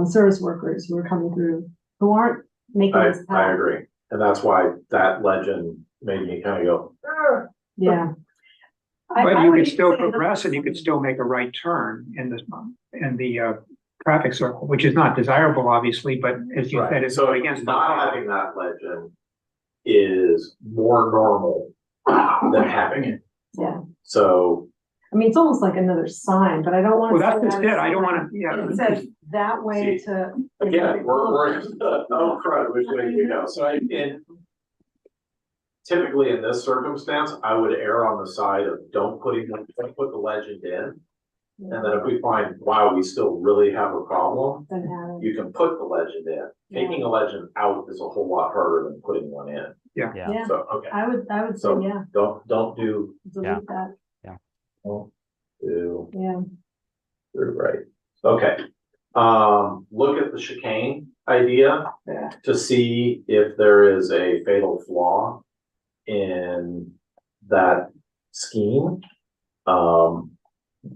service workers who are coming through, who aren't making this happen. I agree. And that's why that legend made me kind of go, "Argh." Yeah. But you could still progress and you could still make a right turn in the traffic circle, which is not desirable, obviously, but as you said, it's so against the not law. having that legend is more normal than having it. Yeah. So I mean, it's almost like another sign, but I don't want Well, to. that's just it. I don't want to, yeah. It says that way to. Again, we're, oh, crud, which way do you go? So typically in this circumstance, I would err on the side of don't put the legend in. And then if we find, wow, we still really have a problem, Then add it. you can put the legend in. Taking a legend out is a whole lot harder than putting one in. Yeah. Yeah, So, okay, I would say, So- yeah, don't do, delete that, do, yeah. right, okay. Look at the chicane idea. Yeah. To see if there is a fatal flaw in that scheme.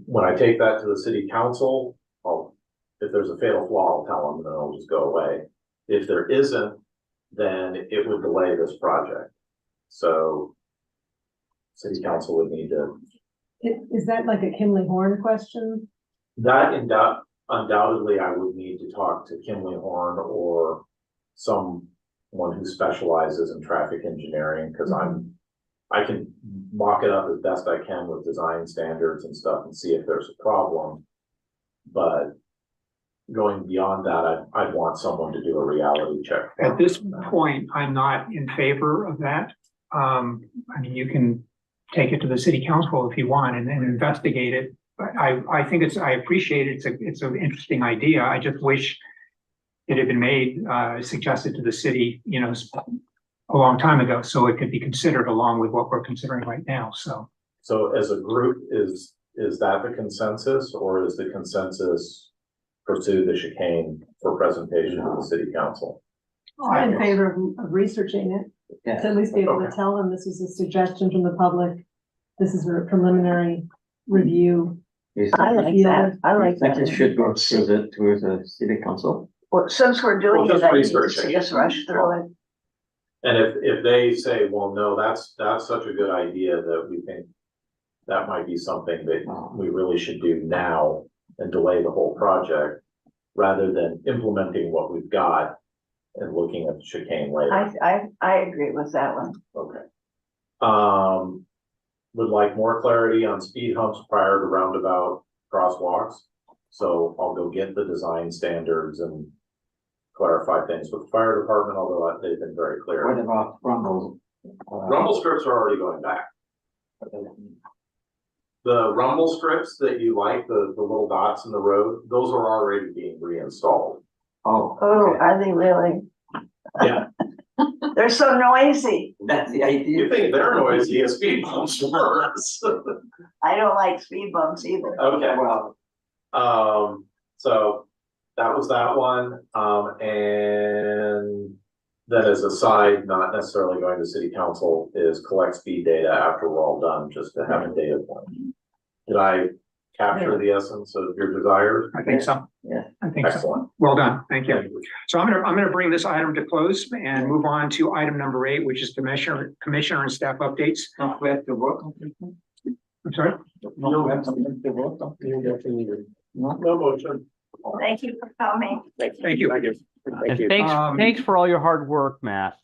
When I take that to the city council, if there's a fatal flaw, I'll tell them, and then it'll just go away. If there isn't, then it would delay this project. So city council would need to, Is that like a Kimley Horn question? that undoubtedly, I would need to talk to Kimley Horn or someone who specializes in traffic engineering, because I can mock it up as best I can with design standards and stuff and see if there's a problem. But going beyond that, I'd want someone to do a reality check. At this point, I'm not in favor of that. I mean, you can take it to the city council if you want and investigate it. But I think I appreciate it. It's an interesting idea. I just wish it had been made, suggested to the city, a long time ago, so it could be considered along with what we're considering right now, so. So as a group, is that the consensus, or is the consensus pursue the chicane for presentation to the city council? I'm in favor of researching it, Yeah. to at least be able to tell them this is a suggestion from the public. This is a preliminary review. I like that, I like Think it that. should go to the city council. Well, since we're doing Well, it, just I think research we it. just rush through it. And if they say, well, no, that's such a good idea that we think that might be something that we really should do now and delay the whole project, rather than implementing what we've got and looking at the chicane later. I agree with that one. Okay. Would like more clarity on speed humps prior to roundabout crosswalks. So I'll go get the design standards and clarify things with the fire department, although they've been very What clear. about rumbles? Rumble strips are already going back. The rumble strips that you like, the little dots in the road, those are already being reinstalled. Oh, Oh, okay. are they really? Yeah. They're so noisy. That's the idea. You think they're noisy, a speed bump's worse. I don't like speed bumps either. Okay, Well, so that was that one, and then as a side, not necessarily going to city council, is collect speed data after we're all done, just to have a data point. Did I capture the essence of your desires? I think so. Yeah. I think so. Excellent. Well done, thank you. So I'm gonna bring this item to close and move on to item number 8, which is commissioner and staff updates. don't we have to vote on this? I'm sorry? No, we have something to vote on. No? No motion. Thank you for coming. Thank you. And thanks for all your hard work, Matt.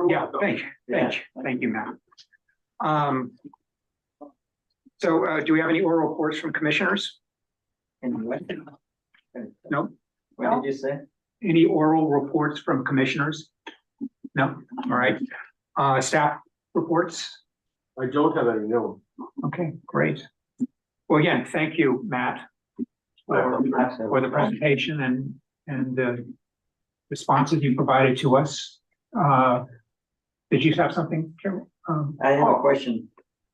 Yeah, thank you, Matt. So do we have any oral reports from commissioners? No? What did you say? Any oral reports from commissioners? No, all right. Staff reports? I don't have any, no. Okay, great. Well, again, thank you, Matt, for the presentation and the responses you provided to us. Did you have something, Carol? I have a question.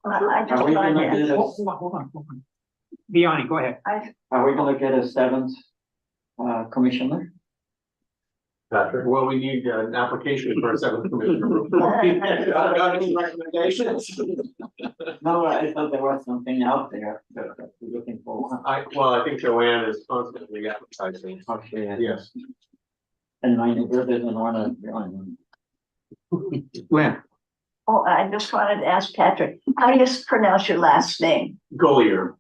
I just Are we wanted gonna to do ask, this? Hold on. Vianney, go ahead. Are we gonna get a 7th commissioner? Patrick? Well, we need an application for a 7th commissioner. Got any recommendations? No, I thought there was something out there that we're looking for. I think Joanne is constantly advertising. Okay, Yes. and my neighbor doesn't wanna join. Lynn, oh, I just wanted to ask Patrick, how do you pronounce your last name? Golier,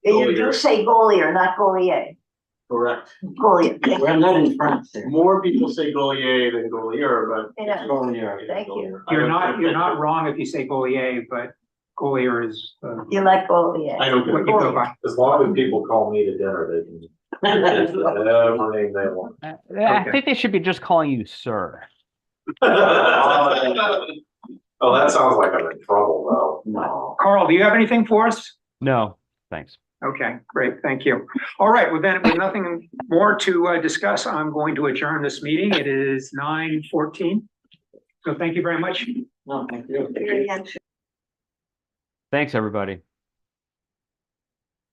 You do say Golier, not Golier. correct. Golier. We're not in France here. More people say Golier than Golier, but. Yeah. Golier. Thank you. you're not wrong if you say Golier, but Golier is, You like Goliath? I don't what you go by. As long as people call me to dinner, they can. Whatever name they want. I Okay. think they should be just calling you sir. Oh, that sounds like I'm in trouble, though. No. Carl, do you have anything for us? No, thanks. Okay, great, thank you. All right, well then, with nothing more to discuss, I'm going to adjourn this meeting. It is 9:14. So thank you very much. No, thank you. Very interesting. Thanks, everybody.